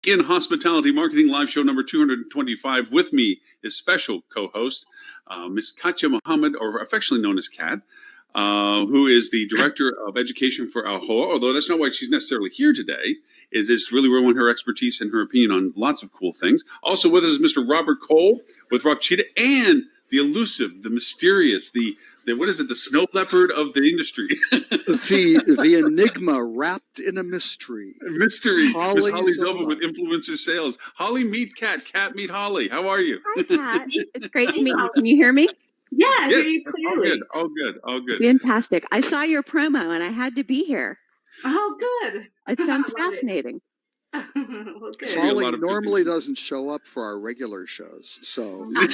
In Hospitality Marketing Live Show number 225. With me is special co-host Ms. Katya Muhammad, or affectionately known as Kat, who is the Director of Education for AHOA, although that's not why she's necessarily here today. It's really where we want her expertise and her opinion on lots of cool things. Also with us is Mr. Robert Cole with Rock Cheetah, and the elusive, the mysterious, the what is it, the snow leopard of the industry. the enigma wrapped in a mystery. Miss Holly Zoba with Influencer Sales. Holly, meet Kat. Kat, meet Holly. How are you? Hi, Kat. It's great to meet you. Can you hear me? Yeah, I hear you clearly. All good. Fantastic. I saw your promo and I had to be here. Oh, good. It sounds fascinating. Well, good. Holly normally doesn't show up for our regular shows, so I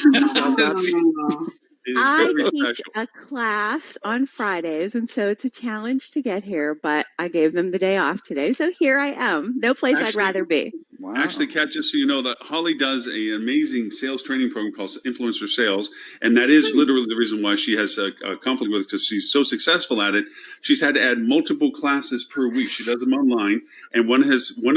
teach a class on Fridays, and so it's a challenge to get here, but I gave them the day off today, so here I am. No place I'd rather be. Wow. Actually, Kat, just so you know, that Holly does an amazing sales training program called Influencer Sales, and that is literally the reason why she has a conflict with it, because she's so successful at it. She's had to add multiple classes per week. She does them online, and one of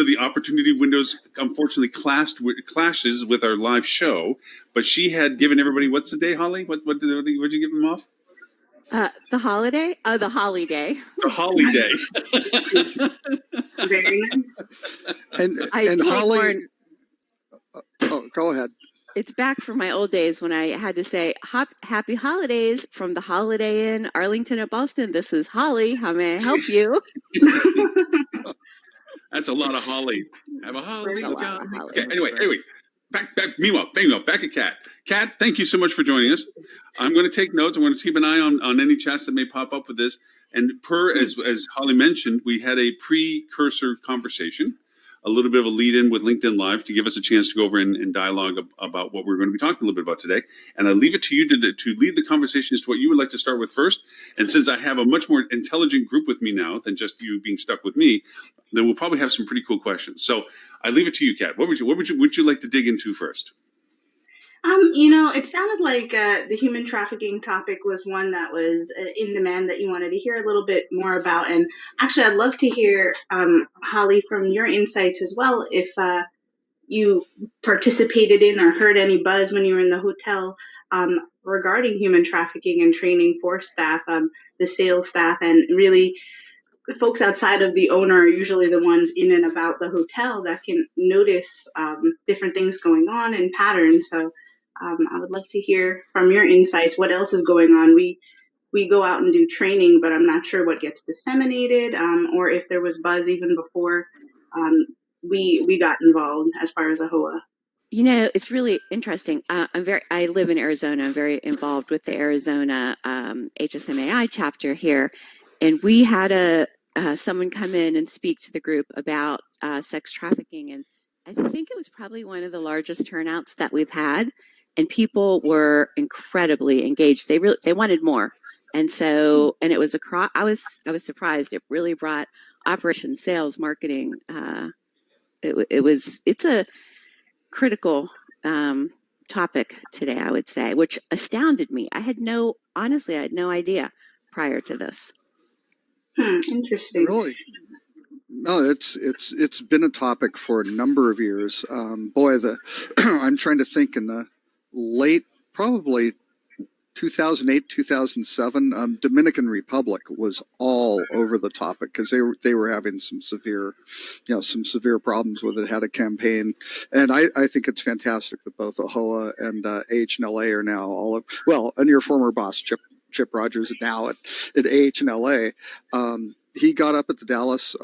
the opportunity windows unfortunately clashes with our live show. But she had given everybody, what's the day, Holly? What did you give them off? The holiday? Oh, the holiday. The holiday. Very nice. And Holly, go ahead. It's back from my old days when I had to say, happy holidays from the Holiday Inn, Arlington at Boston. This is Holly. How may I help you? That's a lot of Holly. Have a Holly. Holly. Okay, anyway. Meanwhile, back at Kat. Kat, thank you so much for joining us. I'm going to take notes. I'm going to keep an eye on any chats that may pop up with this. And as Holly mentioned, we had a precursor conversation, a little bit of a lead-in with LinkedIn Live to give us a chance to go over and dialogue about what we're going to be talking a little bit about today. And I leave it to you to lead the conversation as to what you would like to start with first. And since I have a much more intelligent group with me now than just you being stuck with me, then we'll probably have some pretty cool questions. So I leave it to you, Kat. What would you like to dig into first? It sounded like the human trafficking topic was one that was in demand that you wanted to hear a little bit more about. And actually, I'd love to hear, Holly, from your insights as well, if you participated in or heard any buzz when you were in the hotel regarding human trafficking and training for staff, the sales staff, and really the folks outside of the owner are usually the ones in and about the hotel that can notice different things going on and patterns. So I would love to hear from your insights what else is going on. We go out and do training, but I'm not sure what gets disseminated or if there was buzz even before we got involved as far as AHOA. It's really interesting. I live in Arizona. I'm very involved with the Arizona HSMAI chapter here, and we had someone come in and speak to the group about sex trafficking, and I think it was probably one of the largest turnouts that we've had, and people were incredibly engaged. They wanted more, and it was I was surprised. It really brought operations, sales, marketing. It's a critical topic today, I would say, which astounded me. I had no idea prior to this. Interesting. Really? No, it's been a topic for a number of years. I'm trying to think in the late, probably 2008, 2007, Dominican Republic was all over the topic because they were having some severe problems with it. Had a campaign, and I think it's fantastic that both AHOA and AHLA are now and your former boss Chip Rogers is now at AHLA. He got up at the Dallas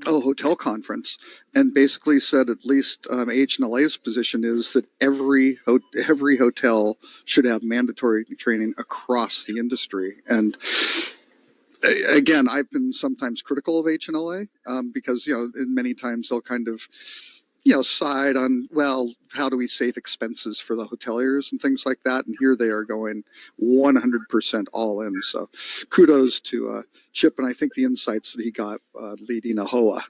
hotel conference and basically said at least AHLA's position is that every hotel should have mandatory training across the industry. And again, I've been sometimes critical of HLA because many times they'll kind of side on, well, how do we save expenses for the hoteliers and things like that? And here they are going 100% all in. So kudos to Chip, and I think the insights that he got leading AHOA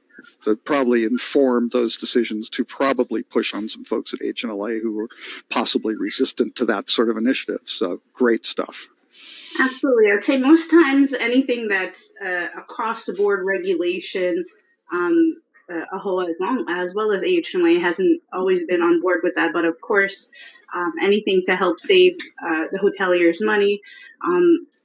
that probably informed those decisions to probably push on some folks at HLA who were possibly resistant to that sort of initiative. So great stuff. Absolutely. I'd say most times anything that's across the board regulation, AHOA as well as AHMA hasn't always been on board with that. But of course, anything to help save the hoteliers money.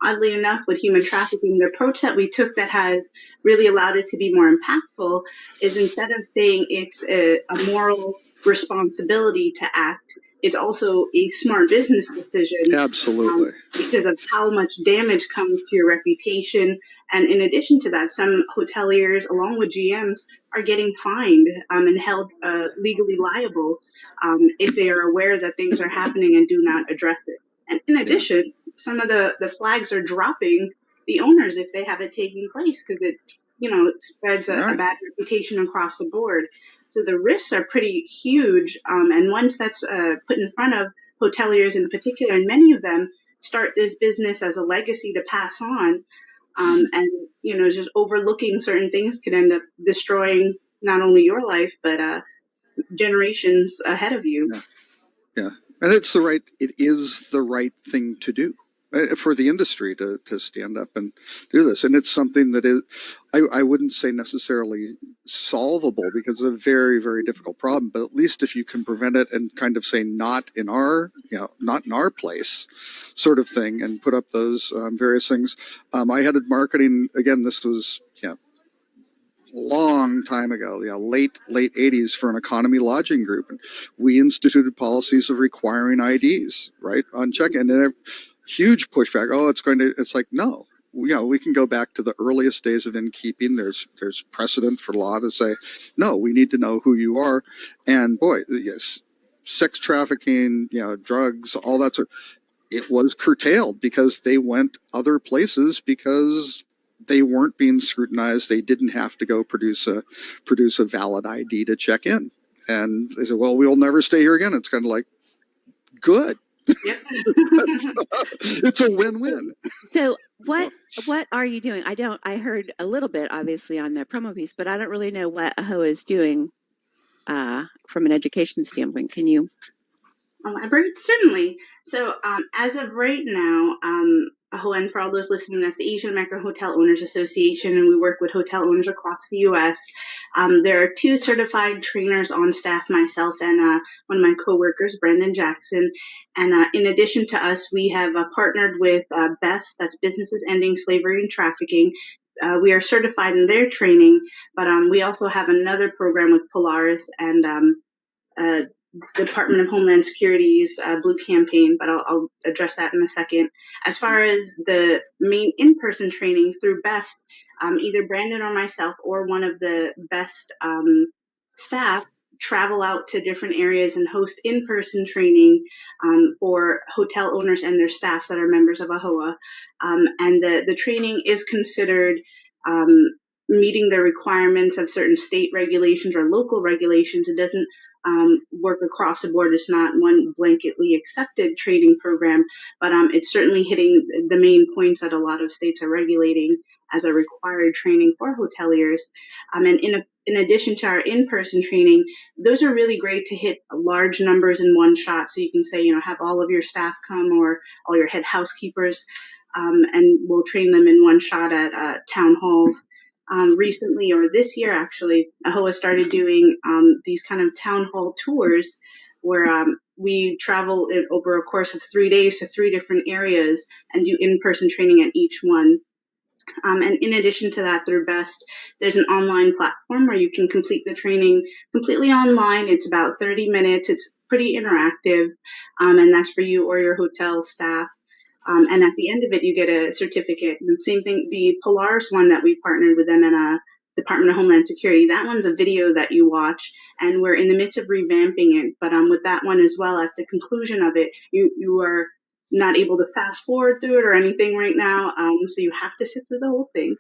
Oddly enough, with human trafficking, the approach that we took that has really allowed it to be more impactful is instead of saying it's a moral responsibility to act, it's also a smart business decision. Absolutely. Because of how much damage comes to your reputation. And in addition to that, some hoteliers, along with GMs, are getting fined and held legally liable if they are aware that things are happening and do not address it. And in addition, some of the flags are dropping the owners if they have it taking place because it spreads a bad reputation across the board. So the risks are pretty huge. And once that's put in front of hoteliers in particular, and many of them start this business as a legacy to pass on, and just overlooking certain things could end up destroying not only your life but generations ahead of you. Yeah, and it is the right thing to do for the industry to stand up and do this. And it's something that is, I wouldn't say necessarily solvable because it's a very, very difficult problem, but at least if you can prevent it and kind of say not in our place sort of thing and put up those various things. I headed marketing, again, this was, long time ago, late 80s for an economy lodging group. And we instituted policies of requiring IDs, right, on check-in. And a huge pushback. It's like, no, we can go back to the earliest days of innkeeping. There's precedent for law to say, no, we need to know who you are. And boy, yes, sex trafficking, drugs, all that sort. It was curtailed because they went other places because they weren't being scrutinized. They didn't have to go produce a valid ID to check in. And they said, well, we'll never stay here again. It's kind of like, good. Yep. It's a win-win. So what are you doing? I heard a little bit obviously on the promo piece, but I don't really know what AHOA is doing from an education standpoint. Can you elaborate? Certainly. So as of right now, AHOA, and for all those listening, that's the Asian American Hotel Owners Association, and we work with hotel owners across the U.S. There are 2 certified trainers on staff, myself and one of my coworkers, Brendan Jackson. And in addition to us, we have partnered with BEST, that's Businesses Ending Slavery and Trafficking. We are certified in their training, but we also have another program with Polaris and Department of Homeland Security's Blue Campaign, but I'll address that in a second. As far as the main in-person training through BEST, either Brandon or myself or one of the BEST staff travel out to different areas and host in-person training for hotel owners and their staffs that are members of AHOA. And the training is considered meeting the requirements of certain state regulations or local regulations. It doesn't work across the board. It's not one blanketly accepted training program, but it's certainly hitting the main points that a lot of states are regulating as a required training for hoteliers. And in addition to our in-person training, those are really great to hit large numbers in one shot. So you can say, have all of your staff come or all your head housekeepers, and we'll train them in one shot at town halls. Recently, or this year actually, AHOA started doing these kind of town hall tours where we travel over a course of 3 days to 3 different areas and do in-person training at each one. And in addition to that, through BEST, there's an online platform where you can complete the training completely online. It's about 30 minutes. It's pretty interactive, and that's for you or your hotel staff. And at the end of it, you get a certificate. And same thing, the Polaris one that we partnered with them in Department of Homeland Security, that one's a video that you watch, and we're in the midst of revamping it. But with that one as well, at the conclusion of it, you are not able to fast forward through it or anything right now. So you have to sit through the whole thing,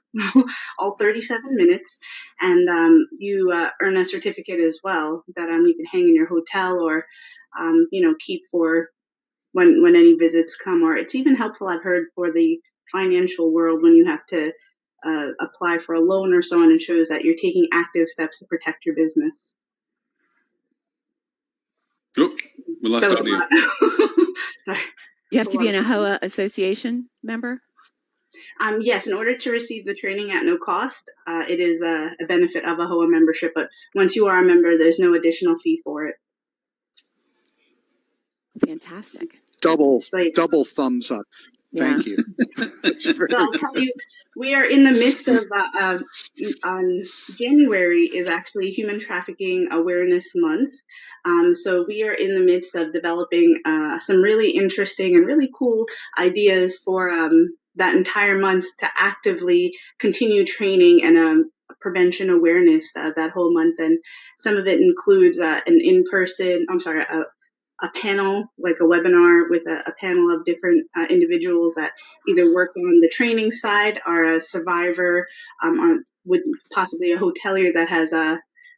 all 37 minutes, and you earn a certificate as well that you can hang in your hotel or keep for when any visits come. Or it's even helpful, I've heard, for the financial world when you have to apply for a loan or so on, and shows that you're taking active steps to protect your business. Oh, we lost audio. Sorry. have to be an AHOA association member? Yes, in order to receive the training at no cost, it is a benefit of a HOA membership. But once you are a member, there's no additional fee for it. Fantastic. Double So, yeah. double thumbs up. Yeah. Thank you. That's very So I'll good. tell you, we are in the midst of January is actually Human Trafficking Awareness Month. So we are in the midst of developing some really interesting and really cool ideas for that entire month to actively continue training and prevention awareness that whole month. And some of it includes a panel, like a webinar with a panel of different individuals that either work on the training side, are a survivor, or with possibly a hotelier that has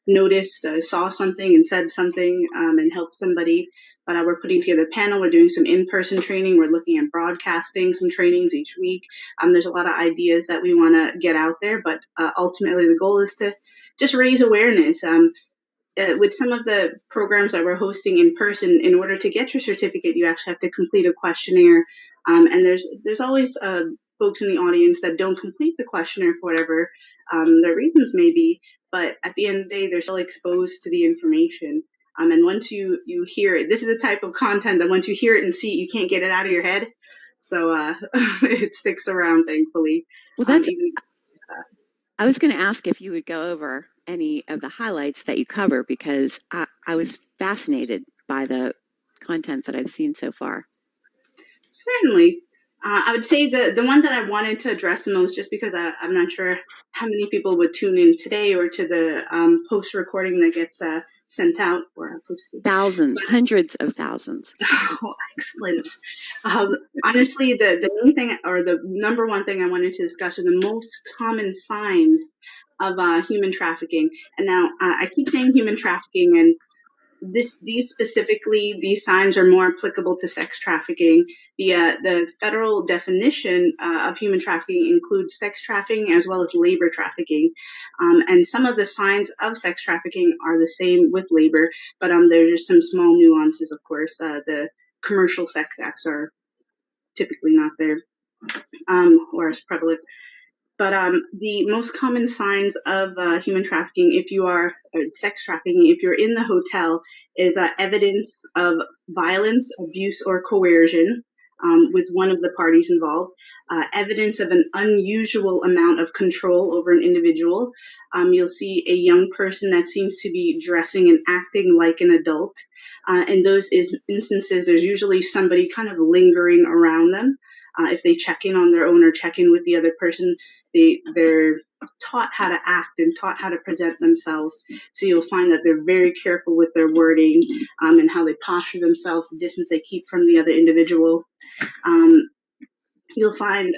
noticed, saw something and said something and helped somebody. But we're putting together a panel. We're doing some in-person training. We're looking at broadcasting some trainings each week. There's a lot of ideas that we want to get out there, but ultimately the goal is to just raise awareness. With some of the programs that we're hosting in person, in order to get your certificate, you actually have to complete a questionnaire. And there's always folks in the audience that don't complete the questionnaire for whatever their reasons may be. But at the end of the day, they're still exposed to the information. And once you hear it, this is the type of content that once you hear it and see it, you can't get it out of your head. So it sticks around, thankfully. Well, that's. Even I was going to ask if you would go over any of the highlights that you cover, because I was fascinated by the contents that I've seen so far. Certainly. I would say the one that I wanted to address the most, just because I'm not sure how many people would tune in today or to the post recording that gets sent out or posted. Thousands, hundreds of thousands. Oh, excellent. Honestly, the main thing, or the number one thing I wanted to discuss, are the most common signs of human trafficking. And now I keep saying human trafficking, and these signs are more applicable to sex trafficking. The federal definition of human trafficking includes sex trafficking as well as labor trafficking, and some of the signs of sex trafficking are the same with labor, but there's just some small nuances. Of course, the commercial sex acts are typically not there or as prevalent. But the most common signs of human trafficking, sex trafficking, if you're in the hotel, is evidence of violence, abuse, or coercion with one of the parties involved. Evidence of an unusual amount of control over an individual. You'll see a young person that seems to be dressing and acting like an adult. In those instances, there's usually somebody kind of lingering around them. If they check in on their own or check in with the other person, they're taught how to act and taught how to present themselves. So you'll find that they're very careful with their wording and how they posture themselves, the distance they keep from the other individual. You'll find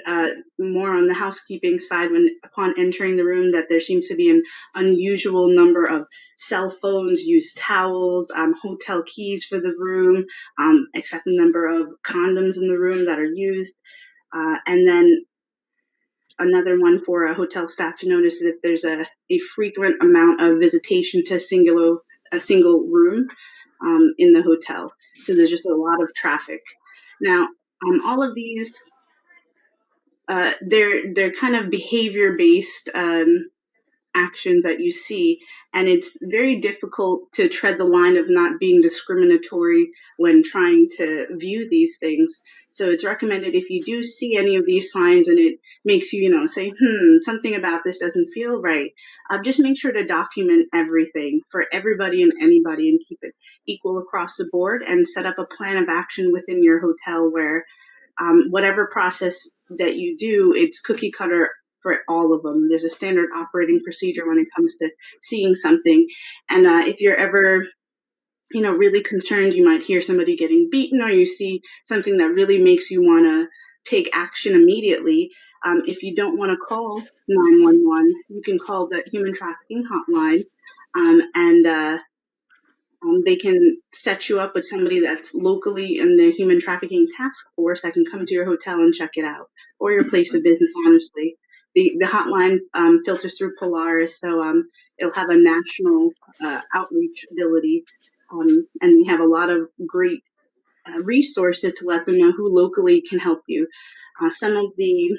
more on the housekeeping side upon entering the room that there seems to be an unusual number of cell phones, used towels, hotel keys for the room, accepting number of condoms in the room that are used. And then another one for hotel staff to notice is if there's a frequent amount of visitation to a single room in the hotel. So there's just a lot of traffic. Now, all of these, they're kind of behavior-based actions that you see, and it's very difficult to tread the line of not being discriminatory when trying to view these things. So it's recommended, if you do see any of these signs and it makes you, say, something about this doesn't feel right, just make sure to document everything for everybody and anybody and keep it equal across the board, and set up a plan of action within your hotel where whatever process that you do, it's cookie cutter for all of them. There's a standard operating procedure when it comes to seeing something. And if you're ever, really concerned, you might hear somebody getting beaten, or you see something that really makes you want to take action immediately. If you don't want to call 911, you can call the human trafficking hotline, and they can set you up with somebody that's locally in the human trafficking task force that can come to your hotel and check it out, or your place of business, honestly. The hotline filters through Polaris, so it'll have a national outreach ability, and we have a lot of great resources to let them know who locally can help you. Some of the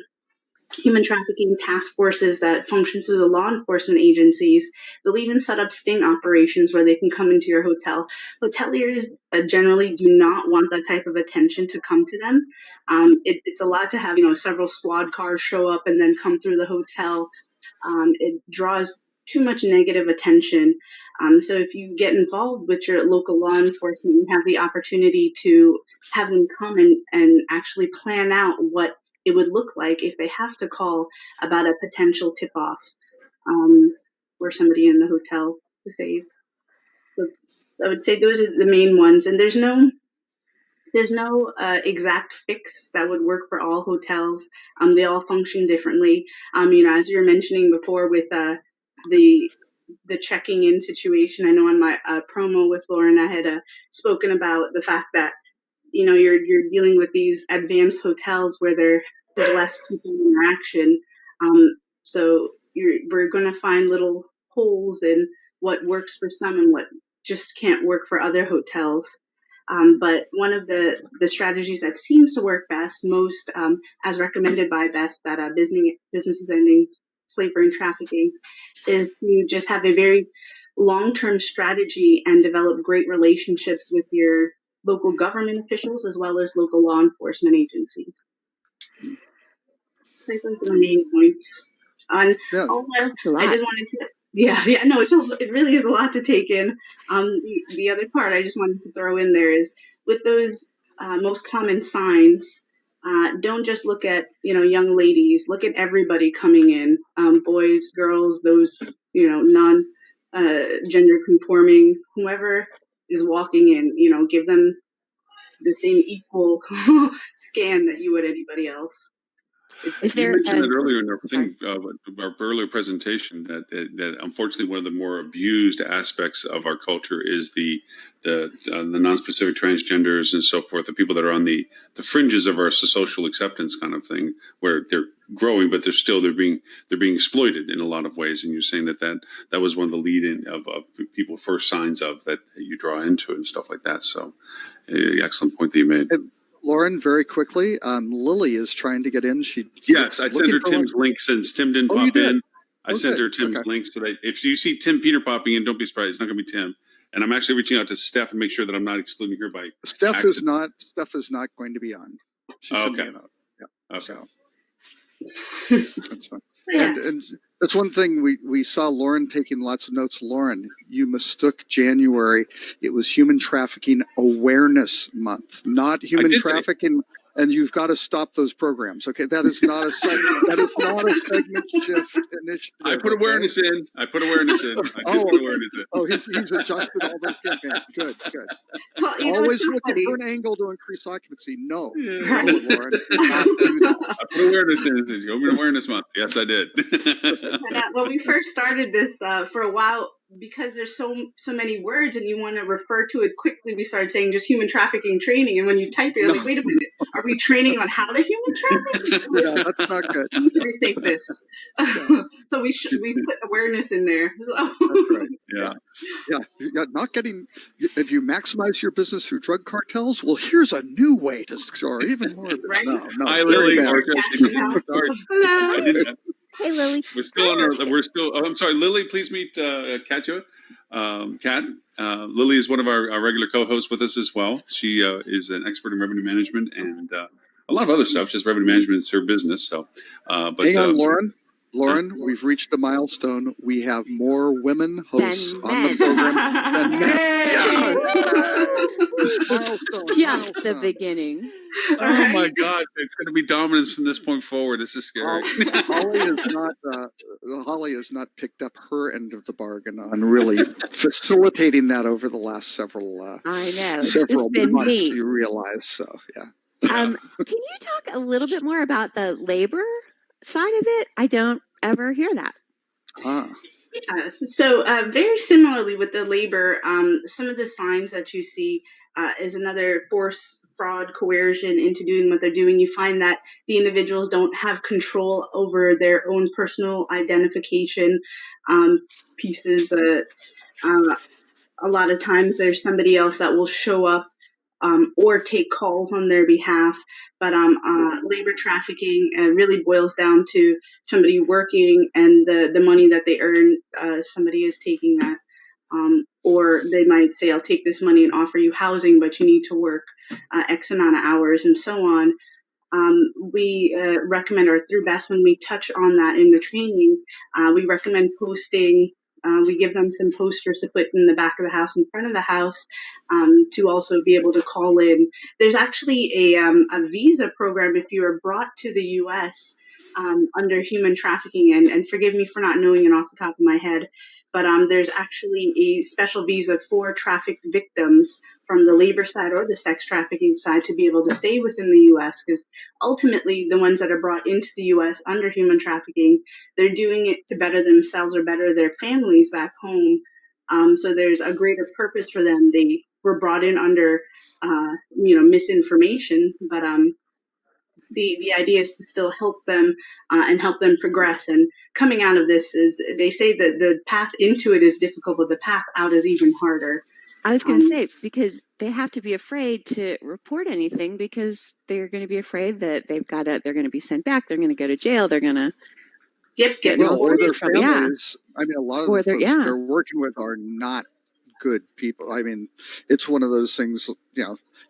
human trafficking task forces that function through the law enforcement agencies. They'll even set up sting operations where they can come into your hotel. Hoteliers generally do not want that type of attention to come to them. It's a lot to have, several squad cars show up and then come through the hotel. It draws too much negative attention. So if you get involved with your local law enforcement, you have the opportunity to have them come and actually plan out what it would look like if they have to call about a potential tip off for somebody in the hotel to save. So I would say those are the main ones, and there's no exact fix that would work for all hotels. They all function differently. As you were mentioning before with the checking in situation, I know on my promo with Lauren, I had spoken about the fact that you're dealing with these advanced hotels where there's less people interaction. So we're going to find little holes in what works for some and what just can't work for other hotels. But one of the strategies that seems to work best, most as recommended by BEST, that businesses ending slavery and trafficking, is to just have a very long-term strategy and develop great relationships with your local government officials as well as local law enforcement agencies. So those are the main points. Yeah. Also, That's a lot. I just wanted to, no, it really is a lot to take in. The other part I just wanted to throw in there is with those most common signs, don't just look at, young ladies, look at everybody coming in, boys, girls, those, non gender conforming, whoever is walking in, give them the same equal scan that you would anybody else. Is You there mentioned a- that earlier in our Sorry. our earlier presentation that unfortunately one of the more abused aspects of our culture is the non-specific transgenders and so forth, the people that are on the fringes of our social acceptance kind of thing, where they're growing, but they're being exploited in a lot of ways. And you're saying that was one of the lead-in of people first signs of that you draw into and stuff like that. So, excellent point that you made. Lauren, very quickly, Lily is trying to get in. Yes, I sent her Tim's link since Tim didn't pop in. I sent her Tim's link so that if you see Tim Peter popping in, don't be surprised. It's not going to be Tim. And I'm actually reaching out to Steph and make sure that I'm not excluding her by Steph accident. is not going to be on. She sent me a note. Yeah. Okay. So that's fine. Yeah. And that's one thing we saw Lauren taking lots of notes. Lauren, you mistook January. It was Human Trafficking Awareness Month, not human trafficking. And you've got to stop those programs. Okay, that is not a segment shift initiative. I put awareness in. He's adjusted all those campaigns. Good. Well, Always so looking funny. for an angle to increase occupancy. No, Right. no, Lauren, not do that. I put awareness in. Open awareness month. Yes, I did. When we first started this, for a while, because there's so many words and you want to refer to it quickly, we started saying just human trafficking training. And when you type it, you're like, wait a minute, are we training on how to human traffic? Yeah, that's not good. We need to rethink this. So we put awareness in there. That's right. Yeah. Not getting. If you maximize your business through drug cartels, well, here's a new way to score even more. Right? No. Hi, Lily. Sorry. Hello. Hey, Lily. We're still on our. I'm sorry, Lily. Please meet Katja. Kat. Lily is one of our regular co-hosts with us as well. She is an expert in revenue management and a lot of other stuff. Just revenue management is her business. So, but hang on, Lauren. Lauren, we've reached a milestone. We have more women hosts on the program than men. Just the beginning. Oh my God! It's going to be dominance from this point forward. This is scary. Holly has not picked up her end of the bargain on really facilitating that over the last several. I know. Several it's been months. neat. You realize, so yeah. Can you talk a little bit more about the labor side of it? I don't ever hear that. Yeah, so very similarly with the labor, some of the signs that you see is another force, fraud, coercion into doing what they're doing. You find that the individuals don't have control over their own personal identification pieces. A lot of times there's somebody else that will show up or take calls on their behalf. But labor trafficking really boils down to somebody working, and the money that they earn, somebody is taking that. Or they might say, I'll take this money and offer you housing, but you need to work X amount of hours, and so on. We recommend, or through best when we touch on that in the training, we recommend posting. We give them some posters to put in the back of the house, in front of the house, to also be able to call in. There's actually a visa program if you are brought to the U.S. Under human trafficking, and forgive me for not knowing it off the top of my head, but there's actually a special visa for trafficked victims from the labor side or the sex trafficking side to be able to stay within the U.S. because ultimately the ones that are brought into the U.S. under human trafficking, they're doing it to better themselves or better their families back home. So there's a greater purpose for them. They were brought in under, misinformation, but the idea is to still help them and help them progress. And coming out of this is, they say that the path into it is difficult, but the path out is even harder. I was going to say, because they have to be afraid to report anything because they're going to be afraid that they're going to be sent back. They're going to go to jail. They're going to get Well, or their trouble. Yeah. families. I mean, a lot of Or the they're- folks yeah. they're working with are not good people. I mean, it's one of those things,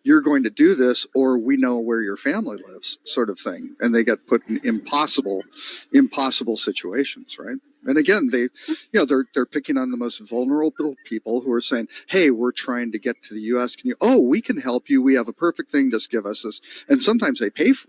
you're going to do this or we know where your family lives, sort of thing. And they get put in impossible situations, right? And again, they're picking on the most vulnerable people who are saying, "Hey, we're trying to get to the U.S. We can help you. We have a perfect thing. Just give us this." And sometimes they pay for,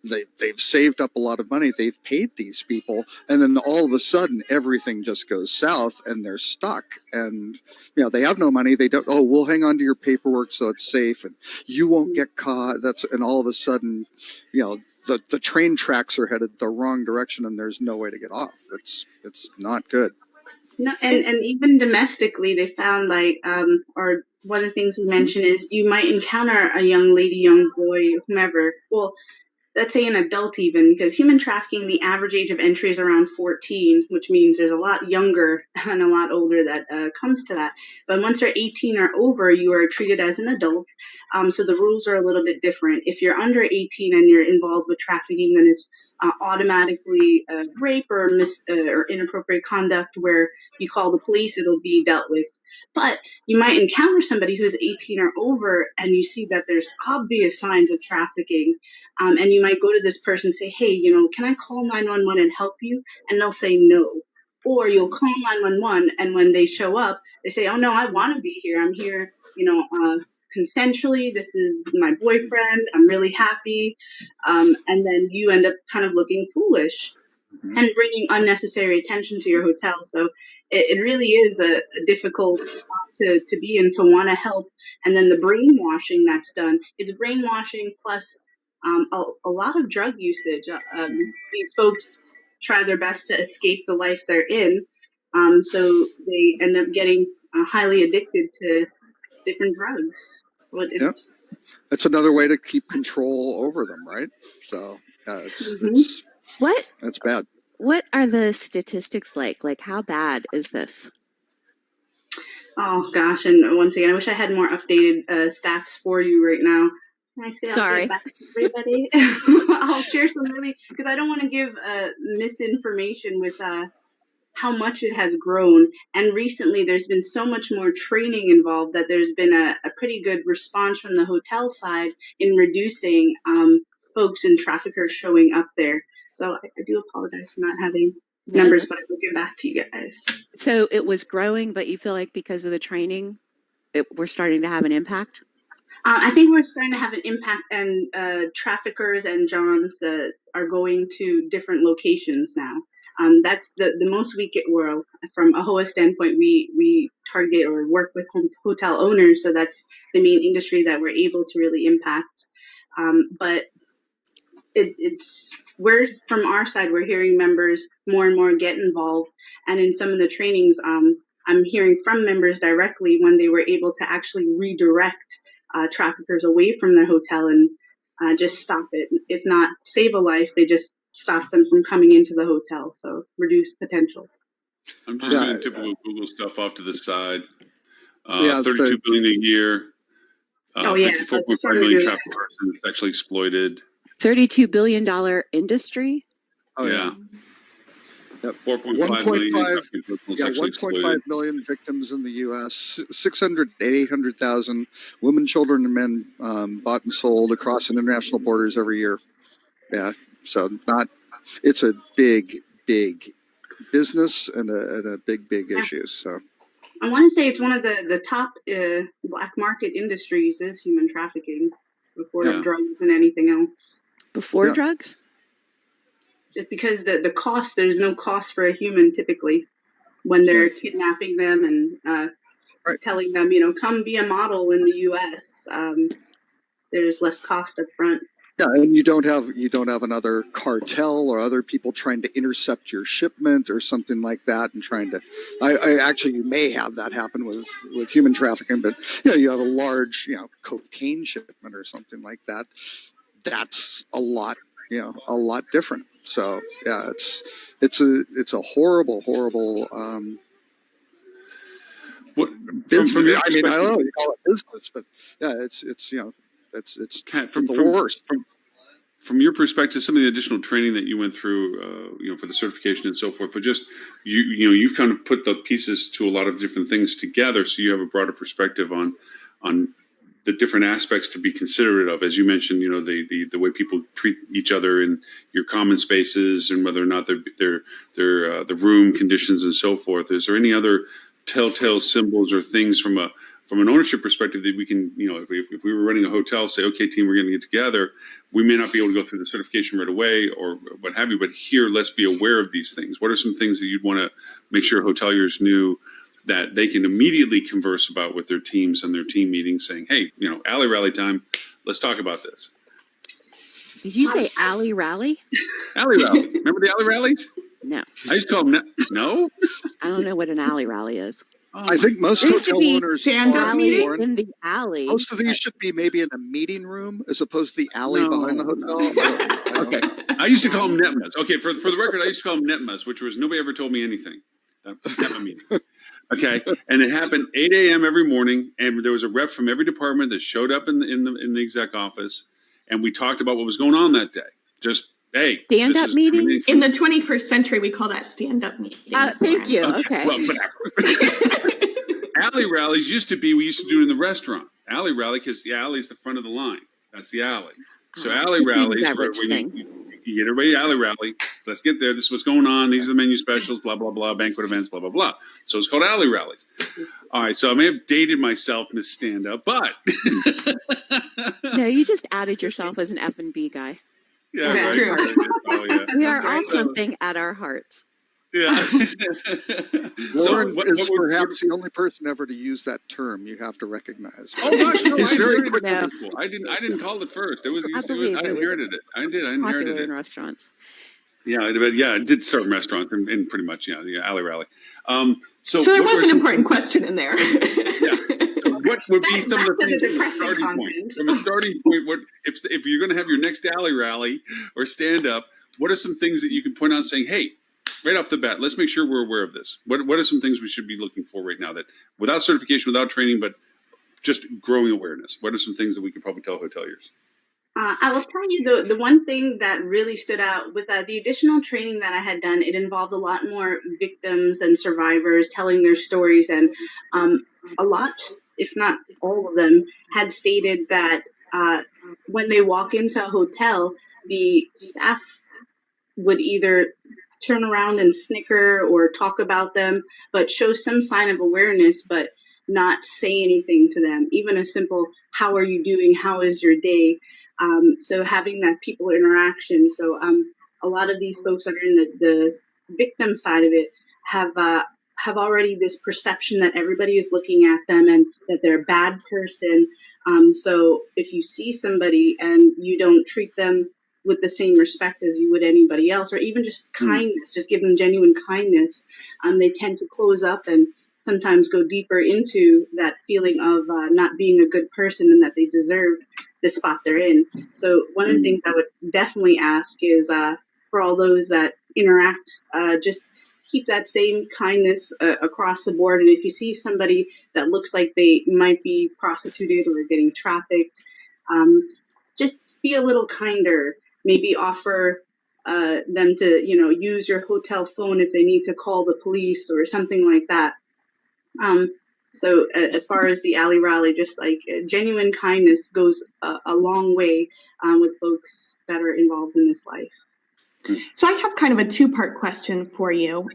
they've saved up a lot of money. They've paid these people, and then all of a sudden, everything just goes south, and they're stuck. And they have no money. They don't. Oh, we'll hang on to your paperwork so it's safe, and you won't get caught. And all of a sudden, the train tracks are headed the wrong direction, and there's no way to get off. It's not good. No, and even domestically, they found or one of the things we mentioned is you might encounter a young lady, young boy, whomever. Well, let's say an adult even, because human trafficking, the average age of entry is around 14, which means there's a lot younger and a lot older that comes to that. But once they're 18 or over, you are treated as an adult. So the rules are a little bit different. If you're under 18 and you're involved with trafficking, then it's automatically rape or or inappropriate conduct where you call the police, it'll be dealt with. But you might encounter somebody who's 18 or over and you see that there's obvious signs of trafficking. And you might go to this person and say, hey, can I call 911 and help you? And they'll say no. Or you'll call 911 and when they show up, they say, oh no, I want to be here. I'm here, consensually. This is my boyfriend. I'm really happy. And then you end up kind of looking foolish and bringing unnecessary attention to your hotel. So it really is a difficult spot to be in, to want to help. And then the brainwashing that's done, it's brainwashing plus a lot of drug usage. These folks try their best to escape the life they're in. So they end up getting highly addicted to different drugs. It's another way to keep control over them, right? So it's bad. What are the statistics like? Like, how bad is this? Oh gosh, and once again, I wish I had more updated stats for you right now. Can I say Sorry. I'll get back to everybody? I'll share some really, because I don't want to give misinformation with how much it has grown. And recently, there's been so much more training involved that there's been a pretty good response from the hotel side in reducing folks and traffickers showing up there. So I do apologize for not having numbers, but I will get back to you guys. So it was growing, but you feel like because of the training, we're starting to have an impact? I think we're starting to have an impact, and traffickers and Johns are going to different locations now. That's the most we get. Well, from a HOA standpoint, we target or work with hotel owners, so that's the main industry that we're able to really impact. But we're from our side, we're hearing members more and more get involved, and in some of the trainings, I'm hearing from members directly when they were able to actually redirect traffickers away from their hotel and just stop it. If not save a life, they just stop them from coming into the hotel. So reduce potential. I'm just doing typical Google stuff off to the side. $32 billion a year. Oh, yeah, 54.5 that's true. million trafficked persons sexually exploited. $32 billion industry. Oh Yeah. Yep. 4.5 million 1.5 trafficked persons Yeah, sexually 1.5 exploited. million victims in the U.S. 600 to 800,000 women, children, and men bought and sold across international borders every year. Yeah, so it's a big, big business and a big, big Yeah. issue. So I want to say it's one of the top black market industries is human trafficking before Yeah. drugs and anything else. Before Yeah. drugs? Just because the cost, there's no cost for a human typically when they're Right. kidnapping them and Right. telling them, come be a model in the U.S. There's less cost up front. Yeah, and you don't have another cartel or other people trying to intercept your shipment or something like that, and trying to. I actually, you may have that happen with human trafficking, but you have a large cocaine shipment or something like that. That's a lot different. So yeah, it's a horrible What, business. from your I mean, I don't know perspective, you call it business, but yeah, it's Kat, the worst. From your perspective, some of the additional training that you went through, for the certification and so forth, but just you've kind of put the pieces to a lot of different things together, so you have a broader perspective on the different aspects to be considerate of, as you mentioned, the way people treat each other in your common spaces, and whether or not they're the room conditions and so forth. Is there any other telltale symbols or things from an ownership perspective that we can, if we were running a hotel, say, okay, team, we're going to get together, we may not be able to go through the certification right away or what have you, but here, let's be aware of these things. What are some things that you'd want to make sure hoteliers knew that they can immediately converse about with their teams and their team meetings, saying, hey, alley rally time, let's talk about this. Did you say alley rally? Alley rally. Remember the alley rallies? No. I used to call them, no? I don't know what an alley rally is. I think most There used to hotel be owners stand-up meeting? Lauren, in the alley. most of these should be maybe in a meeting room as opposed to the alley behind the hotel. I don't Okay. I used to call them NETMAs. Okay, for the record, I used to call them NETMAs, which was nobody ever told me anything. NETMA meeting. Okay, and it happened 8 a.m. every morning, and there was a rep from every department that showed up in the exec office, and we talked about what was going on that day. Just hey, stand-up meetings. In the 21st century, we call that stand-up meetings. Thank you. Okay. Well, alley rallies used to be, we used to do it in the restaurant. Alley rally, because the alley is the front of the line. That's the alley. So alley rallies, where you get everybody alley rally. Let's get there. This is what's going on. These are the menu specials, blah, blah, blah, banquet events, blah, blah, blah. So it's called alley rallies. All right. So I may have dated myself, Miss Stand Up, but. No, you just added yourself as an F&B guy. Yeah, Yeah, right. true. Oh, yeah. We are all Right. something at our hearts. Yeah. Lauren what is would- perhaps the only person ever to use that term. You have to recognize. Oh gosh, no, He's I very inherited quick. it. No. I didn't call it first. It was I believe I it was inherited it. I inherited Popular it. in restaurants. Yeah, it did start in restaurants and pretty much the alley rally. So there what was were an some- important question in there. So what would be some of the Back to things the from a depressing starting point? content. From a starting point, what if you're going to have your next alley rally or stand up? What are some things that you can point out, saying, "Hey, right off the bat, let's make sure we're aware of this." What are some things we should be looking for right now that, without certification, without training, but just growing awareness? What are some things that we could probably tell hoteliers? I will tell you the one thing that really stood out with the additional training that I had done. It involved a lot more victims and survivors telling their stories, and a lot, if not all of them, had stated that when they walk into a hotel, the staff would either turn around and snicker or talk about them, but show some sign of awareness, but not say anything to them. Even a simple, how are you doing? How is your day? So having that people interaction. So a lot of these folks that are in the victim side of it have already this perception that everybody is looking at them and that they're a bad person. So if you see somebody and you don't treat them with the same respect as you would anybody else, or even just kindness, just give them genuine kindness, they tend to close up and sometimes go deeper into that feeling of not being a good person and that they deserve the spot they're in. So one of the things I would definitely ask is for all those that interact, just keep that same kindness across the board. And if you see somebody that looks like they might be prostituted or getting trafficked, just be a little kinder. Maybe offer them to, use your hotel phone if they need to call the police or something like that. So as far as the alley rally, just like genuine kindness goes a long way with folks that are involved in this life. So I have kind of a two-part question for you.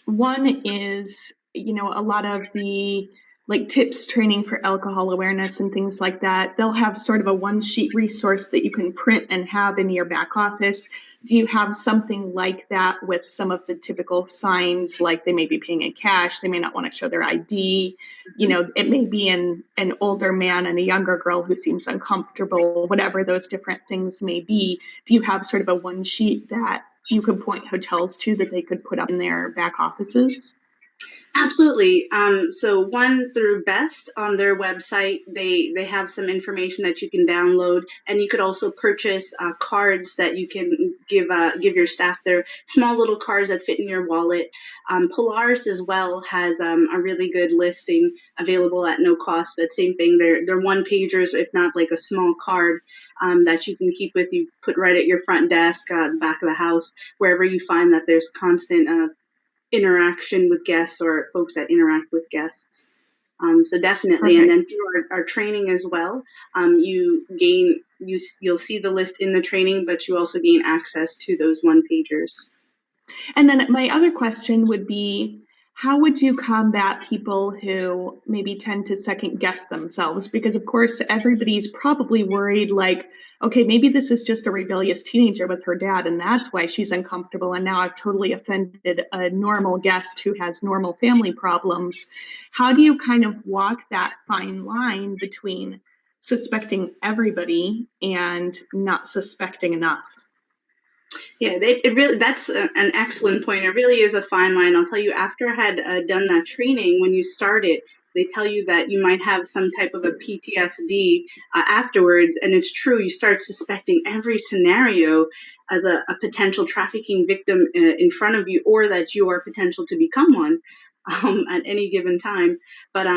One is, a lot of the tips training for alcohol awareness and things like that, they'll have sort of a one-sheet resource that you can print and have in your back office. Do you have something like that with some of the typical signs, like they may be paying in cash, they may not want to show their ID, it may be an older man and a younger girl who seems uncomfortable, whatever those different things may be. Do you have sort of a one sheet that you could point hotels to that they could put up in their back offices? Absolutely. So one, through Best on their website, they have some information that you can download, and you could also purchase cards that you can give your staff. They're small little cards that fit in your wallet. Polaris as well has a really good listing available at no cost. But same thing, they're one pagers, if not like a small card that you can keep with you, put right at your front desk, the back of the house, wherever you find that there's constant interaction with guests or folks that interact with guests. So definitely. Perfect. And then through our training as well, you'll see the list in the training, but you also gain access to those one pagers. And then my other question would be, how would you combat people who maybe tend to second guess themselves? Because of course, everybody's probably worried, okay, maybe this is just a rebellious teenager with her dad, and that's why she's uncomfortable. And now I've totally offended a normal guest who has normal family problems. How do you kind of walk that fine line between suspecting everybody and not suspecting enough? Yeah, that's an excellent point. It really is a fine line. I'll tell you, after I had done that training, when you start it, they tell you that you might have some type of a PTSD afterwards. And it's true, you start suspecting every scenario as a potential trafficking victim in front of you, or that you are potential to become one at any given time. But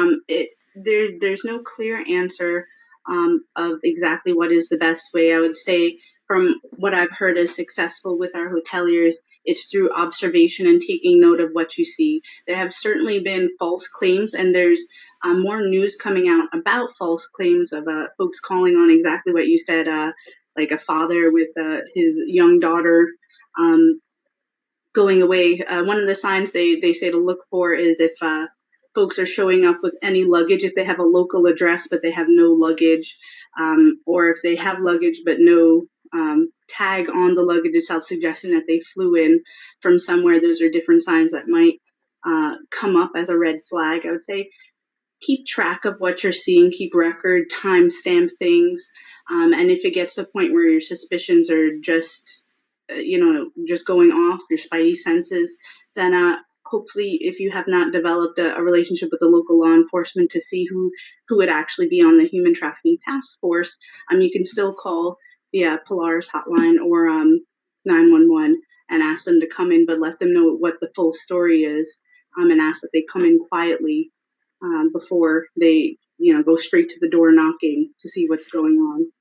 there's no clear answer of exactly what is the best way. I would say, from what I've heard is successful with our hoteliers, it's through observation and taking note of what you see. There have certainly been false claims, and there's more news coming out about false claims of folks calling on exactly what you said, like a father with his young daughter going away. One of the signs they say to look for is if folks are showing up with any luggage, if they have a local address but they have no luggage, or if they have luggage but no tag on the luggage itself, suggesting that they flew in from somewhere. Those are different signs that might come up as a red flag. I would say keep track of what you're seeing, keep record, timestamp things, and if it gets to a point where your suspicions are just going off your spidey senses, then hopefully, if you have not developed a relationship with the local law enforcement to see who would actually be on the human trafficking task force, you can still call the Polaris hotline or 911 and ask them to come in, but let them know what the full story is, and ask that they come in quietly before they go straight to the door knocking to see what's going on.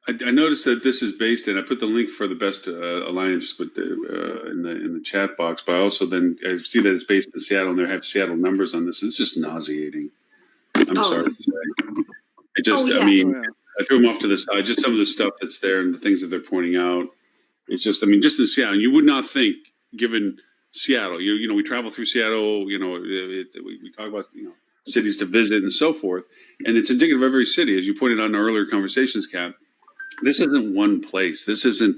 I noticed that this is based in. I put the link for the Best Alliance with in the chat box, but I also then I see that it's based in Seattle, and they have Seattle numbers on this. It's just nauseating. I'm sorry to say. I mean, I threw them off to the side. Just some of the stuff that's there and the things that they're pointing out. It's just, just in Seattle, you would not think, given Seattle, we travel through Seattle. We talk about cities to visit and so forth, and it's indicative of every city, as you pointed out in our earlier conversations, Kat. This isn't one place. This isn't,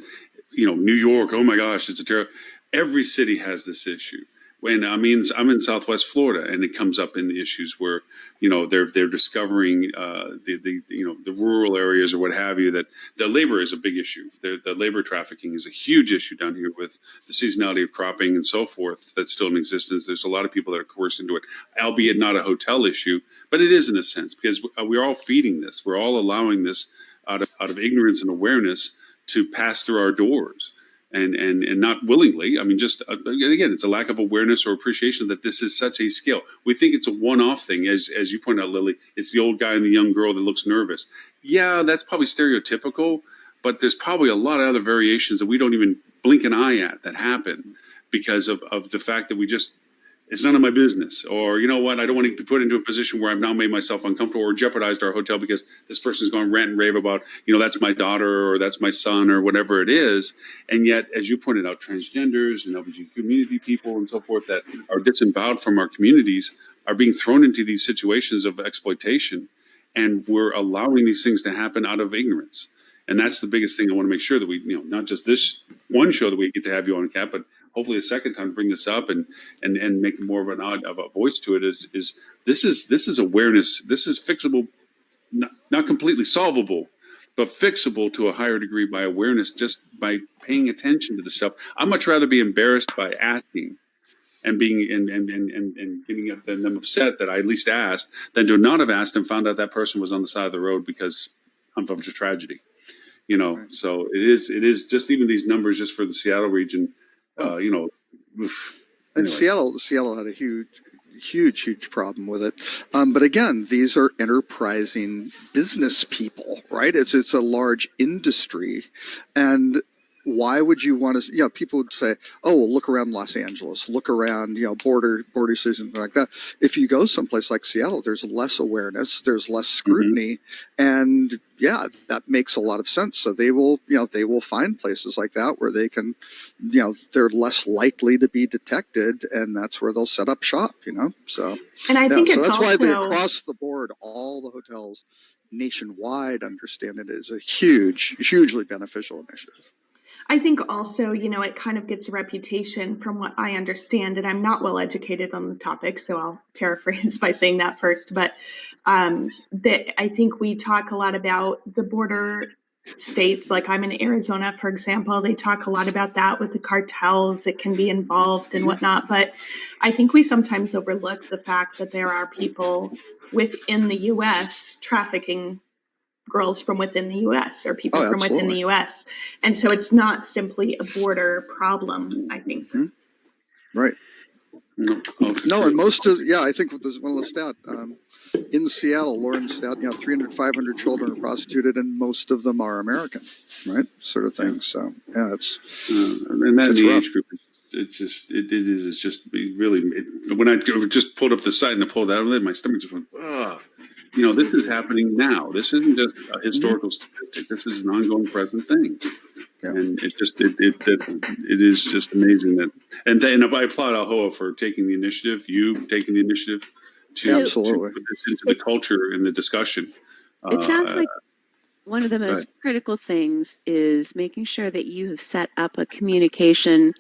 New York. Oh my gosh, it's a terrible. Every city has this issue. When I'm in Southwest Florida, and it comes up in the issues where, they're discovering the rural areas or what have you, that the labor is a big issue. The labor trafficking is a huge issue down here with the seasonality of cropping and so forth that's still in existence. There's a lot of people that are coerced into it, albeit not a hotel issue, but it is in a sense, because we're all feeding this. We're all allowing this out of ignorance and awareness to pass through our doors. and not willingly. I mean, just again, it's a lack of awareness or appreciation that this is such a skill. We think it's a one-off thing, as you point out, Lily. It's the old guy and the young girl that looks nervous. Yeah, that's probably stereotypical, but there's probably a lot of other variations that we don't even blink an eye at that happen because of the fact that it's none of my business. Or, you know what, I don't want to be put into a position where I've now made myself uncomfortable or jeopardized our hotel because this person's going to rant and rave about, that's my daughter or that's my son or whatever it is. And yet, as you pointed out, transgenders and LGBT community people and so forth that are disemboweled from our communities are being thrown into these situations of exploitation. And we're allowing these things to happen out of ignorance. And that's the biggest thing I want to make sure that we, not just this one show that we get to have you on, Kat, but hopefully a second time to bring this up and make more of a voice to it is this is awareness. This is fixable, not completely solvable, but fixable to a higher degree by awareness, just by paying attention to the stuff. I'd much rather be embarrassed by asking and being and getting them upset that I at least asked than to not have asked and found out that person was on the side of the road because of a tragedy. Right. So it is just even these numbers just for the Seattle region. And Anyway. Seattle had a huge problem with it. But again, these are enterprising business people, right? It's a large industry, and why would you want to? People would say, "Oh, well, look around Los Angeles, look around, border cities and things like that." If you go someplace like Seattle, there's less awareness, there's less scrutiny, and that makes a lot of sense. So they will find places like that where they can, they're less likely to be detected, and that's where they'll set up shop. So And I think so it's that's also why they across the board, all the hotels nationwide understand it is a hugely beneficial initiative. I think also, it kind of gets a reputation from what I understand, and I'm not well educated on the topic, so I'll paraphrase by saying that first. But that I think we talk a lot about the border states, like I'm in Arizona, for example. They talk a lot about that with the cartels that can be involved and whatnot. But I think we sometimes overlook the fact that there are people within the U.S. trafficking girls from within the U.S. or people from within the U.S. And so it's not simply a border problem, I think. Right. No, and most of, I think there's one of the stat, in Seattle, Lauren's stat, 300, 500 children are prostituted, and most of them are American, right? Sort of thing. So, it's, and that the age group, it's just really, when I just pulled up the site and I pulled that out, my stomach just went, ah. This is happening now. This isn't just a historical statistic. This is an ongoing present thing. Yeah. And it is just amazing that, and I applaud AHOA for taking the initiative, taking the initiative to put this into the culture and the discussion. It sounds like one of the most critical things is making sure that you have set up a communication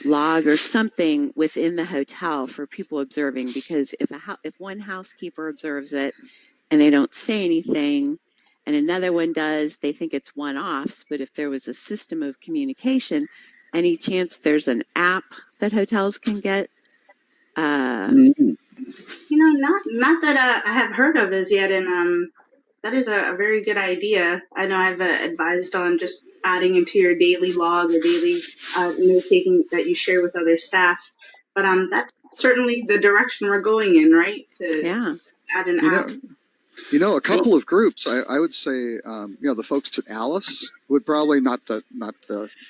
log or something within the hotel for people observing, because if one housekeeper observes it and they don't say anything and another one does, they think it's one-offs. But if there was a system of communication, any chance there's an app that hotels can get? Not that I have heard of as yet, and that is a very good idea. I know I've advised on just adding into your daily log or daily note-taking that you share with other staff. But that's certainly the direction we're going in, right? To add an app. A couple of groups. I would say, the folks at Alice would probably not the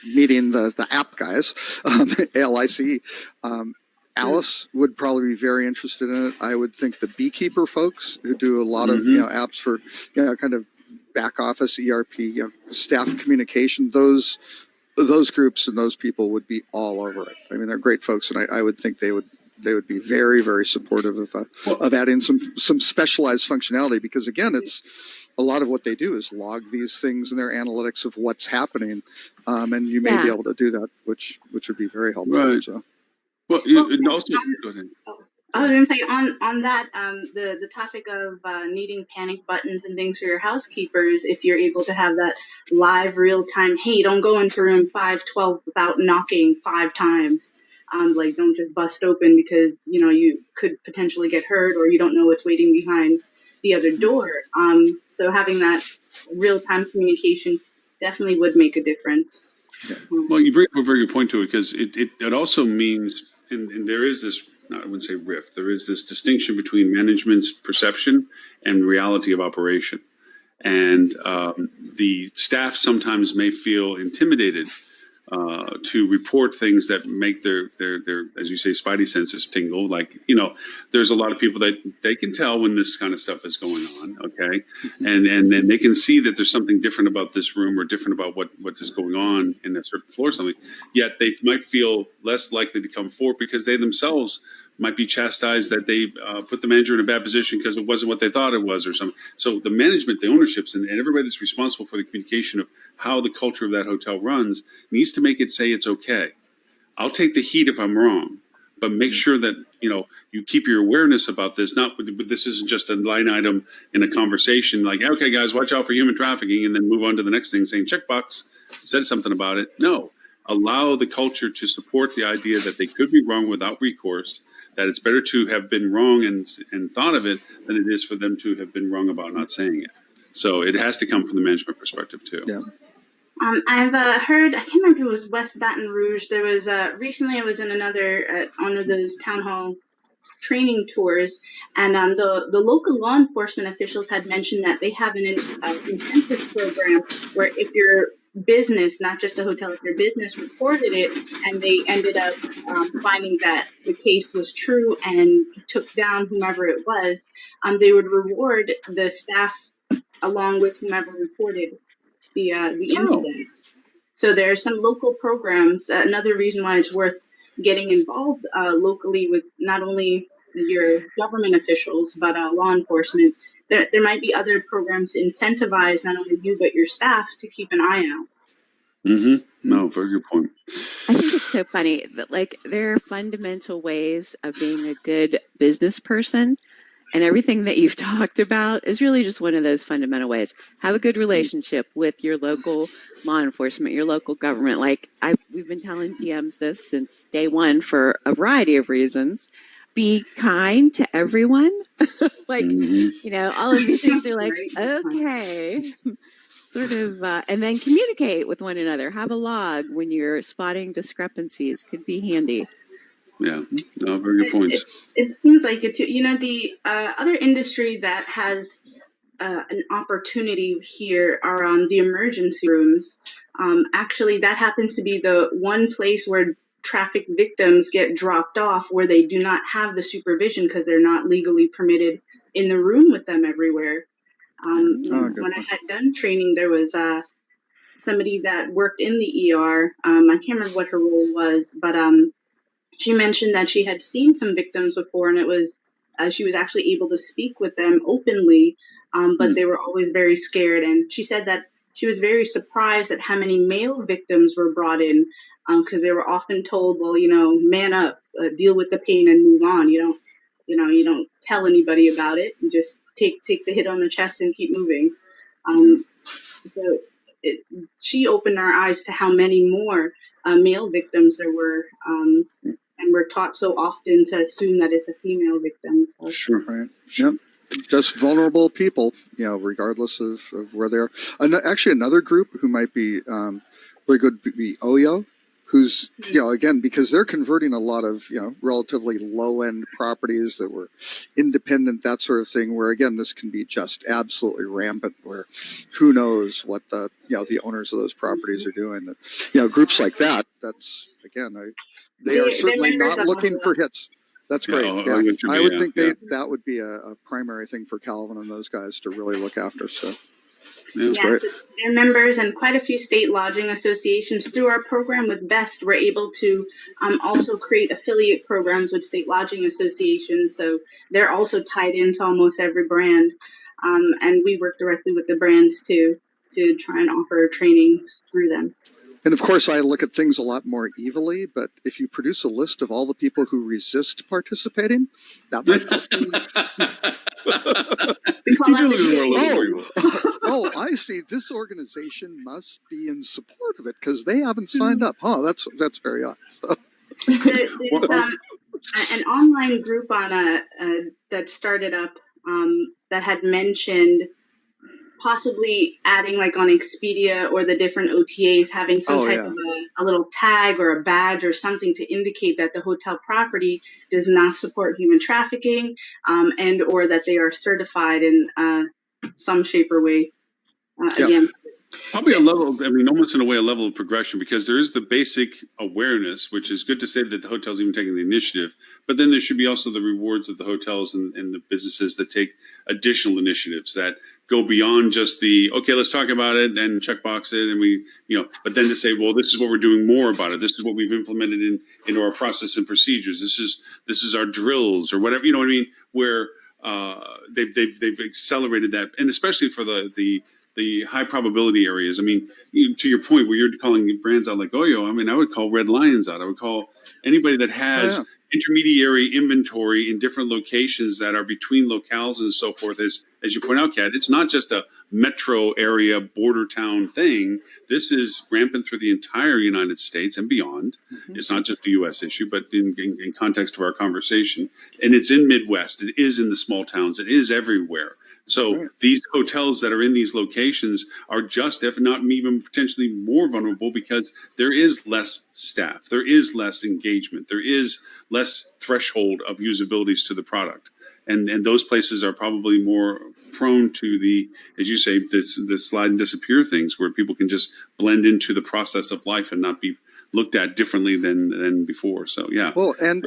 meeting the app guys, ALIC. Alice would probably be very interested in it. I would think the beekeeper folks who do a lot of apps for kind of back office ERP staff communication. Those groups and those people would be all over it. I mean, they're great folks, and I would think they would be very, very supportive of adding some specialized functionality, because again, it's a lot of what they do is log these things in their analytics of what's happening, and you may be able to do that, which would be very helpful. Right. So. Well, also, go ahead. I was going to say on that, the topic of needing panic buttons and things for your housekeepers, if you're able to have that live real time, hey, don't go into room 512 without knocking 5 times. Don't just bust open because, you could potentially get hurt or you don't know what's waiting behind the other door. So having that real time communication definitely would make a difference. Well, you bring up a very good point to it, because it also means, and there is this, no, I wouldn't say rift, there is this distinction between management's perception and reality of operation. And the staff sometimes may feel intimidated to report things that make their, as you say, spidey senses tingle. Like, there's a lot of people that they can tell when this kind of stuff is going on. Okay. And then they can see that there's something different about this room, or different about what is going on in a certain floor or something. Yet they might feel less likely to come forward because they themselves might be chastised that they put the manager in a bad position because it wasn't what they thought it was, or something. So the management, the ownerships, and everybody that's responsible for the communication of how the culture of that hotel runs needs to make it say it's okay. I'll take the heat if I'm wrong, but make sure that you keep your awareness about this. Not, but this isn't just a line item in a conversation like, okay, guys, watch out for human trafficking, and then move on to the next thing saying checkbox, said something about it. No, allow the culture to support the idea that they could be wrong without recourse. That it's better to have been wrong and thought of it than it is for them to have been wrong about not saying it. So it has to come from the management perspective too. Yeah. I've heard, I can't remember if it was West Baton Rouge. There was recently I was in another one of those town hall training tours, and the local law enforcement officials had mentioned that they have an incentive program where if your business, not just a hotel, if your business reported it and they ended up finding that the case was true and took down whomever it was, they would reward the staff along with whomever reported the incident. So there are some local programs. Another reason why it's worth getting involved locally with not only your government officials but law enforcement. There might be other programs to incentivize not only you but your staff to keep an eye out. Mm-hmm. No, very good point. I think it's so funny that there are fundamental ways of being a good business person, and everything that you've talked about is really just one of those fundamental ways. Have a good relationship with your local law enforcement, your local government. We've been telling PMs this since day one for a variety of reasons. Be kind to everyone. All of these things are okay. Sort of, and then communicate with one another. Have a log when you're spotting discrepancies. Could be handy. Yeah, no, very good points. It seems like it too. The other industry that has an opportunity here are the emergency rooms. Actually, that happens to be the one place where traffic victims get dropped off, where they do not have the supervision because they're not legally permitted in the room with them everywhere. When I had done training, there was somebody that worked in the ER. I can't remember what her role was, but she mentioned that she had seen some victims before, and it was she was actually able to speak with them openly, but they were always very scared. And she said that she was very surprised at how many male victims were brought in, because they were often told, well, man up, deal with the pain and move on. You don't tell anybody about it. You just take the hit on the chest and keep moving. So she opened our eyes to how many more male victims there were, and we're taught so often to assume that it's a female victim. So. Sure. Right. Yep. Just vulnerable people, regardless of where they are. Actually, another group who might be really good would be OYO, who's, again, because they're converting a lot of, relatively low-end properties that were independent, that sort of thing, where, again, this can be just absolutely rampant, where who knows what the owners of those properties are doing. That, groups like that, that's, again, they are certainly not looking for hits. That's great. I would think that would be a primary thing for Calvin and those guys to really look after. So that's great. So they're members and quite a few state lodging associations. Through our program with BEST, we're able to also create affiliate programs with state lodging associations. So they're also tied into almost every brand. And we work directly with the brands to try and offer trainings through them. And of course, I look at things a lot more evilly, but if you produce a list of all the people who resist participating, that might help. Oh, I see. This organization must be in support of it because they haven't signed up. Oh, that's very odd. So. There's an online group on that started up that had mentioned possibly adding like on Expedia or the different OTAs, having some Oh type yeah. of a little tag or a badge or something to indicate that the hotel property does not support human trafficking, and or that they are certified in some shape or way Yeah. against it. Probably a level, I mean, almost in a way, a level of progression, because there is the basic awareness, which is good to say that the hotel's even taking the initiative, but then there should be also the rewards of the hotels and the businesses that take additional initiatives that go beyond just the, okay, let's talk about it and checkbox it. And we, but then to say, well, this is what we're doing more about it. This is what we've implemented into our process and procedures. This is our drills or whatever, you know what I mean? Where they've accelerated that. And especially for the high probability areas. I mean, to your point, where you're calling brands out like Oyo, I mean, I would call Red Lions out. I would call anybody that has intermediary inventory in different locations that are between locales and so forth. As you point out, Kat, it's not just a metro area border town thing. This is rampant through the entire United States and beyond. Mm-hmm. It's not just a U.S. issue, but in context of our conversation. And it's in Midwest. It is in the small towns. It is everywhere. So these hotels that are in these locations are just, if not even potentially more vulnerable, because there is less staff, there is less engagement, there is less threshold of usabilities to the product. And those places are probably more prone to the, as you say, this slide and disappear things, where people can just blend into the process of life and not be looked at differently than before. So yeah. Well, and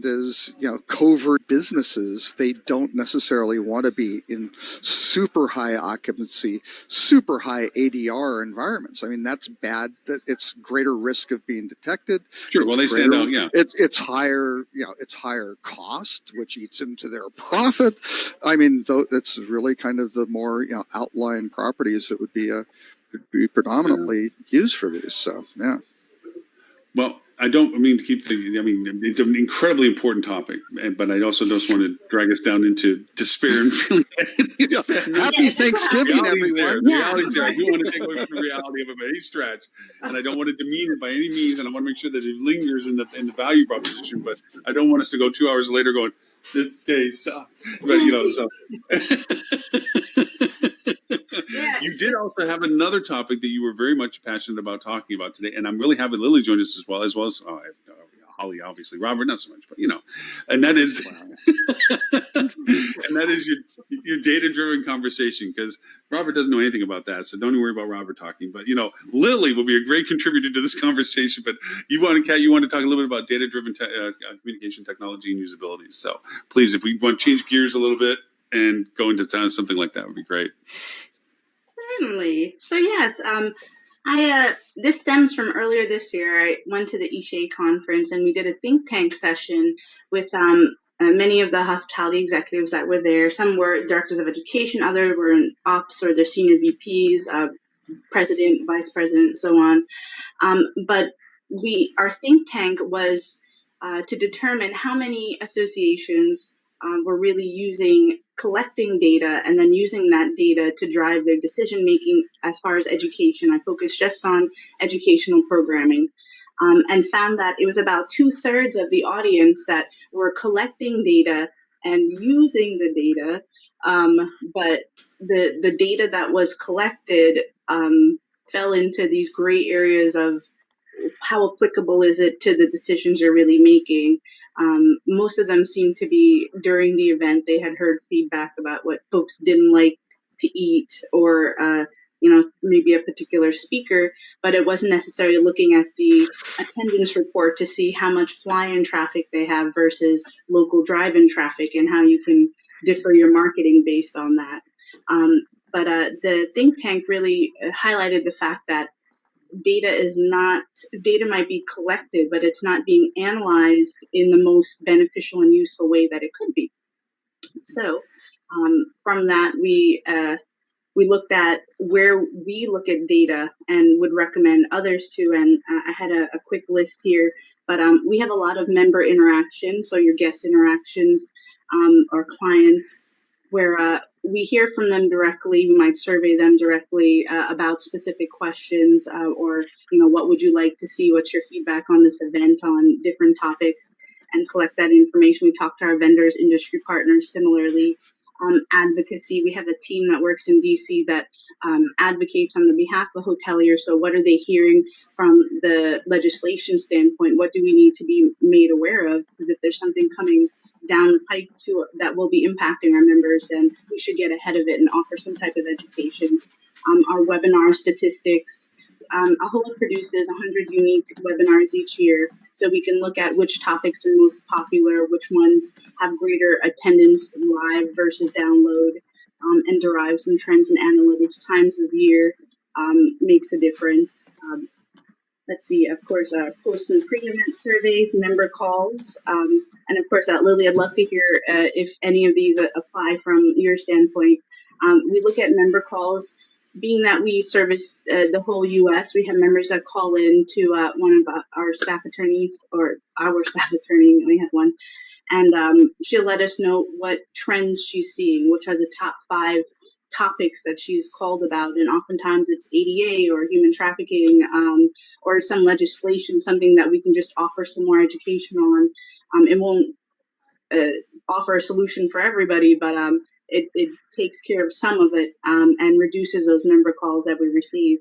as covert businesses, they don't necessarily want to be in super high occupancy, super high ADR environments. I mean, that's bad. That it's greater risk of being detected. Sure. Well, they stand out. Yeah. It's higher. It's higher cost, which eats into their profit. I mean, though, it's really kind of the more outlying properties that would be predominantly used for these. So yeah. Well, I don't mean to keep it's an incredibly important topic, but I also don't want to drag us down into despair and feeling Happy Thanksgiving, everyone. Reality's there. I do want to take away from the reality of it by any stretch, and I don't want to demean it by any means, and I want to make sure that it lingers in the value proposition, but I don't want us to go 2 hours later going, this day sucks. But, so. You did also have another topic that you were very much passionate about talking about today, and I'm really having Lily join us as well as Holly, obviously, Robert not so much, but and that is and that is your data-driven conversation, because Robert doesn't know anything about that, so don't worry about Robert talking. But Lily will be a great contributor to this conversation. But you want to talk a little bit about data-driven communication technology and usability. So please, if we want to change gears a little bit and go into something like that, would be great. Certainly. So yes, this stems from earlier this year. I went to the eShay conference and we did a think tank session with many of the hospitality executives that were there. Some were directors of education, others were in ops or their senior VPs, president, vice president, so on. But our think tank was to determine how many associations were really collecting data and then using that data to drive their decision making as far as education. I focused just on educational programming, and found that it was about 2/3 of the audience that were collecting data and using the data, but the data that was collected fell into these gray areas of how applicable is it to the decisions you're really making. Most of them seemed to be during the event, they had heard feedback about what folks didn't like to eat or, maybe a particular speaker, but it wasn't necessarily looking at the attendance report to see how much fly-in traffic they have versus local drive-in traffic and how you can differ your marketing based on that. But the think tank really highlighted the fact that data might be collected, but it's not being analyzed in the most beneficial and useful way that it could be. So from that, we looked at where we look at data and would recommend others to. And I had a quick list here, but we have a lot of member interactions, so your guest interactions or clients, where we hear from them directly. We might survey them directly about specific questions or, what would you like to see? What's your feedback on this event on different topics, and collect that information. We talk to our vendors, industry partners similarly. advocacy. We have a team that works in DC that advocates on the behalf of hoteliers. So, what are they hearing from the legislation standpoint? What do we need to be made aware of? Because if there's something coming down the pike to that will be impacting our members, then we should get ahead of it and offer some type of education. Our webinar statistics. AHOA produces 100 unique webinars each year, so we can look at which topics are most popular, which ones have greater attendance live versus download, and derive some trends and analytics. Times of year makes a difference. Let's see, of course, post and pre-event surveys, member calls, and of course, Lily, I'd love to hear if any of these apply from your standpoint. We look at member calls. Being that we service the whole U.S., we have members that call in to one of our staff attorneys, or our staff attorney, we only have one, and she'll let us know what trends she's seeing, which are the top 5 topics that she's called about, and oftentimes it's ADA or human trafficking, or some legislation, something that we can just offer some more education on. It won't offer a solution for everybody, but it takes care of some of it, and reduces those member calls that we receive.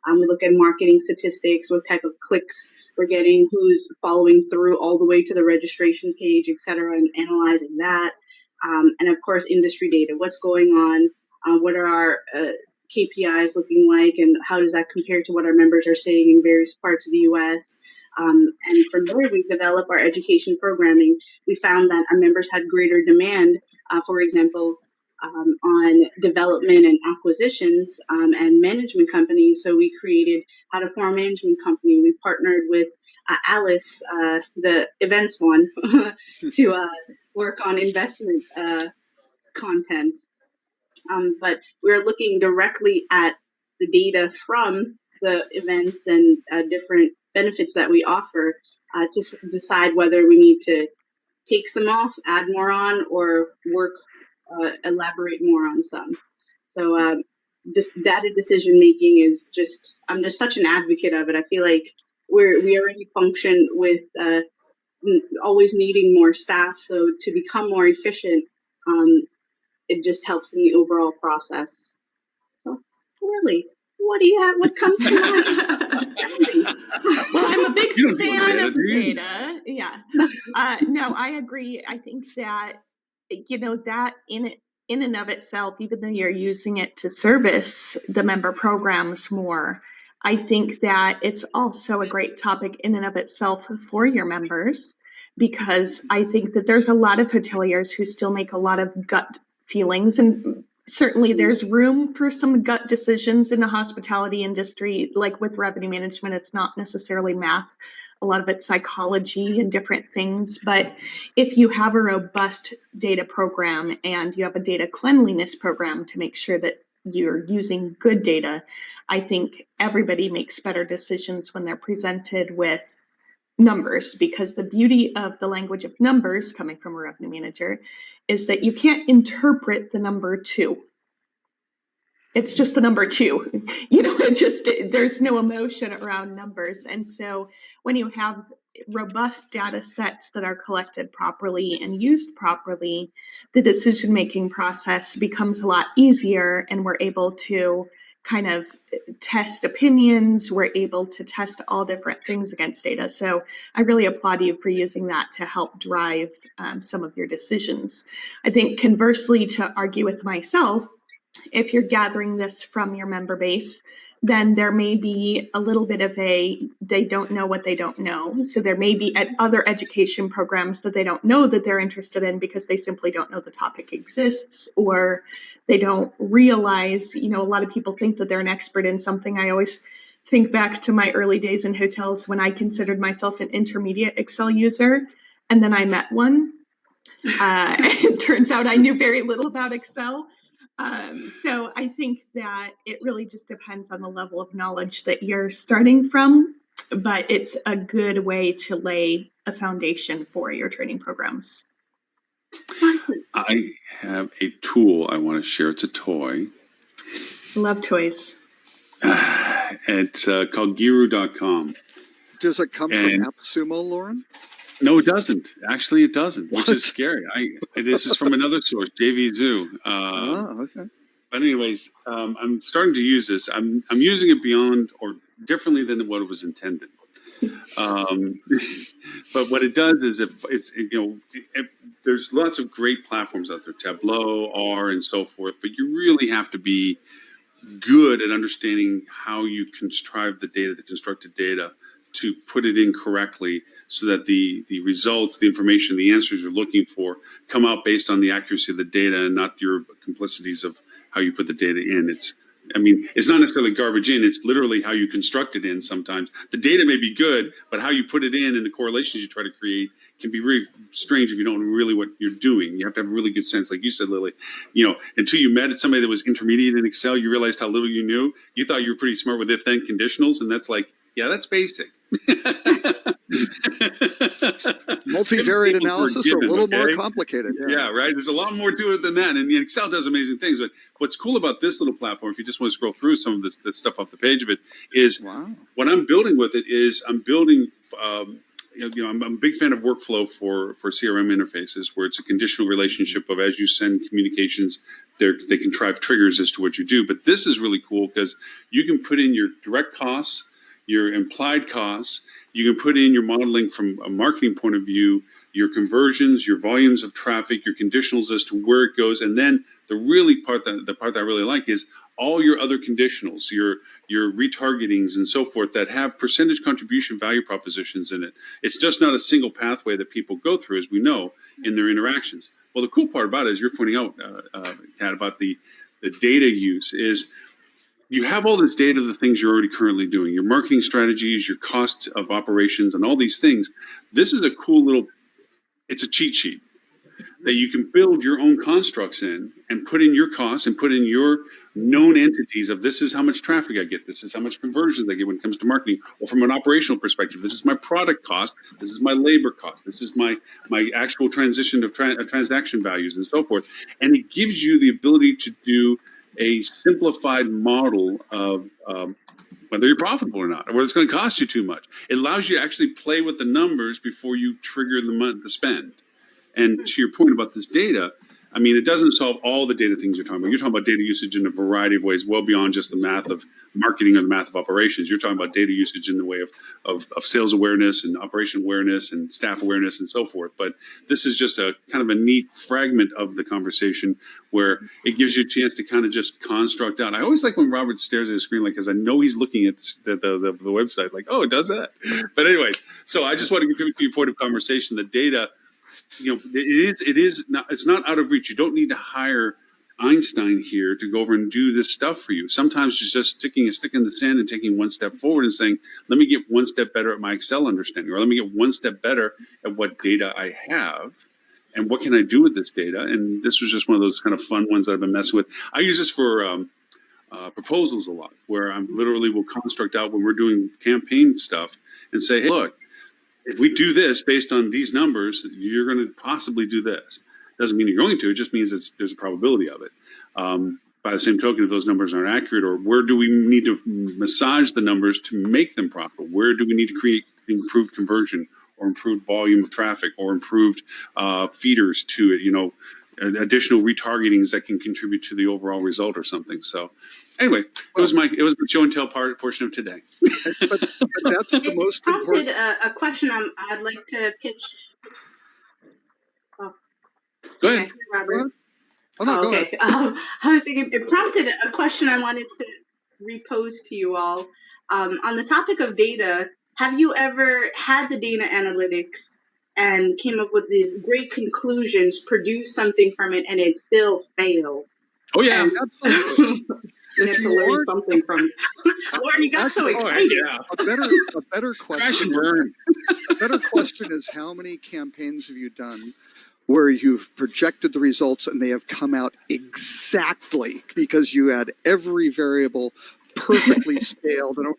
We look at marketing statistics, what type of clicks we're getting, who's following through all the way to the registration page, et cetera, and analyzing that. And of course, industry data, what's going on, what are our KPIs looking like, and how does that compare to what our members are saying in various parts of the U.S. And from there, we develop our education programming. We found that our members had greater demand, for example, on development and acquisitions, and management companies. So we created How to Form a Management Company. We partnered with Alice, the events one, to work on investment content. But we're looking directly at the data from the events and different benefits that we offer to decide whether we need to take some off, add more on, or elaborate more on some. So just data decision making is just, I'm just such an advocate of it. I feel like we already function with always needing more staff. So to become more efficient, it just helps in the overall process. So really, what do you have? What comes to mind? Well, I'm a big You don't do fan data, of do you? data. Yeah. No, I agree. I think that, that in and of itself, even though you're using it to service the member programs more, I think that it's also a great topic in and of itself for your members, because I think that there's a lot of hoteliers who still make a lot of gut feelings, and certainly there's room for some gut decisions in the hospitality industry. Like with revenue management, it's not necessarily math. A lot of it's psychology and different things. But if you have a robust data program and you have a data cleanliness program to make sure that you're using good data, I think everybody makes better decisions when they're presented with numbers, because the beauty of the language of numbers coming from a revenue manager is that you can't interpret the number 2. It's just the number 2. There's no emotion around numbers. And so when you have robust data sets that are collected properly and used properly, the decision-making process becomes a lot easier, and we're able to kind of test opinions. We're able to test all different things against data. So I really applaud you for using that to help drive some of your decisions. I think conversely, to argue with myself, if you're gathering this from your member base, then there may be a little bit of they don't know what they don't know. So there may be other education programs that they don't know that they're interested in because they simply don't know the topic exists, or they don't realize, a lot of people think that they're an expert in something. I always think back to my early days in hotels when I considered myself an intermediate Excel user, and then I met one. It turns out I knew very little about Excel. So I think that it really just depends on the level of knowledge that you're starting from, but it's a good way to lay a foundation for your training programs. I have a tool I want to share. It's a toy. Love toys. It's called Giru.com. Does it come from AppSumo, Lauren? No, it doesn't. Actually, it doesn't, which What? is scary. This is from another source, JV Zoo. Okay. But anyways, I'm starting to use this. I'm using it beyond or differently than what it was intended. But what it does is, there's lots of great platforms out there, Tableau, R, and so forth. But you really have to be good at understanding how you contrive the data, the constructed data, to put it in correctly so that the results, the information, the answers you're looking for come out based on the accuracy of the data and not your complicities of how you put the data in. It's not necessarily garbage in, it's literally how you construct it in sometimes. The data may be good, but how you put it in and the correlations you try to create can be really strange if you don't know really what you're doing. You have to have a really good sense, like you said, Lily. Until you met somebody that was intermediate in Excel, you realized how little you knew. You thought you were pretty smart with if-then conditionals, and that's like, yeah, that's basic. Multivariate analysis are a little more okay? complicated. Yeah, right. There's a lot more to it than that, and Excel does amazing things. But what's cool about this little platform, if you just want to scroll through some of this stuff off the page of it, is what I'm building with it is I'm building. I'm a big fan of workflow for CRM interfaces, where it's a conditional relationship of as you send communications, they can drive triggers as to what you do. But this is really cool because you can put in your direct costs, your implied costs. You can put in your modeling from a marketing point of view, your conversions, your volumes of traffic, your conditionals as to where it goes, and then the part that I really like is all your other conditionals, your retargetings and so forth that have percentage contribution value propositions in it. It's just not a single pathway that people go through, as we know, in their interactions. Well, the cool part about it, as you're pointing out, Kat, about the data use is you have all this data of the things you're already currently doing, your marketing strategies, your cost of operations, and all these things. This is a cool it's a cheat sheet that you can build your own constructs in and put in your costs and put in your known entities of this is how much traffic I get, this is how much conversions I get when it comes to marketing, or from an operational perspective, this is my product cost, this is my labor cost, this is my actual transition of transaction values and so forth. And it gives you the ability to do a simplified model of whether you're profitable or not, or whether it's going to cost you too much. It allows you to actually play with the numbers before you trigger the spend. And to your point about this data, it doesn't solve all the data things you're talking about. You're talking about data usage in a variety of ways, well beyond just the math of marketing or the math of operations. You're talking about data usage in the way of sales awareness and operation awareness and staff awareness and so forth. But this is just a kind of a neat fragment of the conversation where it gives you a chance to kind of just construct out. I always like when Robert stares at his screen, because I know he's looking at the website, like, oh, it does that. But anyways, so I just want to contribute to your point of conversation. The data, it's not out of reach. You don't need to hire Einstein here to go over and do this stuff for you. Sometimes it's just sticking a stick in the sand and taking one step forward and saying, let me get one step better at my Excel understanding, or let me get one step better at what data I have and what can I do with this data. And this was just one of those kind of fun ones that I've been messing with. I use this for proposals a lot, where I'm literally will construct out when we're doing campaign stuff and say, hey, look, if we do this based on these numbers, you're going to possibly do this. Doesn't mean you're going to. It just means there's a probability of it. By the same token, if those numbers aren't accurate, or where do we need to massage the numbers to make them proper? Where do we need to create improved conversion or improved volume of traffic or improved feeders to it? Additional retargetings that can contribute to the overall result or something. So anyway, it was my show and tell portion of today. But that's the most important. A question I'd like to pitch. Oh. Go ahead. Okay, Robert. Oh, no, go okay. ahead. I was thinking it prompted a question I wanted to repose to you all. On the topic of data, have you ever had the data analytics and came up with these great conclusions, produced something from it, and it still failed? Oh yeah, absolutely. If you learn something from Lauren, you got so excited. A better question. A better question is, how many campaigns have you done where you've projected the results and they have come out exactly because you had every variable perfectly scaled? And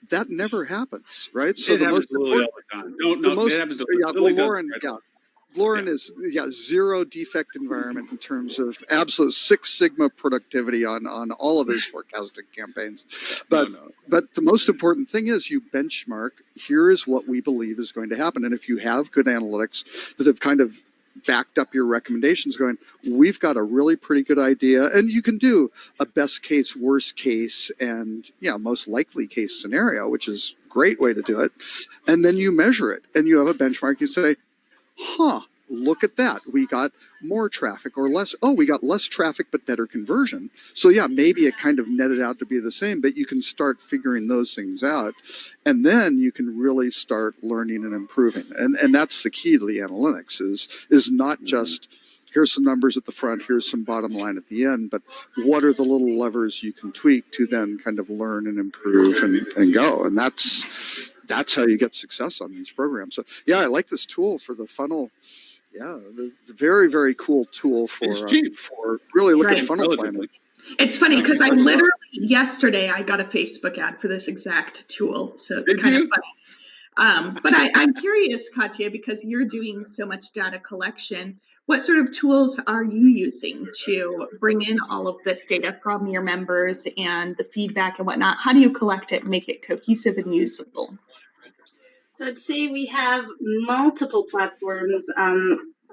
that never happens, right? So it happens literally all the time. It happens to Lily. Lauren, Lauren is zero defect environment in terms of absolute Six Sigma productivity on all of his forecasting campaigns. But but the most important thing is you benchmark. Here is what we believe is going to happen, and if you have good analytics that have kind of backed up your recommendations, going, we've got a really pretty good idea, and you can do a best case, worst case, and most likely case scenario, which is a great way to do it. And then you measure it, and you have a benchmark. You say, look at that. We got more traffic or less. Oh, we got less traffic, but better conversion. So maybe it kind of netted out to be the same, but you can start figuring those things out. And then you can really start learning and improving. And that's the key to the analytics is not just here's some numbers at the front, here's some bottom line at the end, but what are the little levers you can tweak to then kind of learn and improve and go. And that's how you get success on these programs. So I like this tool for the funnel. The very, very cool tool for really looking at funnel planning. It's funny because I literally yesterday I got a Facebook ad for this exact tool, so it's kind of funny. But I'm curious, Katya, because you're doing so much data collection. What sort of tools are you using to bring in all of this data from your members and the feedback and whatnot? How do you collect it and make it cohesive and usable? So I'd say we have multiple platforms.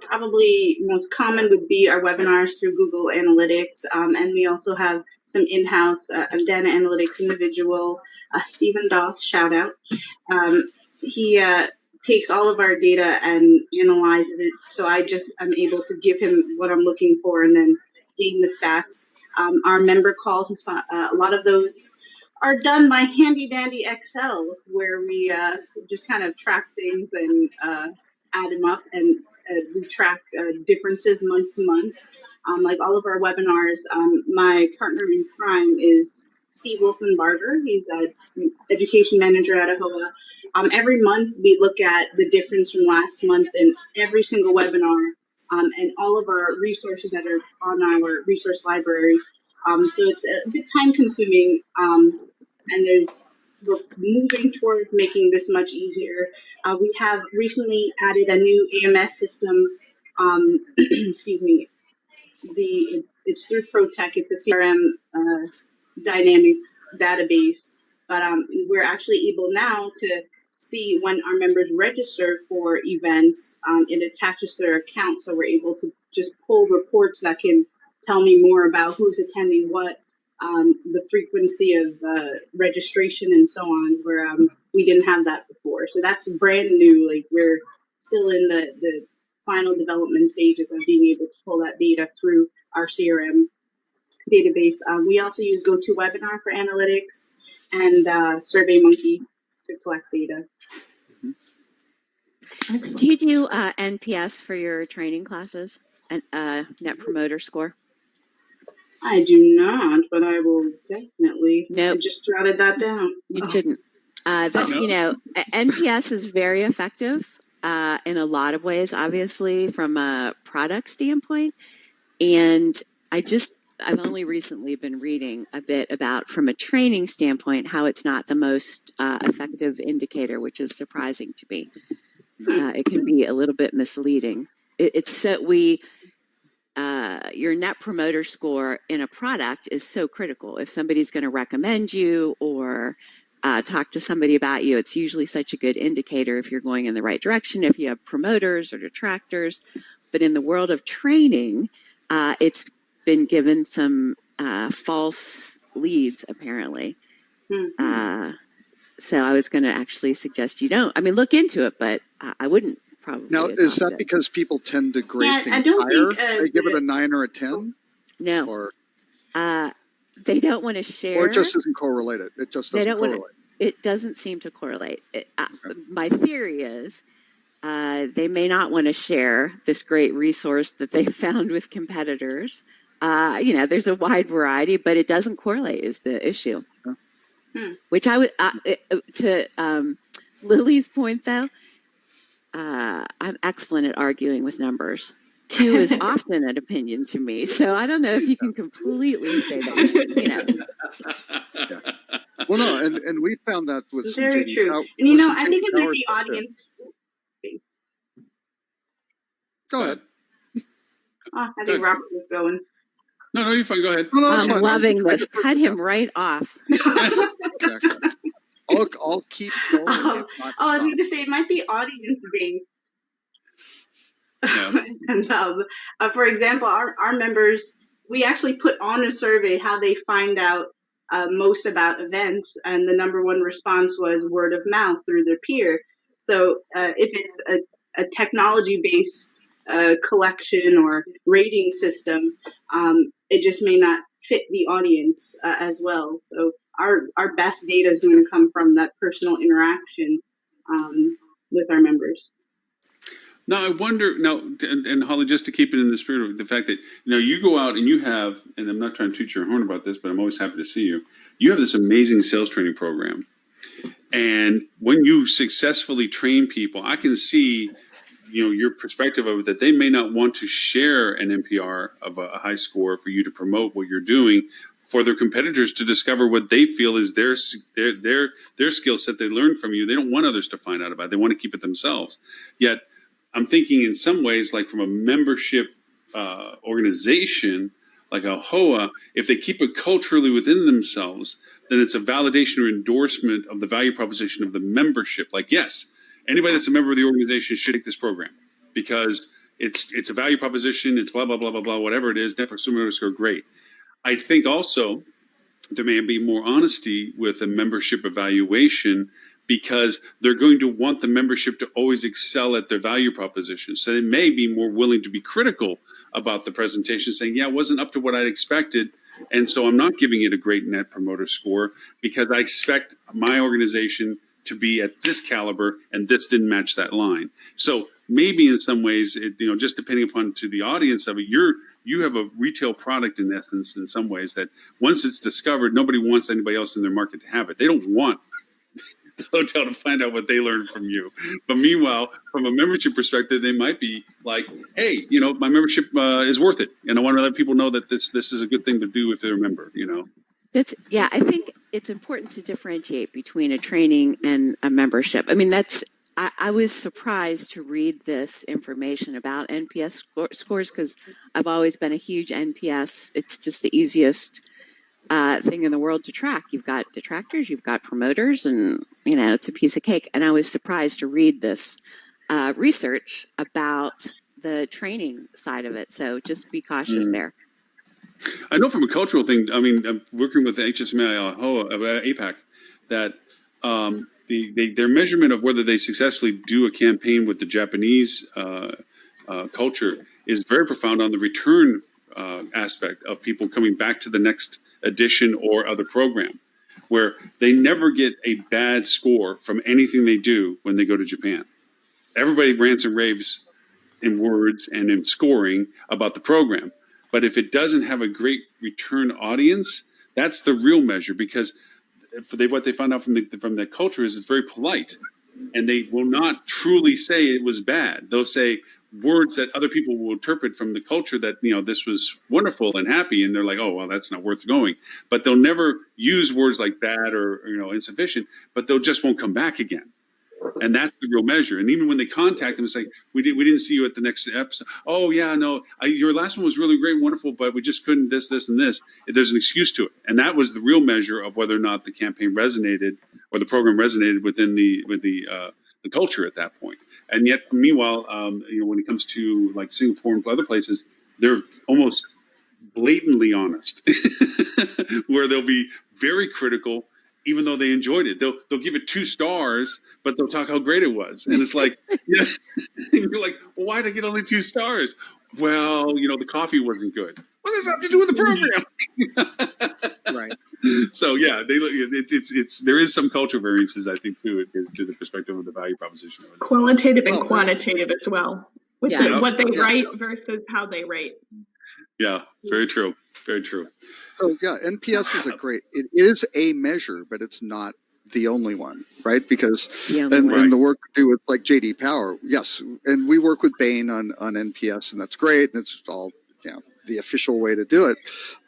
Probably most common would be our webinars through Google Analytics. And we also have some in-house data analytics individual, Stephen Doss, shout out. He takes all of our data and analyzes it. So I'm able to give him what I'm looking for and then gain the stats. Our member calls, a lot of those are done by handy dandy Excel, where we just kind of track things and add them up, and we track differences month to month. Like all of our webinars, my partner in crime is Steve Wolfenbarger. He's an education manager at AHOA. Every month we look at the difference from last month in every single webinar, and all of our resources that are on our resource library. So it's a bit time consuming, and we're moving towards making this much easier. We have recently added a new AMS system. Excuse me. It's through ProTech. It's a CRM Dynamics database, but we're actually able now to see when our members register for events. It attaches to their account, so we're able to just pull reports that can tell me more about who's attending what, the frequency of registration and so on, where we didn't have that before. So that's brand new. Like, we're still in the final development stages of being able to pull that data through our CRM database. We also use GoToWebinar for analytics and SurveyMonkey to collect data. Do you do NPS for your training classes and Net Promoter Score? I do not, but I will definitely. Nope. I just jotted that down. You shouldn't. NPS is very effective in a lot of ways, obviously, from a product standpoint. And I've only recently been reading a bit about, from a training standpoint, how it's not the most effective indicator, which is surprising to me. It can be a little bit misleading. Your Net Promoter Score in a product is so critical. If somebody's going to recommend you or talk to somebody about you, it's usually such a good indicator if you're going in the right direction, if you have promoters or detractors. But in the world of training, it's been given some false leads, apparently. Mm-hmm. So I was going to actually suggest you don't. I mean, look into it, but I wouldn't probably. Now, is that because people tend to grade things higher? They give it a 9 or a 10? No. Or they don't want to share. Or it just isn't correlated. It just doesn't correlate. It doesn't seem to correlate. My theory is they may not want to share this great resource that they found with competitors. There's a wide variety, but it doesn't correlate is the issue. Which I would, to Lily's point though, I'm excellent at arguing with numbers. 2 is often an opinion to me, so I don't know if you can completely say that. Yeah. Well, no, and we found that with very some true. And I think it might be audience. Go ahead. I think Robert was going. No, you're fine. Go ahead. No, it's I'm fine. loving this. Cut him right off. Exactly. I'll keep going. if not I was stop. going to say it might be audience based. Yeah. And for example, our members, we actually put on a survey how they find out most about events, and the number one response was word of mouth through their peer. So if it's a technology based collection or rating system, it just may not fit the audience as well. So our best data is going to come from that personal interaction with our members. Now I wonder and Holly, just to keep it in the spirit of the fact that you go out and you have, and I'm not trying to toot your horn about this, but I'm always happy to see you. You have this amazing sales training program, and when you successfully train people, I can see your perspective of it, that they may not want to share an NPR of a high score for you to promote what you're doing, for their competitors to discover what they feel is their skill set they learned from you. They don't want others to find out about it. They want to keep it themselves. Yet I'm thinking in some ways, like from a membership organization like a HOA, if they keep it culturally within themselves, then it's a validation or endorsement of the value proposition of the membership. Like, yes, anybody that's a member of the organization should take this program because it's a value proposition. It's blah, blah, blah, blah, blah, whatever it is. Net promoter score, great. I think also there may be more honesty with a membership evaluation, because they're going to want the membership to always excel at their value proposition. So they may be more willing to be critical about the presentation, saying, yeah, it wasn't up to what I'd expected, and so I'm not giving it a great net promoter score because I expect my organization to be at this caliber, and this didn't match that line. So maybe in some ways, just depending upon to the audience of it, you have a retail product in essence in some ways that once it's discovered, nobody wants anybody else in their market to have it. They don't want the hotel to find out what they learned from you. But meanwhile, from a membership perspective, they might be like, hey, my membership is worth it. And I want to let people know that this is a good thing to do if they're a member, I think it's important to differentiate between a training and a membership. I mean, I was surprised to read this information about NPS scores because I've always been a huge NPS. It's just the easiest thing in the world to track. You've got detractors, you've got promoters, and it's a piece of cake. And I was surprised to read this research about the training side of it. So just be cautious there. I know from a cultural thing, I mean, I'm working with the HSMI APAC, that their measurement of whether they successfully do a campaign with the Japanese culture is very profound on the return aspect of people coming back to the next edition or other program, where they never get a bad score from anything they do when they go to Japan. Everybody rants and raves in words and in scoring about the program. But if it doesn't have a great return audience, that's the real measure, because what they found out from the culture is it's very polite, and they will not truly say it was bad. They'll say words that other people will interpret from the culture that, this was wonderful and happy. And they're like, oh, well, that's not worth going. But they'll never use words like bad or, insufficient, but they'll just won't come back again. And that's the real measure. And even when they contact them, it's like, we didn't see you at the next episode. Oh, yeah, no, your last one was really great and wonderful, but we just couldn't this, and this. There's an excuse to it. And that was the real measure of whether or not the campaign resonated or the program resonated with the culture at that point. And yet, meanwhile, when it comes to like Singapore and other places, they're almost blatantly honest, where they'll be very critical, even though they enjoyed it. They'll give it 2 stars, but they'll talk how great it was. And it's like, yeah, and you're like, well, why did I get only 2 stars? Well, the coffee wasn't good. What does that have to do with the program? Right. So yeah, there is some cultural variances, I think, too. It is to the perspective of the value proposition of it. Qualitative and quantitative as well, with what they Yeah. write versus how they rate. Yeah, very true. Very true. So yeah, NPS it is a measure, but it's not the only one, right? Because in the work we do with like JD Power, yes, and we work with Bain on NPS, and that's great, and it's all the official way to do it.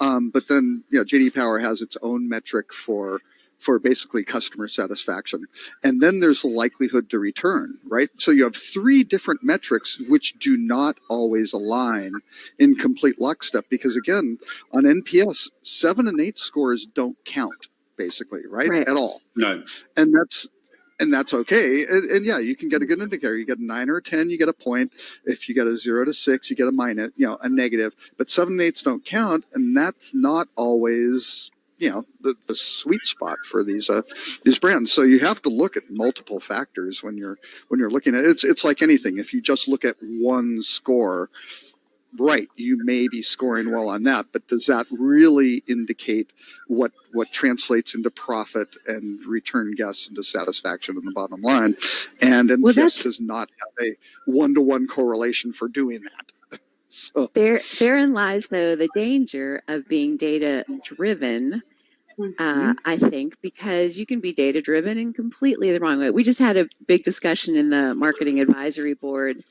But then JD Power has its own metric for for basically customer satisfaction. And then there's the likelihood to return, right? So you have three different metrics which do not always align in complete lockstep, because again, on NPS, 7 and 8 scores don't count basically, right? Right. At all. No. And that's okay. And yeah, you can get a good indicator. You get a 9 or a 10, you get a point. If you get a 0 to 6, you get a minus, a negative. But 7 and 8s don't count, and that's not always, the sweet spot for these brands. So you have to look at multiple factors when you're looking at it. It's like anything. If you just look at one score, right, you may be scoring well on that, but does that really indicate what translates into profit and return guests into satisfaction in the bottom line? And NPS does not have a one-to-one correlation for doing that. So Therein lies, though, the danger of being data driven. I think, because you can be data driven in completely the wrong way. We just had a big discussion in the marketing advisory board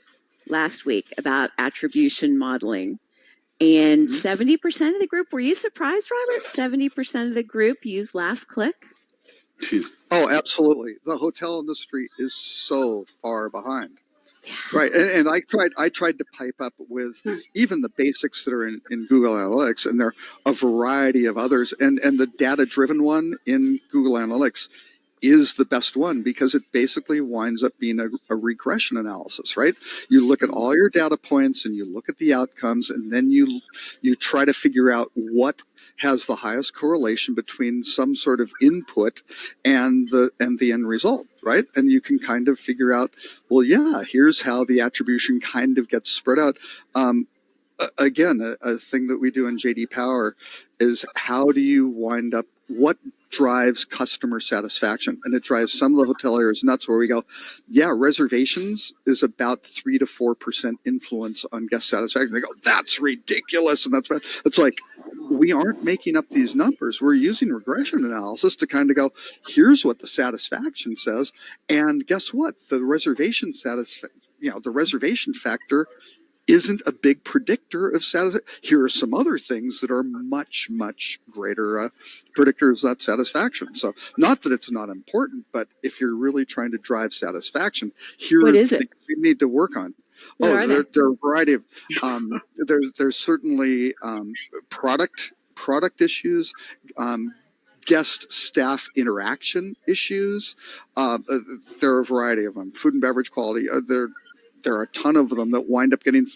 last week about attribution modeling, and 70% of the group, were you surprised, Robert? 70% of the group used last click. Oh, absolutely. The hotel industry is so far behind. Right. And I tried to pipe up with even the basics that are in Google Analytics, and there are a variety of others. And the data driven one in Google Analytics is the best one, because it basically winds up being a regression analysis, right? You look at all your data points and you look at the outcomes, and then you try to figure out what has the highest correlation between some sort of input and the end result, right? And you can kind of figure out, well, yeah, here's how the attribution kind of gets spread out. Again, a thing that we do in JD Power is, how do you wind up, what drives customer satisfaction? And it drives some of the hoteliers nuts, where we go, yeah, reservations is about 3 to 4% influence on guest satisfaction. They go, that's ridiculous. And that's bad. It's like, we aren't making up these numbers. We're using regression analysis to kind of go, here's what the satisfaction says. And guess what? The reservation the reservation factor isn't a big predictor of satisfaction. Here are some other things that are much, much greater predictors of that satisfaction. So not that it's not important, but if you're really trying to drive satisfaction, here are things we need to work on. There are a variety of, there's certainly product issues, guest staff interaction issues. There are a variety of them. Food and beverage quality. There are a ton of them that wind up getting,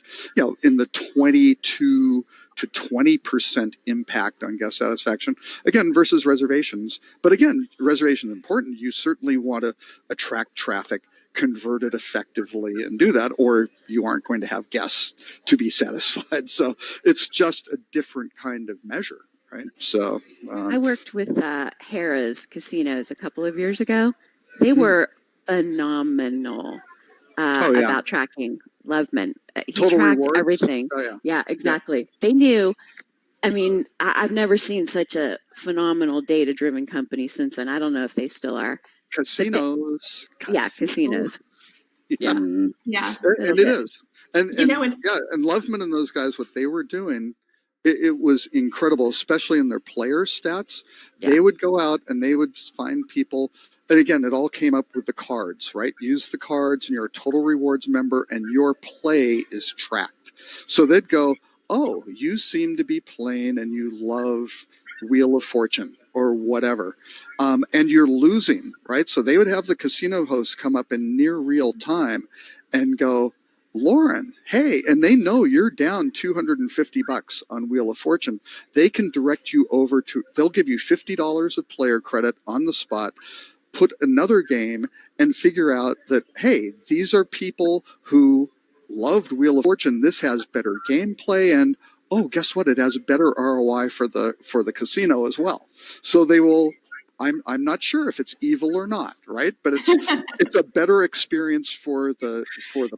in the 22 to 20% impact on guest satisfaction, again, versus reservations. But again, reservation is important. You certainly want to attract traffic, convert it effectively, and do that, or you aren't going to have guests to be satisfied. So it's just a different kind of measure, right? So I worked with Harrah's Casinos a couple of years ago. They were phenomenal. About tracking Loveman. He Total tracked rewards. everything. Oh, yeah, exactly. Yeah. They knew. I mean, I've never seen such a phenomenal data-driven company since then. I don't know if they still are. Casinos. Casinos. Yeah. Yeah. And it is. And Loveman and those guys, what they were doing, it was incredible, especially in their player stats. Yeah. They would go out and they would find people. And again, it all came up with the cards, right? Use the cards, and you're a Total Rewards member, and your play is tracked. So they'd go, oh, you seem to be playing and you love Wheel of Fortune or whatever, and you're losing, right? So they would have the casino hosts come up in near real time and go, Lauren, hey, and they know you're down $250 on Wheel of Fortune. They can direct you over to, they'll give you $50 of player credit on the spot, put another game, and figure out that, hey, these are people who loved Wheel of Fortune. This has better gameplay, and oh, guess what? It has better ROI for the casino as well. So they will. I'm not sure if it's evil or not, right? But it's a better experience for the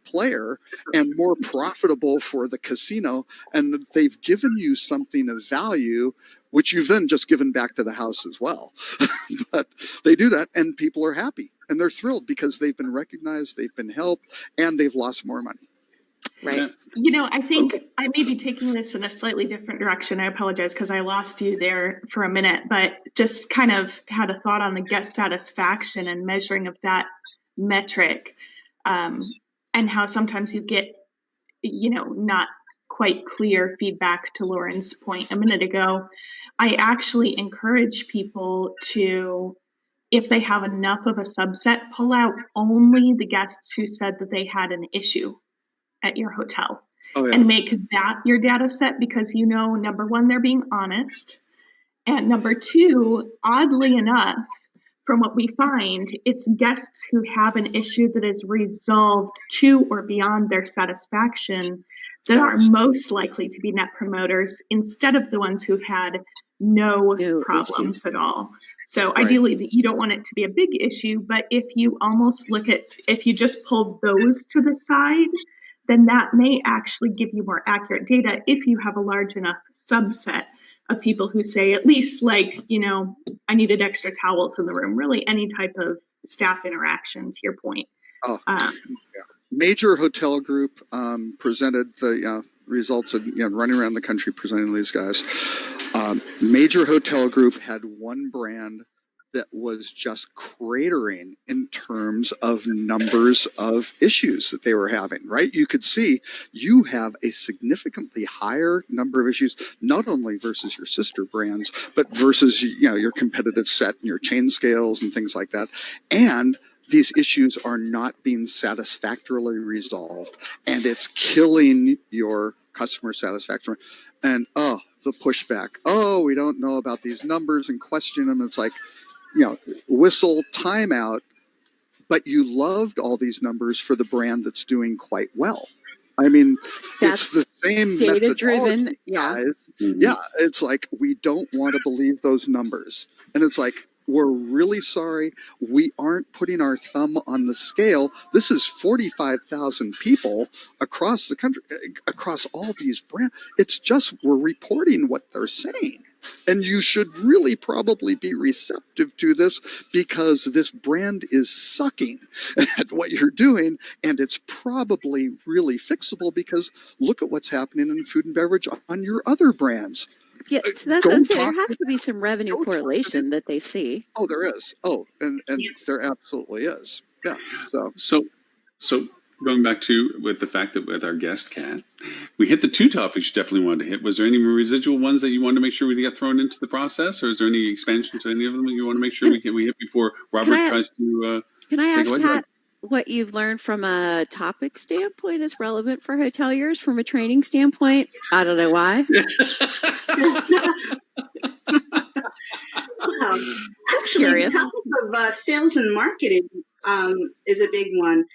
player and more profitable for the casino. And they've given you something of value, which you've then just given back to the house as well. But they do that, and people are happy and they're thrilled because they've been recognized, they've been helped, and they've lost more money. Right. Yeah. You know, I think I may be taking this in a slightly different direction. I apologize because I lost you there for a minute, but just kind of had a thought on the guest satisfaction and measuring of that metric, and how sometimes you get, you know, not quite clear feedback. To Lauren's point a minute ago, I actually encourage people to, if they have enough of a subset, pull out only the guests who said that they had an issue at your hotel. Oh yeah. And make that your data set, because you know, number one, they're being honest. And number two, oddly enough, from what we find, it's guests who have an issue that is resolved to or beyond their satisfaction that are most likely to be net promoters, instead of the ones who had no problems at all. So Right. ideally, you don't want it to be a big issue, but if you almost look at, if you just pulled those to the side, then that may actually give you more accurate data if you have a large enough subset of people who say, at least, like, you know, I needed extra towels in the room. Really, any type of staff interaction, to your point. Oh, yeah. Major hotel group presented the results of running around the country presenting these guys. Major hotel group had one brand that was just cratering in terms of numbers of issues that they were having, right? You could see you have a significantly higher number of issues, not only versus your sister brands, but versus, your competitive set and your chain scales and things like that. And these issues are not being satisfactorily resolved, and it's killing your customer satisfaction. And the pushback. Oh, we don't know about these numbers, and question them. It's like, whistle timeout, but you loved all these numbers for the brand that's doing quite well. I mean, That's it's the same data driven. methodology, guys. Yeah, it's like, we don't want to believe those numbers. And it's like, we're really sorry. We aren't putting our thumb on the scale. This is 45,000 people across the country, across all these brands. It's just, we're reporting what they're saying. And you should really probably be receptive to this, because this brand is sucking at what you're doing, and it's probably really fixable, because look at what's happening in food and beverage on your other brands. Yeah, so that's what I'm saying. There has to be some revenue correlation that they see. Oh, there is. Oh, and there absolutely is. Yeah. So going back to with the fact that with our guest Kat, we hit the two topics you definitely wanted to hit. Was there any residual ones that you wanted to make sure we got thrown into the process, or is there any expansion to any of them that you want to make sure we hit before Robert tries to? Can I ask Kat what you've learned from a topic standpoint is relevant for hoteliers from a training standpoint? I don't know why. Just curious. The topic of sales and marketing is a big one.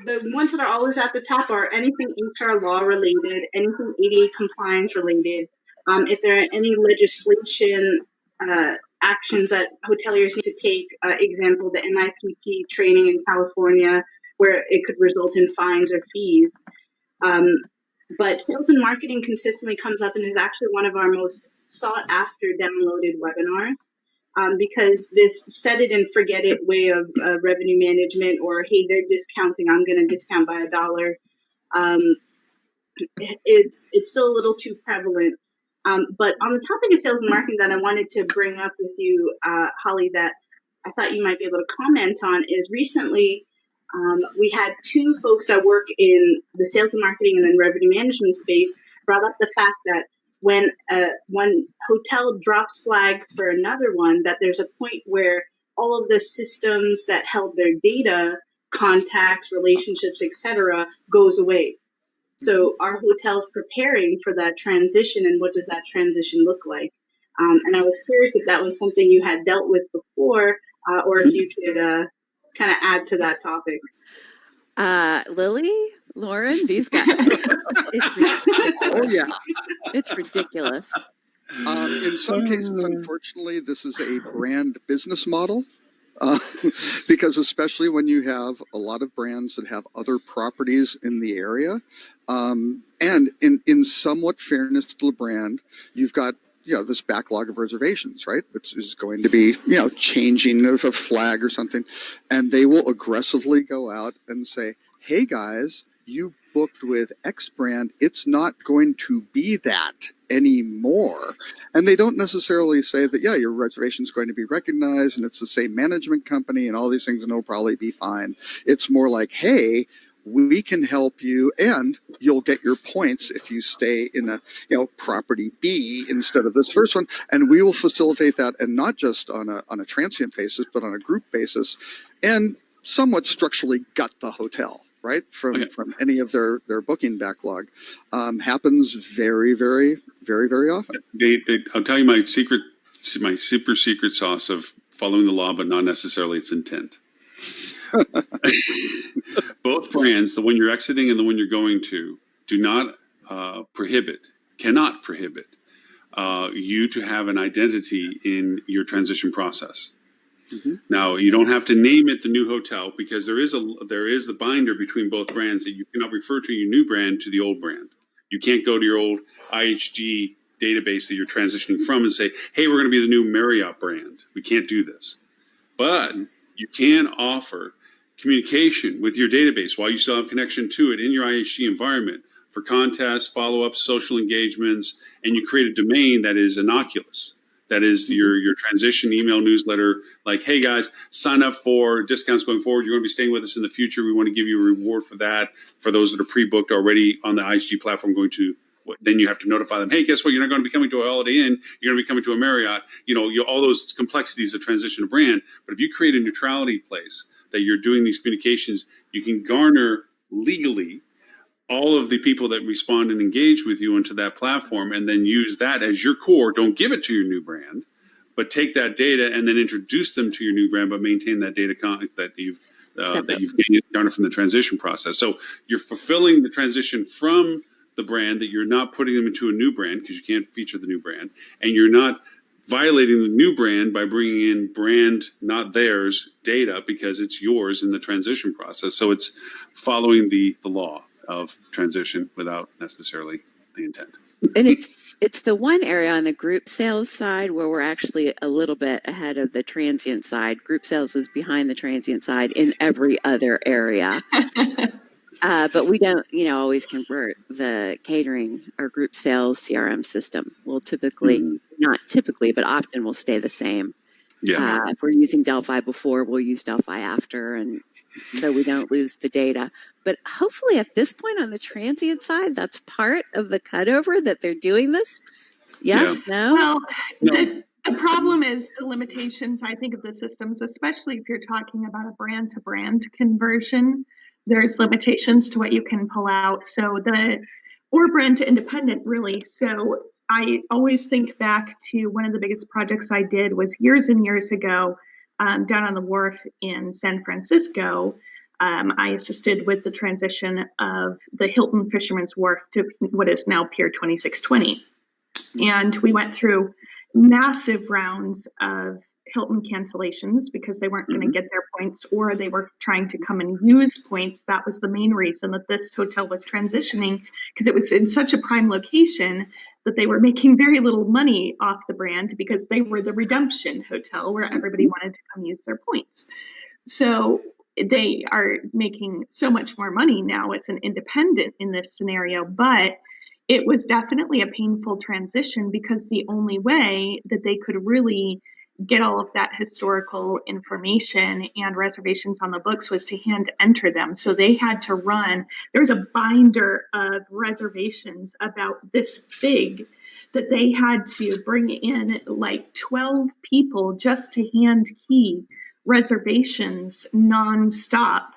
The ones that are always at the top are anything HR law related, anything ADA compliance related. If there are any legislation actions that hoteliers need to take, example, the NIPP training in California, where it could result in fines or fees. But sales and marketing consistently comes up and is actually one of our most sought after downloaded webinars. Because this set it and forget it way of revenue management, or hey, they're discounting, I'm going to discount by $1. It's still a little too prevalent. But on the topic of sales and marketing that I wanted to bring up with you, Holly, that I thought you might be able to comment on is recently we had two folks that work in the sales and marketing and then revenue management space brought up the fact that when one hotel drops flags for another one, that there's a point where all of the systems that held their data, contacts, relationships, etc., goes away. So our hotel's preparing for that transition, and what does that transition look like? And I was curious if that was something you had dealt with before, or if you could kind of add to that topic. Lily, Lauren, these guys. Oh yeah, it's ridiculous. In some cases, unfortunately, this is a brand business model. Because especially when you have a lot of brands that have other properties in the area, and in somewhat fairness to the brand, you've got this backlog of reservations, right? Which is going to be changing of a flag or something, and they will aggressively go out and say, "Hey guys, you booked with X brand, it's not going to be that anymore. And they don't necessarily say that, yeah, your reservation is going to be recognized and it's the same management company and all these things and it'll probably be fine. It's more like, hey, we can help you and you'll get your points if you stay in a property B instead of this first one, and we will facilitate that, and not just on a transient basis but on a group basis, and somewhat structurally gut the hotel right from any of their booking backlog. Happens very, very, very, very often. I'll tell you my super secret sauce of following the law but not necessarily its intent. Both brands, the one you're exiting and the one you're going to, do not cannot prohibit you to have an identity in your transition process. Mm-hmm. Now, you don't have to name it the new hotel, because there is the binder between both brands that you cannot refer to your new brand to the old brand. You can't go to your old IHG database that you're transitioning from and say, hey, we're going to be the new Marriott brand. We can't do this. But you can offer communication with your database while you still have connection to it in your IHG environment for contests, follow-ups, social engagements, and you create a domain that is innocuous. That is your transition email newsletter, like, hey guys, sign up for discounts going forward. You're going to be staying with us in the future. We want to give you a reward for that. For those that are pre-booked already on the IHG platform, then you have to notify them, hey, guess what? You're not going to be coming to a Holiday Inn. You're going to be coming to a Marriott. All those complexities of transition of brand. But if you create a neutrality place that you're doing these communications, you can garner legally all of the people that respond and engage with you into that platform, and then use that as your core. Don't give it to your new brand, but take that data and then introduce them to your new brand, but maintain that data that you've garnered from the transition process. So you're fulfilling the transition from the brand, that you're not putting them into a new brand because you can't feature the new brand, and you're not violating the new brand by bringing in brand not theirs data because it's yours in the transition process. So it's following the law of transition without necessarily the intent. And it's the one area on the group sales side where we're actually a little bit ahead of the transient side. Group sales is behind the transient side in every other area. But we don't, always convert the catering or group sales CRM system. We'll not typically, but often will stay the same. Yeah. If we're using Delphi before, we'll use Delphi after, and so we don't lose the data. But hopefully at this point on the transient side, that's part of the cutover that they're doing this. Yes, Yeah. no? Well, No. the problem is the limitations, I think, of the systems, especially if you're talking about a brand-to-brand conversion. There's limitations to what you can pull out. Or brand to independent, really. So I always think back to one of the biggest projects I did was years and years ago down on the wharf in San Francisco. I assisted with the transition of the Hilton Fisherman's Wharf to what is now Pier 2620. And we went through massive rounds of Hilton cancellations because they weren't going to get their points, or they were trying to come and use points. That was the main reason that this hotel was transitioning, because it was in such a prime location that they were making very little money off the brand because they were the redemption hotel where everybody wanted to come use their points. So they are making so much more money now as an independent in this scenario, but it was definitely a painful transition because the only way that they could really get all of that historical information and reservations on the books was to hand enter them. So they had to there's a binder of reservations about this big that they had to bring in like 12 people just to hand key reservations nonstop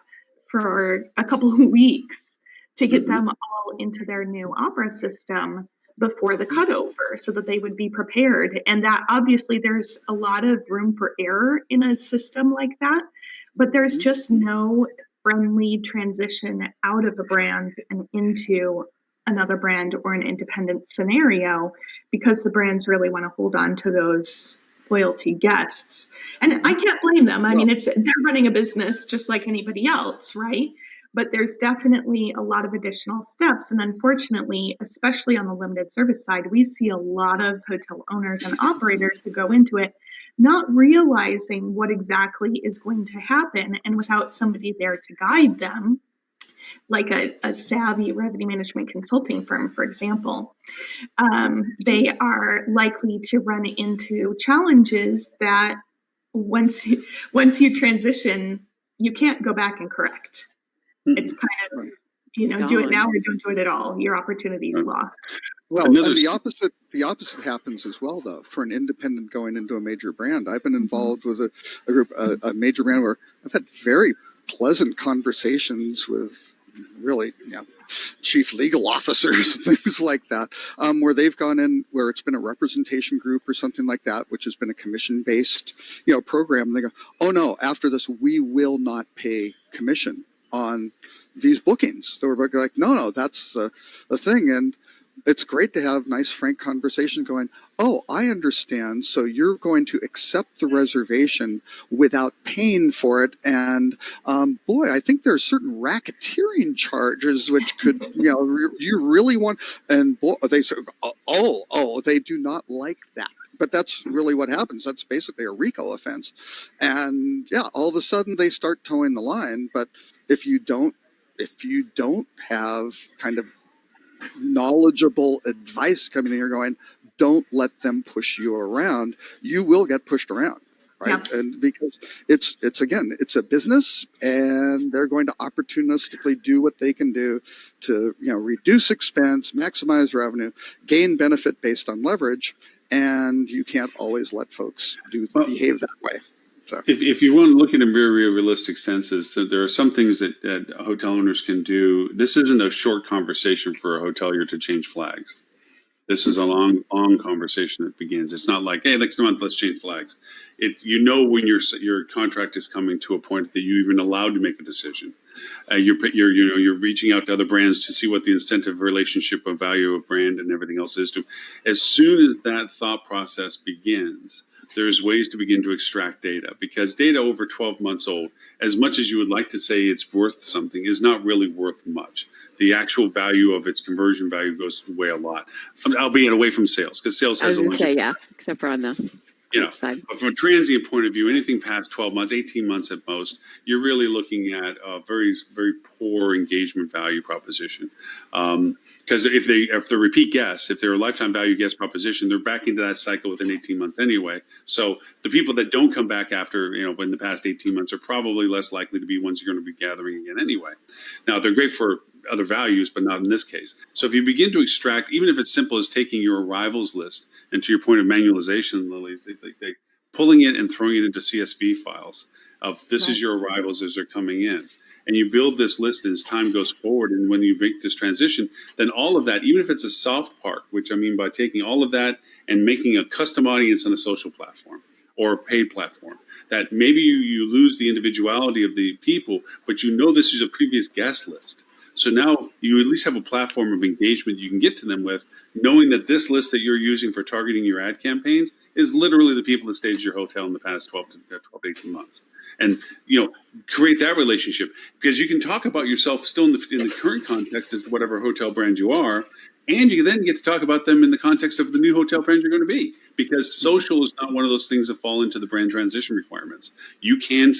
for a couple of weeks to get them all into their new opera system before the cutover so that they would be prepared. And that obviously there's a lot of room for error in a system like that, but there's just no friendly transition out of a brand and into another brand or an independent scenario, because the brands really want to hold on to those loyalty guests. And I can't blame them. I mean, they're running a business just like anybody else, right? But there's definitely a lot of additional steps. And unfortunately, especially on the limited service side, we see a lot of hotel owners and operators who go into it not realizing what exactly is going to happen. And without somebody there to guide them, like a savvy revenue management consulting firm, for example, they are likely to run into challenges that once you transition, you can't go back and correct. It's kind of, do it now or don't do it at all. Your opportunity's lost. Well, and the opposite happens as well, though. For an independent going into a major brand, I've been involved with a major brand where I've had very pleasant conversations with really, chief legal officers, things like that, where they've gone in, where it's been a representation group or something like that, which has been a commission-based, program. And they go, oh no, after this, we will not pay commission on these bookings. They were like, no, that's the thing. And it's great to have nice, frank conversation going, oh, I understand. So you're going to accept the reservation without paying for it. And boy, I think there are certain racketeering charges which could, you really want. And boy, they say, oh, they do not like that. But that's really what happens. That's basically a RICO offense. And yeah, all of a sudden they start towing the line. But if you don't have kind of knowledgeable advice coming in here going, don't let them push you around, you will get pushed around, right? Yep. And because it's a business, and they're going to opportunistically do what they can do to, reduce expense, maximize revenue, gain benefit based on leverage, and you can't always let folks behave that way. So. If you want to look at in very realistic senses, so there are some things that hotel owners can do. This isn't a short conversation for a hotelier to change flags. This is a long conversation that begins. It's not like, hey, next month let's change flags. When your contract is coming to a point that you're even allowed to make a decision. You're reaching out to other brands to see what the incentive relationship of value of brand and everything else is to. As soon as that thought process begins, there's ways to begin to extract data, because data over 12 months old, as much as you would like to say it's worth something, is not really worth much. The actual value of its conversion value goes away a lot, albeit away from sales, because sales has except for on the side. But from a transient point of view, anything past 12 months, 18 months at most, you're really looking at a very, very poor engagement value proposition. Because if they're repeat guests, if they're a lifetime value guest proposition, they're back into that cycle within 18 months anyway. So the people that don't come back after, in the past 18 months are probably less likely to be ones you're going to be gathering again anyway. Now, they're great for other values, but not in this case. So if you begin to extract, even if it's simple as taking your arrivals list, and to your point of manualization, Lily, they pulling it and throwing it into CSV files of this is your arrivals as they're coming in. And you build this list as time goes forward. And when you make this transition, then all of that, even if it's a soft part, which I mean by taking all of that and making a custom audience on a social platform or a paid platform, that maybe you lose the individuality of the people, but this is a previous guest list. So now you at least have a platform of engagement you can get to them with, knowing that this list that you're using for targeting your ad campaigns is literally the people that stayed at your hotel in the past 12 to 18 months. And, create that relationship, because you can talk about yourself still in the current context as whatever hotel brand you are. And you then get to talk about them in the context of the new hotel brand you're going to be, because social is not one of those things that fall into the brand transition requirements. You can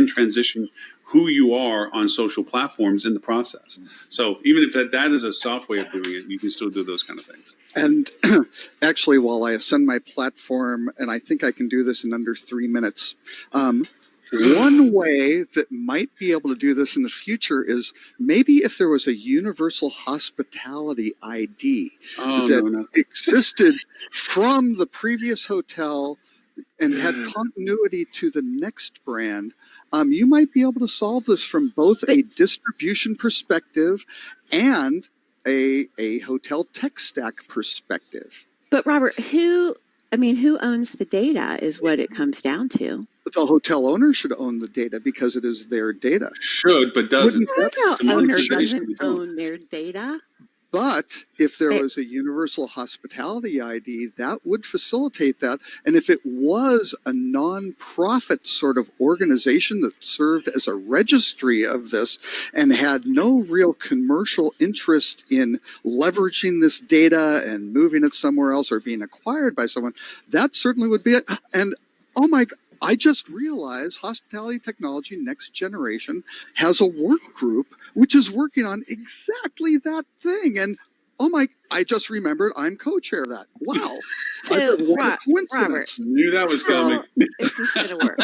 transition who you are on social platforms in the process. So even if that is a soft way of doing it, you can still do those kind of things. And actually, while I ascend my platform, and I think I can do this in under 3 minutes, one way that might be able to do this in the future is maybe if there was a universal hospitality ID existed from the previous hotel and had continuity to the next brand. You might be able to solve this from both a distribution perspective and a hotel tech stack perspective. But Robert, who owns the data is what it comes down to. The hotel owner should own the data because it is their data. Should, but doesn't. The hotel owner doesn't own their data. But if there was a universal hospitality ID, that would facilitate that. And if it was a nonprofit sort of organization that served as a registry of this and had no real commercial interest in leveraging this data and moving it somewhere else or being acquired by someone, that certainly would be it. And oh my God, I just realized Hospitality Technology Next Generation has a work group which is working on exactly that thing. And oh my, I just remembered I'm co-chair of that. Wow. I So, said, what a Robert, coincidence. Knew that was coming. is this going to work?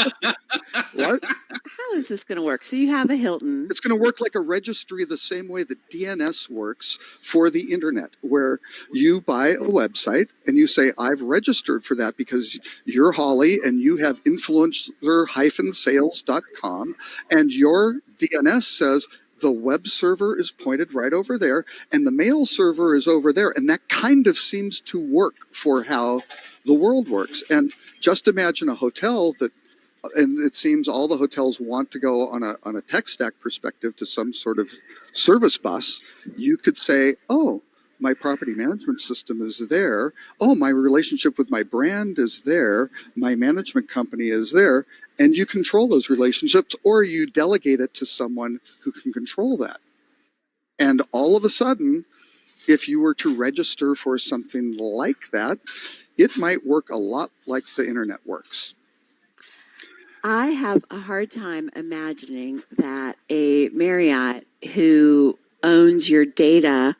What? How is this going to work? So you have a Hilton. It's going to work like a registry the same way that DNS works for the internet, where you buy a website and you say, I've registered for that because you're Holly and you have influencer-sales.com, and your DNS says the web server is pointed right over there and the mail server is over there. And that kind of seems to work for how the world works. And just imagine a hotel that, and it seems all the hotels want to go on a tech stack perspective to some sort of service bus. You could say, oh, my property management system is there. Oh, my relationship with my brand is there. My management company is there. And you control those relationships, or you delegate it to someone who can control that. And all of a sudden, if you were to register for something like that, it might work a lot like the internet works. I have a hard time imagining that a Marriott who owns your data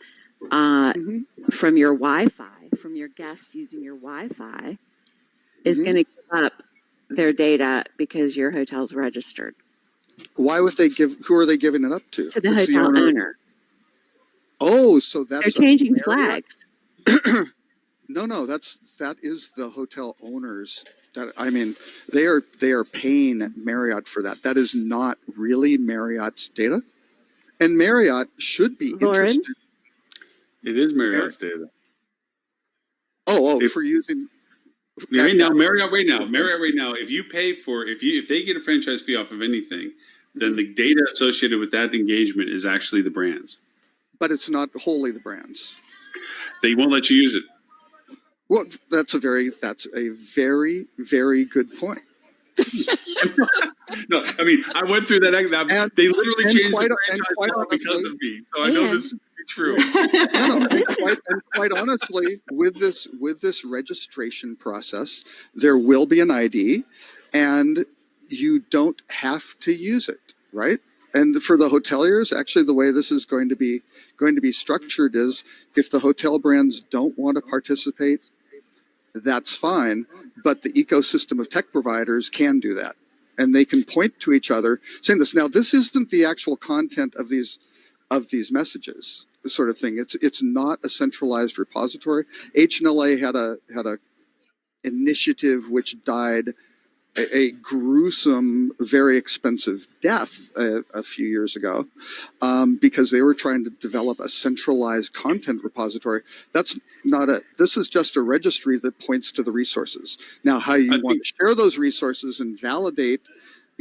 from your Wi-Fi, from your guests using your Wi-Fi, is going to give up their data because your hotel's registered. Why would they give? Who are they giving it up to? To the hotel owner. Oh, so that's they're changing flags. No, that is the hotel owners. That, I mean, they are paying Marriott for that. That is not really Marriott's data, and Marriott should be interested. It is Marriott's data. For using. Marriott right now. If you pay for, if they get a franchise fee off of anything, then the data associated with that engagement is actually the brands. But it's not wholly the brands. They won't let you use it. Well, that's a very, very good point. No, I mean, I went through that. They literally changed the franchise law because of me, so I know this is true. And quite honestly, with this registration process, there will be an ID, and you don't have to use it, right? And for the hoteliers, actually, the way this is going to be structured is, if the hotel brands don't want to participate, that's fine. But the ecosystem of tech providers can do that, and they can point to each other saying this. Now, this isn't the actual content of these messages, this sort of thing. It's not a centralized repository. HNLA had a initiative which died a gruesome, very expensive death a few years ago, because they were trying to develop a centralized content repository. That's not this is just a registry that points to the resources. Now, how you want to share those resources and validate,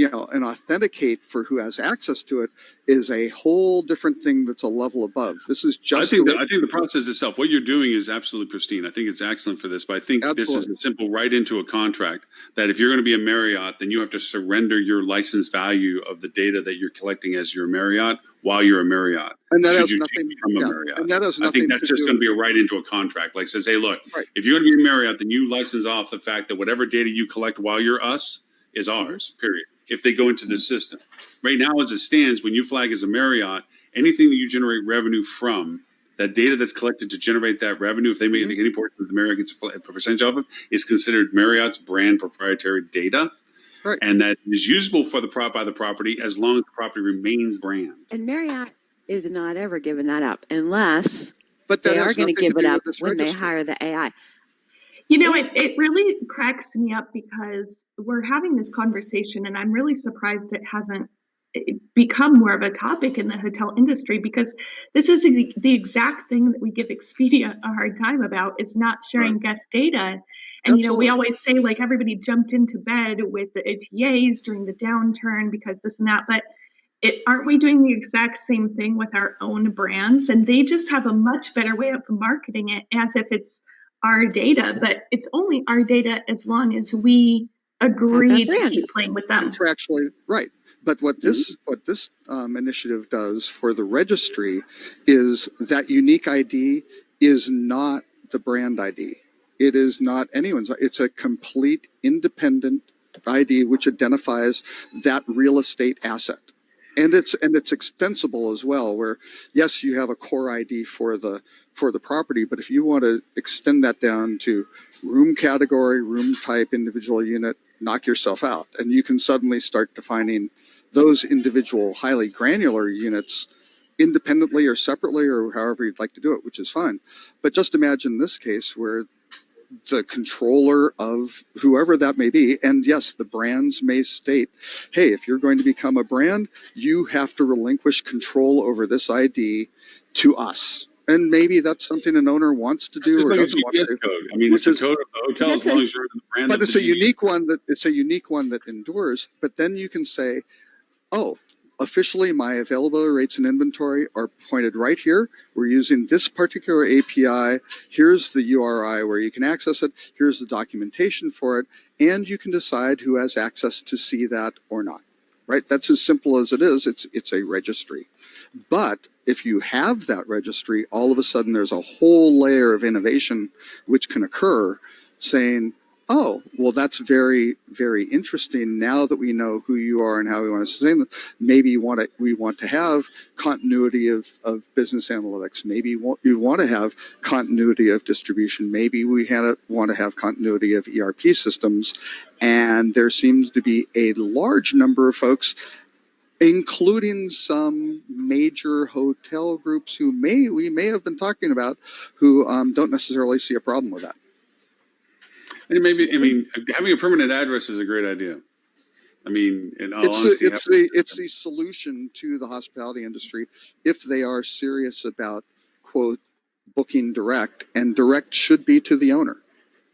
and authenticate for who has access to it is a whole different thing that's a level above. This is just. I think the process itself, what you're doing is absolutely pristine. I think it's excellent for this, but I think this is a simple right into a contract that if you're going to be a Marriott, then you have to surrender your license value of the data that you're collecting as your Marriott while you're a Marriott. And that has nothing from a Marriott. And that has nothing. I think that's just going to be a right into a contract. Like says, hey, look, if you're going to be a Marriott, then you license off the fact that whatever data you collect while you're us is ours. Period. If they go into the system. Right now, as it stands, when you flag as a Marriott, anything that you generate revenue from, that data that's collected to generate that revenue, if they make any portion of the Marriott gets a percentage of it, is considered Marriott's brand proprietary data. Right. And that is usable for by the property as long as the property remains brand. And Marriott is not ever giving that up unless they are going to give it up when they hire the AI. It really cracks me up because we're having this conversation and I'm really surprised it hasn't become more of a topic in the hotel industry, because this is the exact thing that we give Expedia a hard time about, is not sharing guest data. And, we always say, like, everybody jumped into bed with the OTAs during the downturn because this and that, but aren't we doing the exact same thing with our own brands? And they just have a much better way of marketing it as if it's our data, but it's only our data as long as we agree to keep playing with them. Contractually, right. But what this initiative does for the registry is that unique ID is not the brand ID. It is not anyone's. It's a complete independent ID which identifies that real estate asset. And it's extensible as well, where yes, you have a core ID for the property, but if you want to extend that down to room category, room type, individual unit, knock yourself out. And you can suddenly start defining those individual highly granular units independently or separately or however you'd like to do it, which is fine. But just imagine this case where the controller of whoever that may be, and yes, the brands may state, hey, if you're going to become a brand, you have to relinquish control over this ID to us. And maybe that's something an owner wants to do or Like doesn't want to do. code. I mean, it's a hotel as long as you're in the brand. But it's a unique one that endures. But then you can say, oh, officially my availability rates and inventory are pointed right here. We're using this particular API. Here's the URI where you can access it. Here's the documentation for it. And you can decide who has access to see that or not, right? That's as simple as it is. It's a registry. But if you have that registry, all of a sudden there's a whole layer of innovation which can occur saying, oh, well, that's very, very interesting. Now that we know who you are and how we want to sustain them, maybe we want to have continuity of business analytics. Maybe we want to have continuity of distribution. Maybe we want to have continuity of ERP systems. And there seems to be a large number of folks, including some major hotel groups who we may have been talking about, who don't necessarily see a problem with that. And maybe, I mean, having a permanent address is a great idea. I mean, in all honesty, it's the solution to the hospitality industry if they are serious about, quote, booking direct, and direct should be to the owner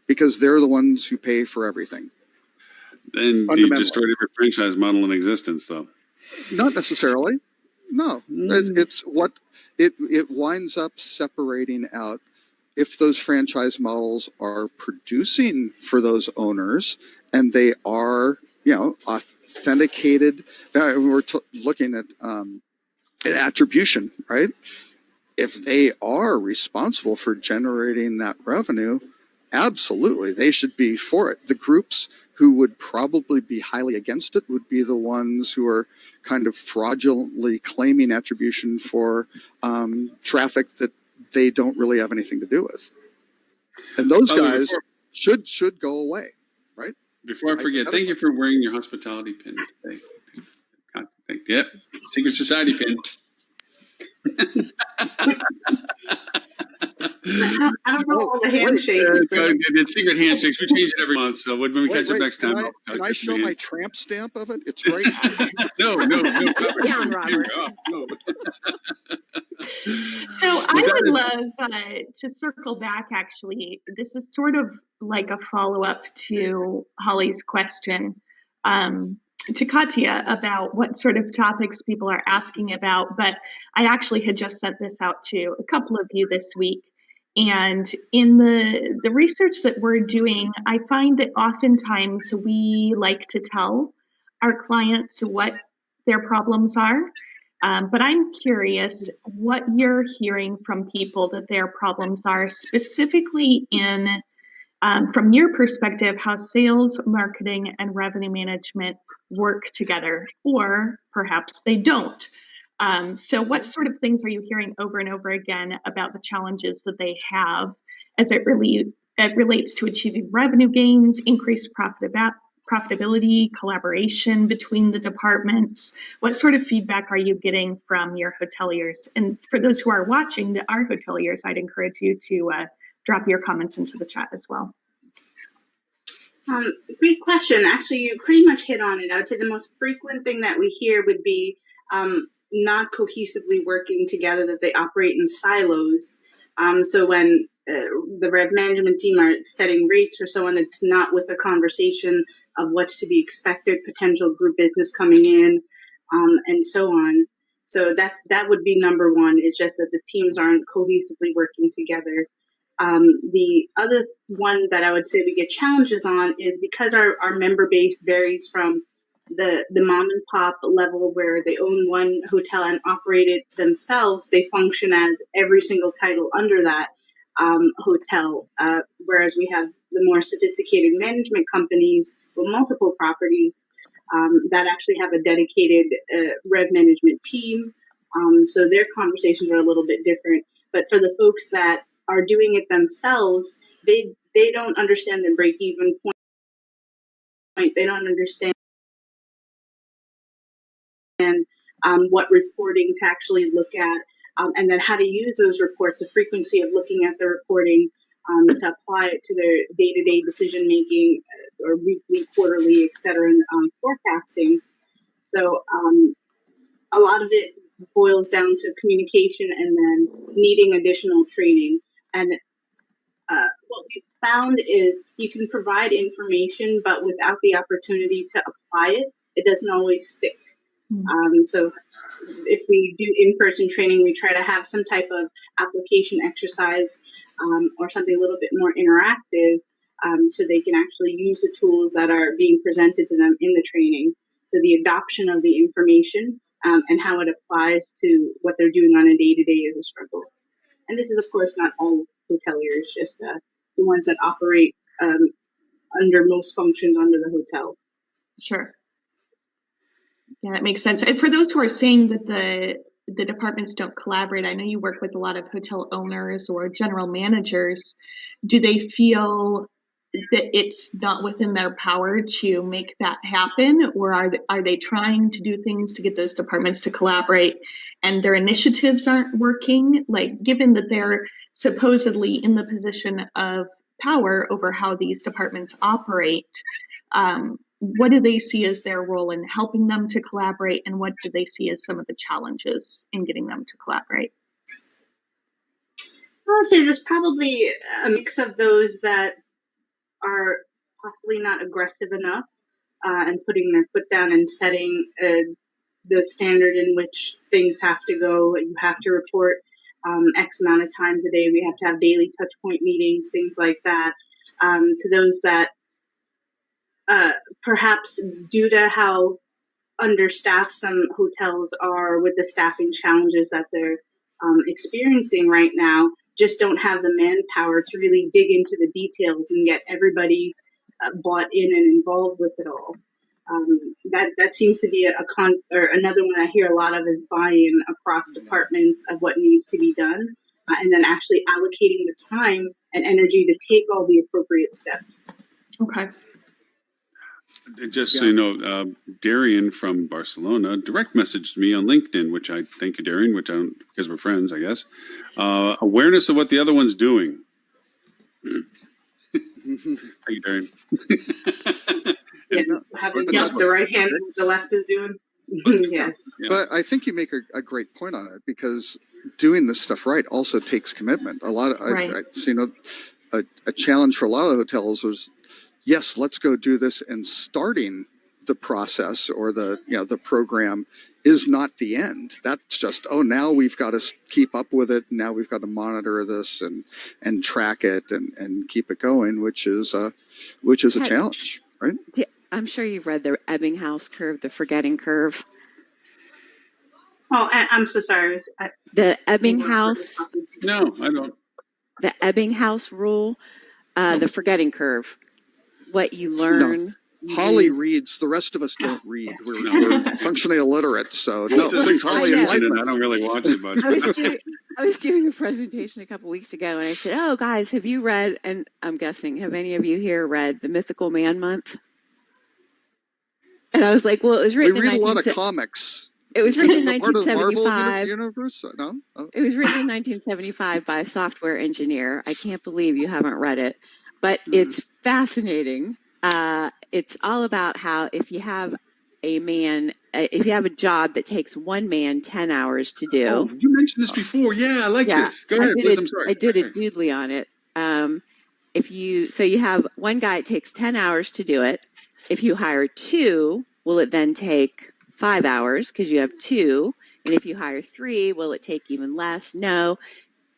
because they're the ones who pay for everything. Then you destroyed every franchise model in existence, though. Not necessarily. No, it's what it winds up separating out. If those franchise models are producing for those owners and they are, authenticated, we're looking at attribution, right? If they are responsible for generating that revenue, absolutely, they should be for it. The groups who would probably be highly against it would be the ones who are kind of fraudulently claiming attribution for traffic that they don't really have anything to do with. And those guys should go away, right? Before I forget, thank you for wearing your hospitality pin today. Yep, Secret Society pin. I don't know all the handshakes. It's secret handshakes. We change it every month. So when we catch up next time, can I show my tramp stamp of it? It's right. No. Sit down, Robert. No. So I would love to circle back, actually. This is sort of like a follow-up to Holly's question to Katya about what sort of topics people are asking about. But I actually had just sent this out to a couple of you this week. And in the research that we're doing, I find that oftentimes we like to tell our clients what their problems are. But I'm curious what you're hearing from people that their problems are, specifically from your perspective, how sales, marketing, and revenue management work together, or perhaps they don't. So what sort of things are you hearing over and over again about the challenges that they have as it relates to achieving revenue gains, increased profitability, collaboration between the departments? What sort of feedback are you getting from your hoteliers? And for those who are watching that are hoteliers, I'd encourage you to drop your comments into the chat as well. Great question. Actually, you pretty much hit on it. I would say the most frequent thing that we hear would be not cohesively working together, that they operate in silos. So when the rev management team are setting rates or so on, it's not with a conversation of what's to be expected, potential group business coming in, and so on. So that would be number one, is just that the teams aren't cohesively working together. The other one that I would say we get challenges on is because our member base varies from the mom and pop level where they own one hotel and operate it themselves. They function as every single title under that hotel, whereas we have the more sophisticated management companies with multiple properties that actually have a dedicated rev management team. So their conversations are a little bit different. But for the folks that are doing it themselves, they don't understand the break even point. They don't understand what reporting to actually look at, and then how to use those reports, the frequency of looking at the reporting to apply it to their day-to-day decision making or weekly, quarterly, et cetera, and forecasting. So a lot of it boils down to communication and then needing additional training. And what we found is you can provide information, but without the opportunity to apply it, it doesn't always stick. So if we do in-person training, we try to have some type of application exercise or something a little bit more interactive so they can actually use the tools that are being presented to them in the training. So the adoption of the information and how it applies to what they're doing on a day-to-day is a struggle. And this is, of course, not all hoteliers, just the ones that operate under most functions under the hotel. Sure. Yeah, that makes sense. And for those who are saying that the departments don't collaborate, I know you work with a lot of hotel owners or general managers. Do they feel that it's not within their power to make that happen, or are they trying to do things to get those departments to collaborate and their initiatives aren't working? Like, given that they're supposedly in the position of power over how these departments operate, what do they see as their role in helping them to collaborate, and what do they see as some of the challenges in getting them to collaborate? I would say there's probably a mix of those that are possibly not aggressive enough and putting their foot down and setting the standard in which things have to go. You have to report X amount of times a day. We have to have daily touch point meetings, things like that. To those that perhaps due to how understaffed some hotels are with the staffing challenges that they're experiencing right now, just don't have the manpower to really dig into the details and get everybody bought in and involved with it all. That seems to be or another one I hear a lot of is buy-in across departments of what needs to be done, and then actually allocating the time and energy to take all the appropriate steps. Okay. Just so you know, Darian from Barcelona direct messaged me on LinkedIn, which I thank you, Darian, which I don't, because we're friends, I guess. Awareness of what the other one's doing. Thank you, Darian. Having the right hand, the left is doing. Yes. Yeah. But I think you make a great point on it, because doing this stuff right also takes commitment. A lot of I've seen a challenge for a lot of hotels was, yes, let's go do this, and starting the process or the program is not the end. That's just, now we've got to keep up with it. Now we've got to monitor this and track it and keep it going, which is a challenge, right? I'm sure you've read the Ebbinghaus curve, the forgetting curve. Oh, I'm so sorry. The Ebbinghaus. No, I don't. The Ebbinghaus rule, the forgetting curve. What you learn. No. Holly reads. The rest of us don't read. We're functionally illiterate, so no. Holly enlightenment. I don't really watch it much. I was doing a presentation a couple weeks ago, and I said, "Oh, guys, have you read?" And I'm guessing, have any of you here read The Mythical Man Month? And I was like, "Well, it was written." We read a lot of comics. It was written in 1975. Universe? No? Oh. It was written in 1975 by a software engineer. I can't believe you haven't read it, but it's fascinating. It's all about how if you have a job that takes one man 10 hours to do. Oh, you mentioned this before. Yeah, I like this. Go ahead, Liz. I'm sorry. I did a doodly on it. You have one guy, it takes 10 hours to do it. If you hire two, will it then take 5 hours because you have two? And if you hire three, will it take even less? No.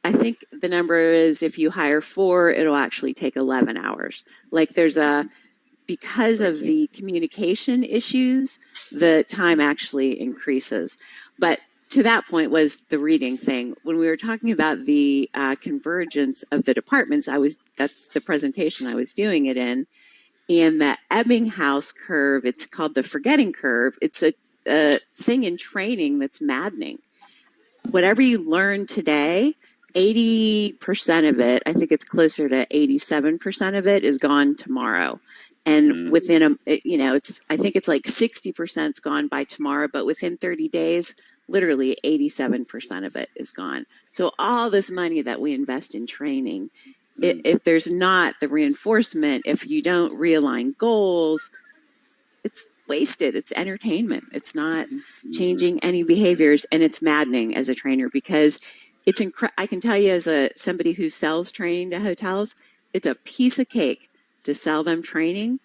I think the number is if you hire four, it'll actually take 11 hours. Like because of the communication issues, the time actually increases. But to that point was the reading thing. When we were talking about the convergence of the departments, that's the presentation I was doing it in. And the Ebbinghaus curve, it's called the forgetting curve. It's a thing in training that's maddening. Whatever you learn today, 80% of it, I think it's closer to 87% of it is gone tomorrow. And within I think it's like 60% is gone by tomorrow, but within 30 days, literally 87% of it is gone. So all this money that we invest in training, if there's not the reinforcement, if you don't realign goals, it's wasted. It's entertainment. It's not changing any behaviors, and it's maddening as a trainer because it's I can tell you as somebody who sells training to hotels, it's a piece of cake to sell them training.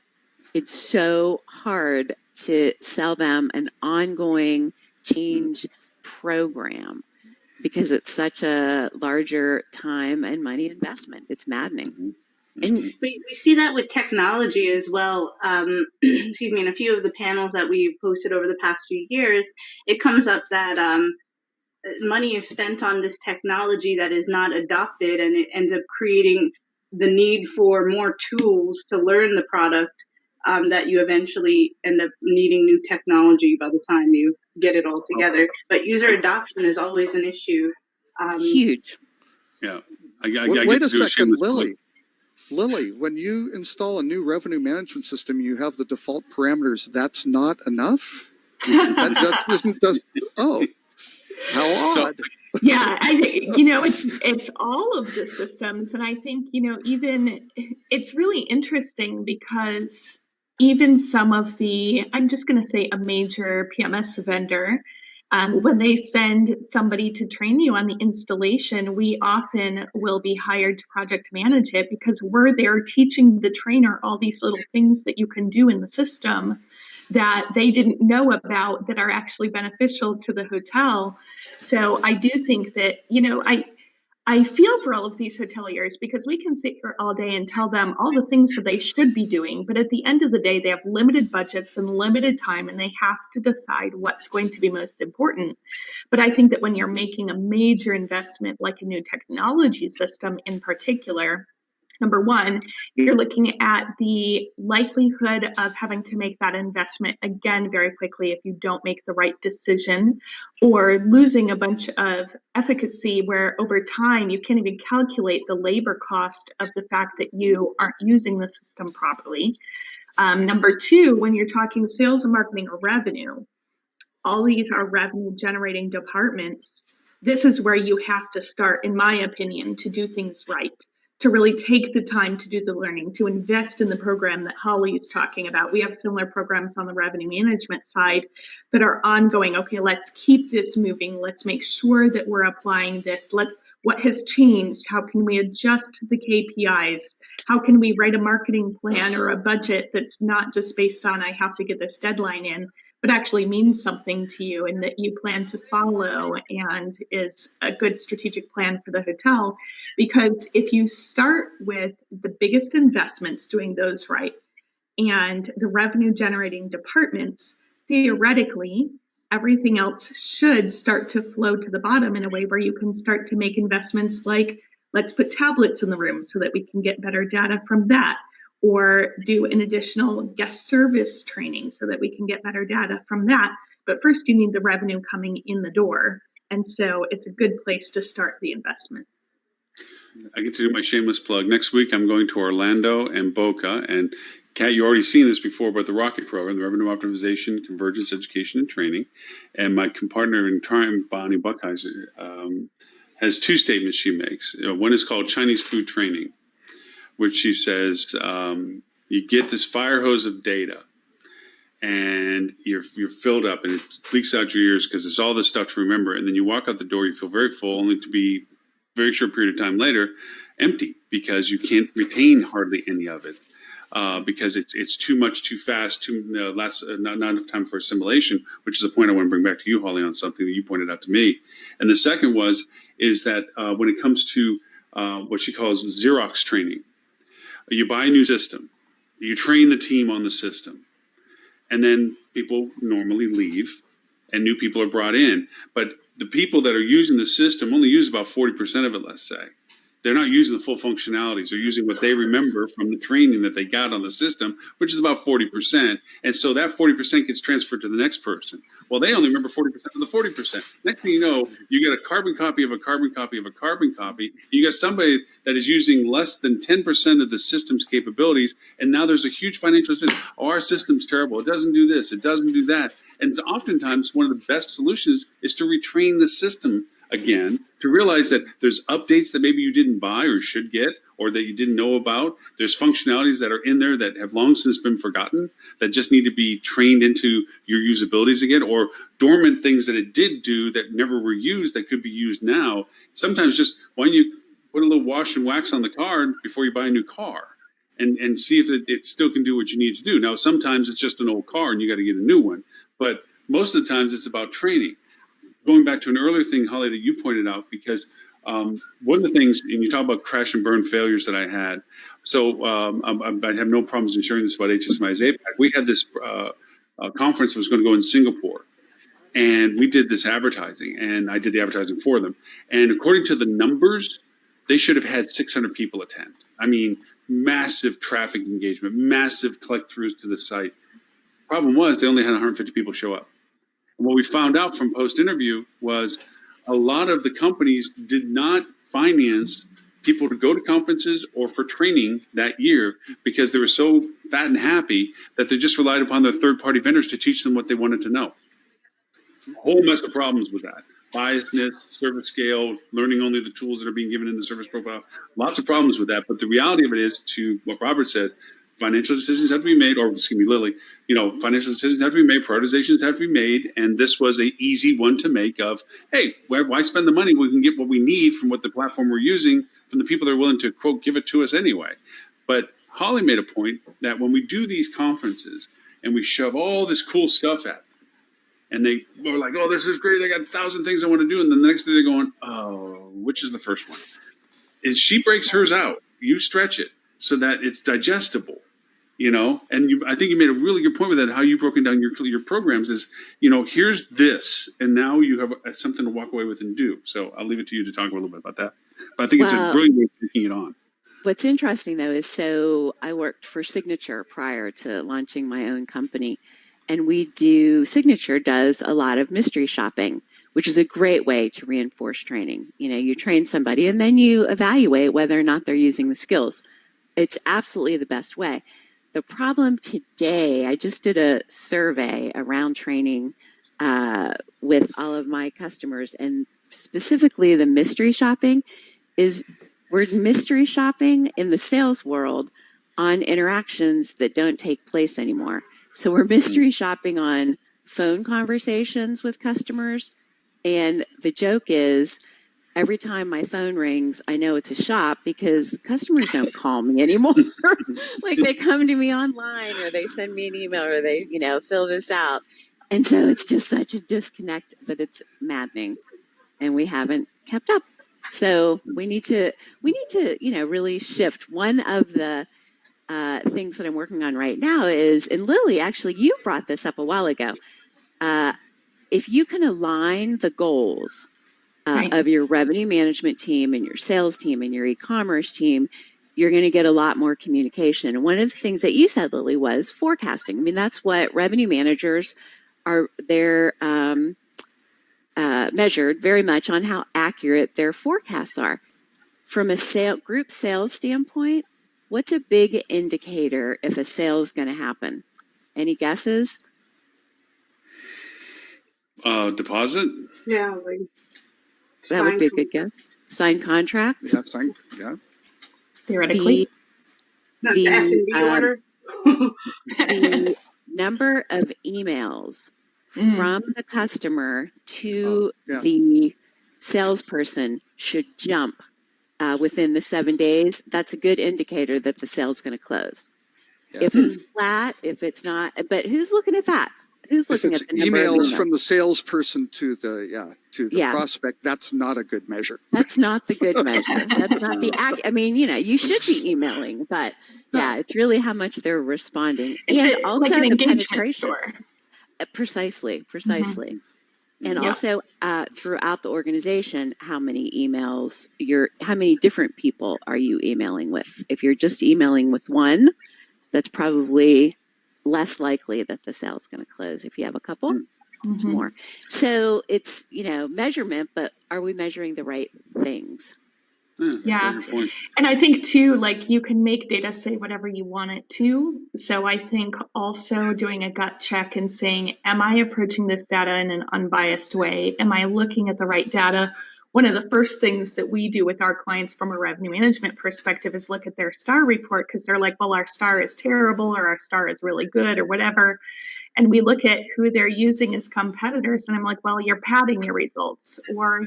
It's so hard to sell them an ongoing change program because it's such a larger time and money investment. It's maddening. And we see that with technology as well. Excuse me, in a few of the panels that we've posted over the past few years, it comes up that money is spent on this technology that is not adopted, and it ends up creating the need for more tools to learn the product, that you eventually end up needing new technology by the time you get it all together. But user adoption is always an issue. huge. Yeah. Wait a second, Lily, when you install a new revenue management system, you have the default parameters. That's not enough? That isn't just, oh, how odd. Yeah, I think, it's all of the systems. And I think, even it's really interesting because even some of I'm just going to say a major PMS vendor, when they send somebody to train you on the installation, we often will be hired to project manage it because we're there teaching the trainer all these little things that you can do in the system that they didn't know about that are actually beneficial to the hotel. So I do think that, I feel for all of these hoteliers because we can sit here all day and tell them all the things that they should be doing. But at the end of the day, they have limited budgets and limited time, and they have to decide what's going to be most important. But I think that when you're making a major investment like a new technology system in particular, number one, you're looking at the likelihood of having to make that investment again very quickly if you don't make the right decision, or losing a bunch of efficacy where over time you can't even calculate the labor cost of the fact that you aren't using the system properly. Number two, when you're talking sales and marketing or revenue, all these are revenue generating departments. This is where you have to start, in my opinion, to do things right, to really take the time to do the learning, to invest in the program that Holly is talking about. We have similar programs on the revenue management side that are ongoing. Okay, let's keep this moving. Let's make sure that we're applying this. What has changed? How can we adjust the KPIs? How can we write a marketing plan or a budget that's not just based on I have to get this deadline in, but actually means something to you and that you plan to follow and is a good strategic plan for the hotel? Because if you start with the biggest investments, doing those right, and the revenue generating departments, theoretically, everything else should start to flow to the bottom in a way where you can start to make investments like, let's put tablets in the room so that we can get better data from that, or do an additional guest service training so that we can get better data from that. But first, you need the revenue coming in the door. And so it's a good place to start the investment. I get to do my shameless plug. Next week, I'm going to Orlando and Boca. And Kat, you already seen this before, but the Rocket Program, the Revenue Optimization, Convergence, Education, and Training. And my partner in crime, Bonnie Buckheiser, has two statements she makes. One is called Chinese Food Training, which she says, you get this fire hose of data and you're filled up and it leaks out your ears because it's all this stuff to remember. And then you walk out the door, you feel very full, only to be very short period of time later empty because you can't retain hardly any of it. Because it's too much, too fast, not enough time for assimilation, which is a point I want to bring back to you, Holly, on something that you pointed out to me. And the second is that when it comes to what she calls Xerox training, you buy a new system, you train the team on the system, and then people normally leave, and new people are brought in. But the people that are using the system only use about 40% of it, let's say. They're not using the full functionalities. They're using what they remember from the training that they got on the system, which is about 40%. And so that 40% gets transferred to the next person. Well, they only remember 40% of the 40%. Next thing you know, you get a carbon copy of a carbon copy of a carbon copy. You got somebody that is using less than 10% of the system's capabilities. And now there's a huge financial system. Oh, our system's terrible. It doesn't do this. It doesn't do that. And oftentimes one of the best solutions is to retrain the system again, to realize that there's updates that maybe you didn't buy or should get, or that you didn't know about. There's functionalities that are in there that have long since been forgotten that just need to be trained into your usabilities again, or dormant things that it did do that never were used that could be used now. Sometimes just why don't you put a little wash and wax on the car before you buy a new car and see if it still can do what you need to do. Now, sometimes it's just an old car and you got to get a new one, but most of the times it's about training. Going back to an earlier thing, Holly, that you pointed out, because one of the things, and you talk about crash and burn failures that I had. So I have no problems in sharing this about HSMI's APAC. We had this conference that was going to go in Singapore, and we did this advertising, and I did the advertising for them. And according to the numbers, they should have had 600 people attend. I mean, massive traffic engagement, massive click-throughs to the site. Problem was, they only had 150 people show up. And what we found out from post-interview was a lot of the companies did not finance people to go to conferences or for training that year because they were so fat and happy that they just relied upon their third-party vendors to teach them what they wanted to know. A whole mess of problems with that. Biasness, service scale, learning only the tools that are being given in the service profile. Lots of problems with that. But the reality of it is, to what Robert says, financial decisions have to be made, or excuse me, Lily, financial decisions have to be made, prioritizations have to be made, and this was an easy one to make of, hey, why spend the money? We can get what we need from what the platform we're using from the people that are willing to, quote, give it to us anyway. But Holly made a point that when we do these conferences and we shove all this cool stuff at them, and they were like, oh, this is great, I got 1,000 things I want to do, and then the next day they're going, oh, which is the first one? And she breaks hers out. You stretch it so that it's digestible. And I think you made a really good point with that, how you've broken down your programs is, here's this, and now you have something to walk away with and do. So I'll leave it to you to talk a little bit about that. But I think it's a brilliant way of taking it on. What's interesting, though, is so I worked for Signature prior to launching my own company, and Signature does a lot of mystery shopping, which is a great way to reinforce training. You train somebody, and then you evaluate whether or not they're using the skills. It's absolutely the best way. The problem today, I just did a survey around training with all of my customers, and specifically the mystery shopping we're mystery shopping in the sales world on interactions that don't take place anymore. So we're mystery shopping on phone conversations with customers, and the joke is, every time my phone rings, I know it's a shop because customers don't call me anymore. Like they come to me online, or they send me an email, or they, fill this out. And so it's just such a disconnect that it's maddening, and we haven't kept up. So we need to, really shift. One of the things that I'm working on right now is, and Lily, actually, you brought this up a while ago. If you can align the goals of your revenue management team and your sales team and your e-commerce team, you're going to get a lot more communication. And one of the things that you said, Lily, was forecasting. I mean, that's what revenue managers are. They're measured very much on how accurate their forecasts are. From a group sales standpoint, what's a big indicator if a sale is going to happen? Any guesses? Deposit? Yeah, That would be a good guess. Signed contract? Yeah. Theoretically. Not the F&B order. The number of emails from the customer to the salesperson should jump within the 7 days. That's a good indicator that the sale's going to close. Yeah. If it's flat, if it's not, but who's looking at that? Who's looking at the number of emails from the salesperson to the prospect? That's not a good measure. That's not the good measure. That's not the I mean, you should be emailing, but it's really how much they're responding, It's and also like an the engagement penetration. store. Precisely. Mm-hmm. And Yeah. also throughout the organization, how many different people are you emailing with? If you're just emailing with one, that's probably less likely that the sale is going to close. If you have a couple, it's Mhm. more. So it's, measurement, but are we measuring the right things? Yeah. Very good point. And I think too, like you can make data say whatever you want it to. So I think also doing a gut check and saying, am I approaching this data in an unbiased way? Am I looking at the right data? One of the first things that we do with our clients from a revenue management perspective is look at their star report, because they're like, well, our star is terrible or our star is really good or whatever. And we look at who they're using as competitors, and I'm like, well, you're padding your results, or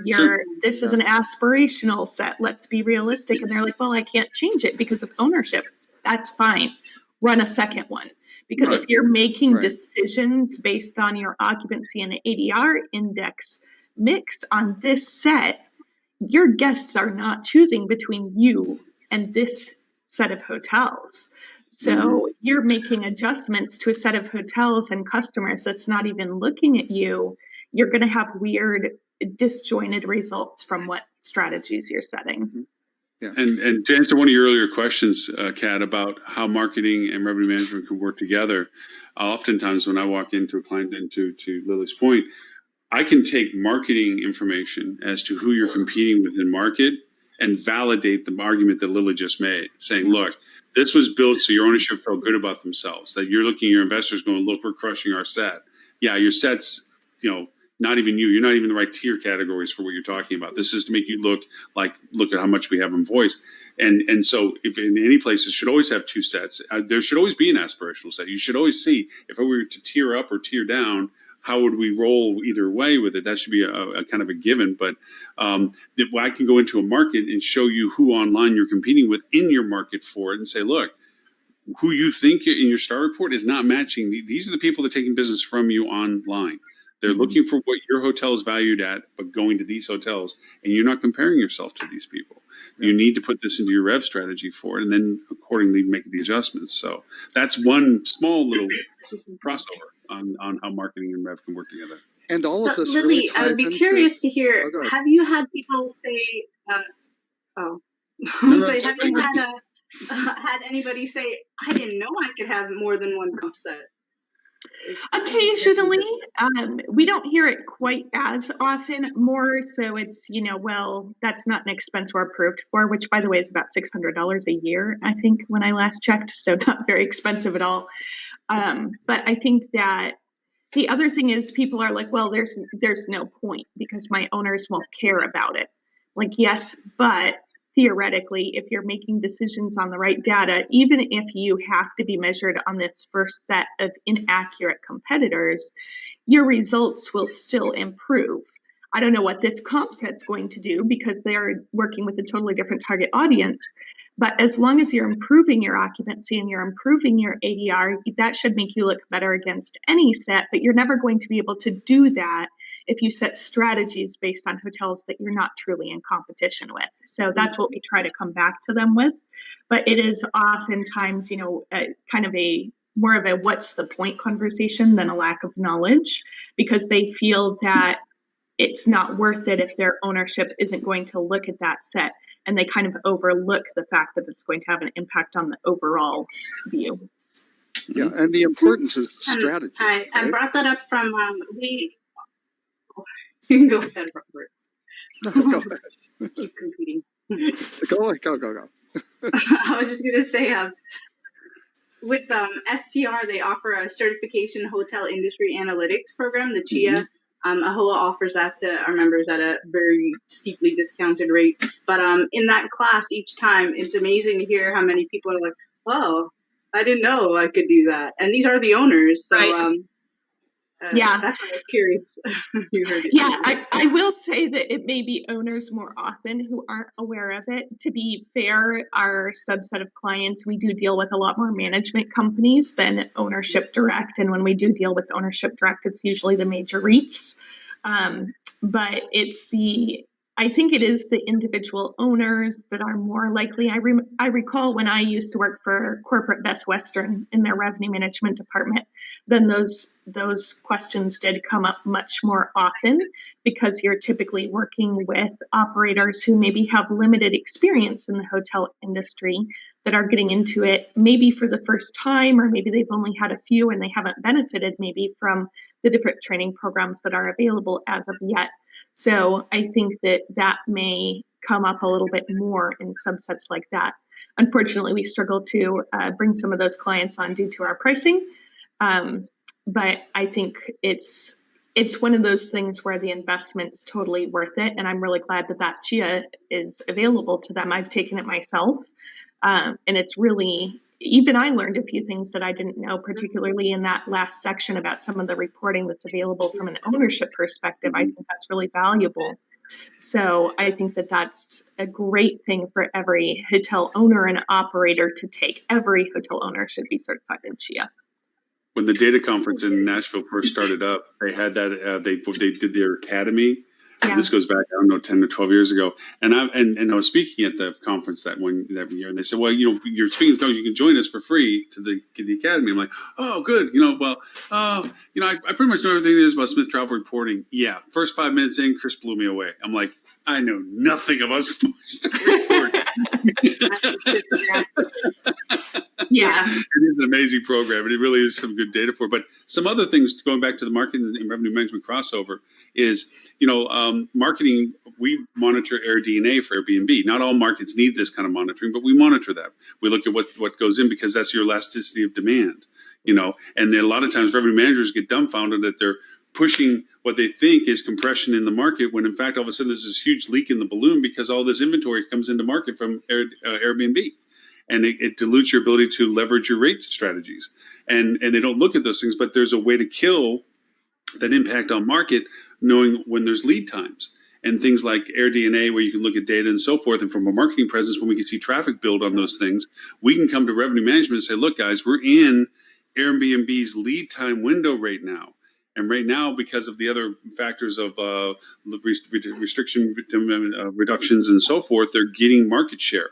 this is an aspirational set, let's be realistic. And they're like, well, I can't change it because of ownership. That's fine. Run a second one. Because Right. if you're making Right. decisions based on your occupancy and ADR index mix on this set, your guests are not choosing between you and this set of hotels. So you're making adjustments to a set of hotels and customers that's not even looking at you. You're going to have weird, disjointed results from what strategies you're setting. And to answer one of your earlier questions, Kat, about how marketing and revenue management can work together, oftentimes when I walk into a client, and to Lily's point, I can take marketing information as to who you're competing with in market and validate the argument that Lily just made, saying, look, this was built so your ownership felt good about themselves, that you're looking at your investors going, look, we're crushing our set. Yeah, your set's, not even you're not even the right tier categories for what you're talking about. This is to make you look at how much we have in voice. And so if in any place, it should always have two sets. There should always be an aspirational set. You should always see if we were to tier up or tier down, how would we roll either way with it? That should be a kind of a given. But I can go into a market and show you who online you're competing with in your market for it and say, look, who you think in your star report is not matching. These are the people that are taking business from you online. They're looking for what your hotel is valued at, but going to these hotels, and you're not comparing yourself to these people. You need to put this into your rev strategy for it, and then accordingly make the adjustments. So that's one small little crossover on how marketing and rev can work together. And all of So, this Lily, really I ties would be into- curious to hear, Oh, go ahead. have you had people say, No, have it's you okay. had anybody say, I didn't know I could have more than one comp set? Occasionally, we don't hear it quite as often. More so it's, well, that's not an expense we're approved for, which by the way is about $600 a year, I think, when I last checked. So not very expensive at all. But I think that the other thing is people are like, well, there's no point because my owners won't care about it. Like, yes, but theoretically, if you're making decisions on the right data, even if you have to be measured on this first set of inaccurate competitors, your results will still improve. I don't know what this comp set's going to do because they're working with a totally different target audience. But as long as you're improving your occupancy and you're improving your ADR, that should make you look better against any set. But you're never going to be able to do that if you set strategies based on hotels that you're not truly in competition with. So that's what we try to come back to them with. But it is oftentimes, kind of a more of a what's the point conversation than a lack of knowledge, because they feel that it's not worth it if their ownership isn't going to look at that set, and they kind of overlook the fact that it's going to have an impact on the overall view. Yeah, and the importance is strategy. I right? brought that up from you can go ahead, Robert. No, go ahead. Keep competing. Go. I was just gonna say, with STR, they offer a certification hotel industry analytics program, the CHIA. AHOA offers that to our members at a very steeply discounted rate. But in that class, each time, it's amazing to hear how many people are like, "Oh, I didn't know I could do that." And these are the owners, so Right. Yeah. that's why I was curious. You heard it. Yeah, I will say that it may be owners more often who aren't aware of it. To be fair, our subset of clients, we do deal with a lot more management companies than ownership direct. And when we do deal with ownership direct, it's usually the major REITs. But it's the I think it is the individual owners that are more likely. I recall when I used to work for corporate Best Western in their revenue management department, then those questions did come up much more often because you're typically working with operators who maybe have limited experience in the hotel industry that are getting into it maybe for the first time, or maybe they've only had a few and they haven't benefited maybe from the different training programs that are available as of yet. So I think that may come up a little bit more in subsets like that. Unfortunately, we struggle to bring some of those clients on due to our pricing. But I think it's one of those things where the investment's totally worth it. And I'm really glad that CHIA is available to them. I've taken it myself. And it's really, even I learned a few things that I didn't know, particularly in that last section about some of the reporting that's available from an ownership perspective. I think that's really valuable. So I think that that's a great thing for every hotel owner and operator to take. Every hotel owner should be certified in CHIA. When the data conference in Nashville first started up, they had that they did their academy. Yeah. This goes back, I don't know, 10 or 12 years ago. And I was speaking at the conference that year, and they said, well, you're speaking, you can join us for free to the academy. I'm like, oh, good. I pretty much know everything there is about Smith Travel Reporting. Yeah. First 5 minutes in, Chris blew me away. I'm like, I know nothing about Smith Reporting. Yeah. It is an amazing program, and it really is some good data for it. But some other things, going back to the marketing and revenue management crossover, is, marketing, we monitor AirDNA for Airbnb. Not all markets need this kind of monitoring, but we monitor that. We look at what goes in because that's your elasticity of demand, and then a lot of times revenue managers get dumbfounded that they're pushing what they think is compression in the market when in fact all of a sudden there's this huge leak in the balloon because all this inventory comes into market from Airbnb. And it dilutes your ability to leverage your rate strategies. And they don't look at those things, but there's a way to kill that impact on market, knowing when there's lead times. And things like AirDNA, where you can look at data and so forth. And from a marketing presence, when we can see traffic build on those things, we can come to revenue management and say, look, guys, we're in Airbnb's lead time window right now. And right now, because of the other factors of restriction reductions and so forth, they're getting market share.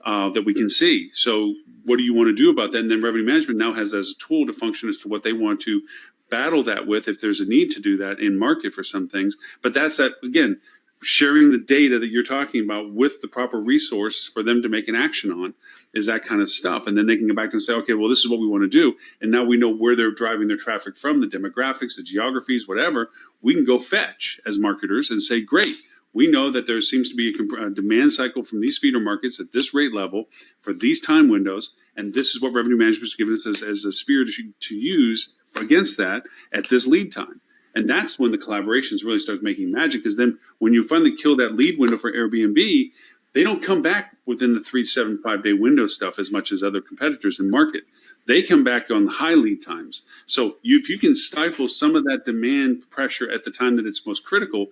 That we can see. So what do you want to do about that? And then revenue management now has as a tool to function as to what they want to battle that with if there's a need to do that in market for some things. But that's that, again, sharing the data that you're talking about with the proper resource for them to make an action on is that kind of stuff. And then they can go back and say, okay, well, this is what we want to do. And now we know where they're driving their traffic from, the demographics, the geographies, whatever. We can go fetch as marketers and say, great. We know that there seems to be a demand cycle from these feeder markets at this rate level for these time windows, and this is what revenue management is giving us as a spear to use against that at this lead time. And that's when the collaborations really start making magic, because then when you finally kill that lead window for Airbnb, they don't come back within the 3, 7, 5 day window stuff as much as other competitors in market. They come back on high lead times. So if you can stifle some of that demand pressure at the time that it's most critical,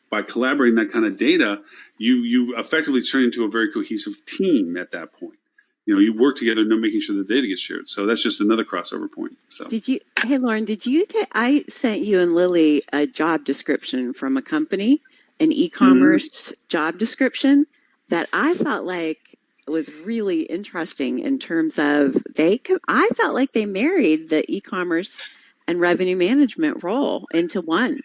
by collaborating that kind of data, you effectively turn into a very cohesive team at that point. You work together, making sure the data gets shared. So that's just another crossover point. So Hey, Lauren, I sent you and Lily a job description from a company, an e-commerce job description that I felt like was really interesting in terms of I felt like they married the e-commerce and revenue management role into one.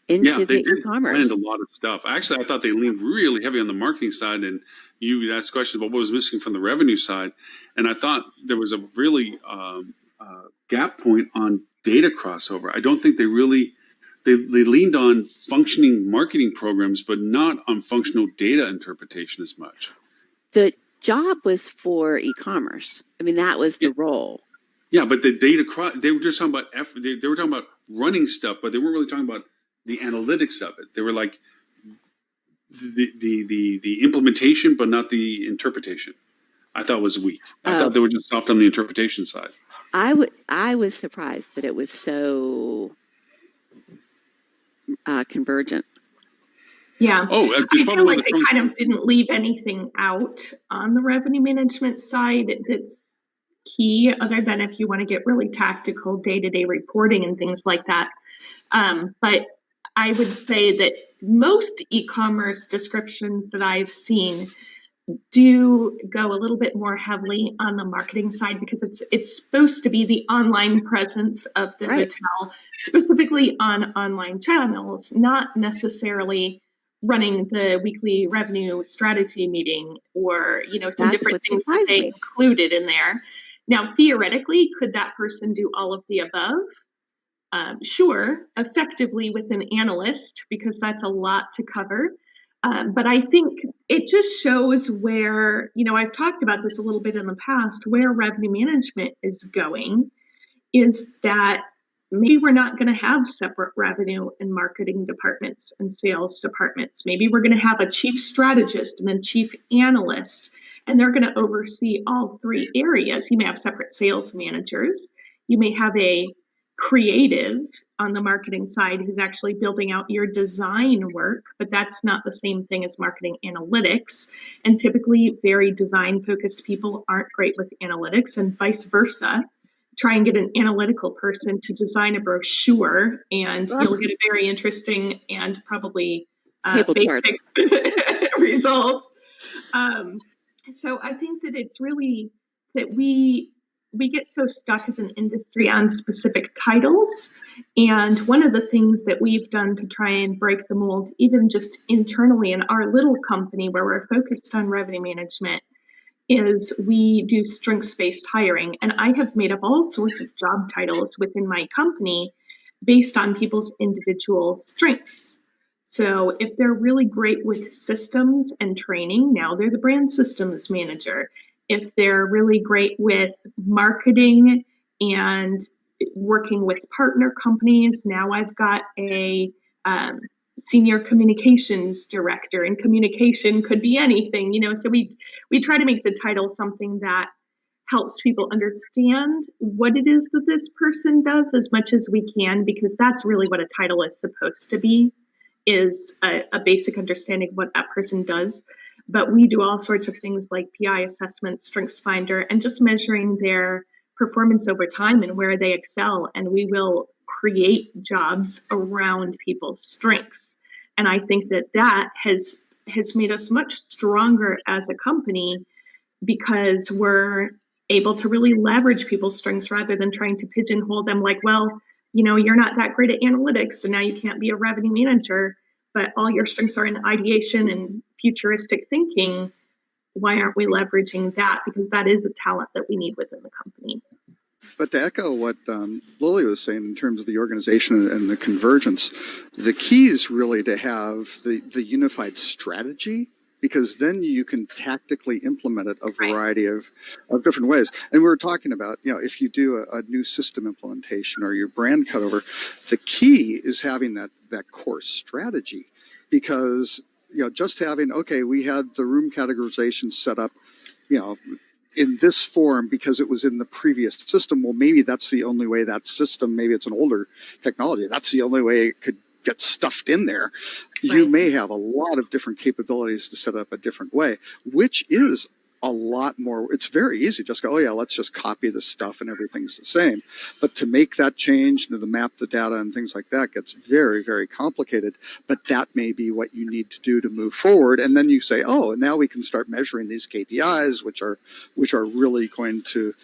Into the e-commerce. Planned a lot of stuff. Actually, I thought they leaned really heavy on the marketing side, and you asked questions about what was missing from the revenue side, and I thought there was a really gap point on data crossover. I don't think they leaned on functioning marketing programs, but not on functional data interpretation as much. The job was for e-commerce. I mean, that was the role. Yeah, but the data they were just talking about they were talking about running stuff, but they weren't really talking about the analytics of it. They were like the implementation, but not the interpretation. I thought was weak. I thought they were just soft on the interpretation side. I was surprised that it was so convergent. Yeah. Oh, I feel like they kind of didn't leave anything out on the revenue management side that's key, other than if you want to get really tactical day-to-day reporting and things like that. But I would say that most e-commerce descriptions that I've seen do go a little bit more heavily on the marketing side because it's supposed to be the online presence of the Right. hotel, specifically on online channels, not necessarily running the weekly revenue strategy meeting or some That's different what things that surprised they me. included in there. Now, theoretically, could that person do all of the above? Sure, effectively with an analyst, because that's a lot to cover. But I think it just shows where, I've talked about this a little bit in the past, where revenue management is going is that maybe we're not going to have separate revenue and marketing departments and sales departments. Maybe we're going to have a chief strategist and a chief analyst, and they're going to oversee all three areas. You may have separate sales managers. You may have a creative on the marketing side who's actually building out your design work, but that's not the same thing as marketing analytics. And typically, very design focused people aren't great with analytics, and vice versa. Try and get an analytical person to design a brochure, and you'll get a very interesting and probably Table charts. basic results. So I think that it's really that we get so stuck as an industry on specific titles. And one of the things that we've done to try and break the mold, even just internally in our little company where we're focused on revenue management, is we do strengths-based hiring. And I have made up all sorts of job titles within my company based on people's individual strengths. So if they're really great with systems and training, now they're the brand systems manager. If they're really great with marketing and working with partner companies, now I've got a senior communications director, and communication could be anything, so we try to make the title something that helps people understand what it is that this person does as much as we can, because that's really what a title is supposed to be, is a basic understanding of what that person does. But we do all sorts of things like PI assessment, strengths finder, and just measuring their performance over time and where they excel. And we will create jobs around people's strengths. And I think that has made us much stronger as a company, because we're able to really leverage people's strengths rather than trying to pigeonhole them like, well, you're not that great at analytics, so now you can't be a revenue manager, but all your strengths are in ideation and futuristic thinking. Why aren't we leveraging that? Because that is a talent that we need within the company. But to echo what Lily was saying in terms of the organization and the convergence, the key is really to have the unified strategy, because then you can tactically implement it a variety of different ways. And we were talking about, if you do a new system implementation or your brand cutover, the key is having that core strategy, because, just having, okay, we had the room categorization set up, in this form because it was in the previous system. Well, maybe that's the only way that system, maybe it's an older technology, that's the only way it could get stuffed in there. You may have a lot of different capabilities to set up a different way, which is a lot more. It's very easy. Just go, oh yeah, let's just copy this stuff and everything's the same. But to make that change, to map the data and things like that gets very, very complicated. But that may be what you need to do to move forward. And then you say, oh, and now we can start measuring these KPIs, which are really going to,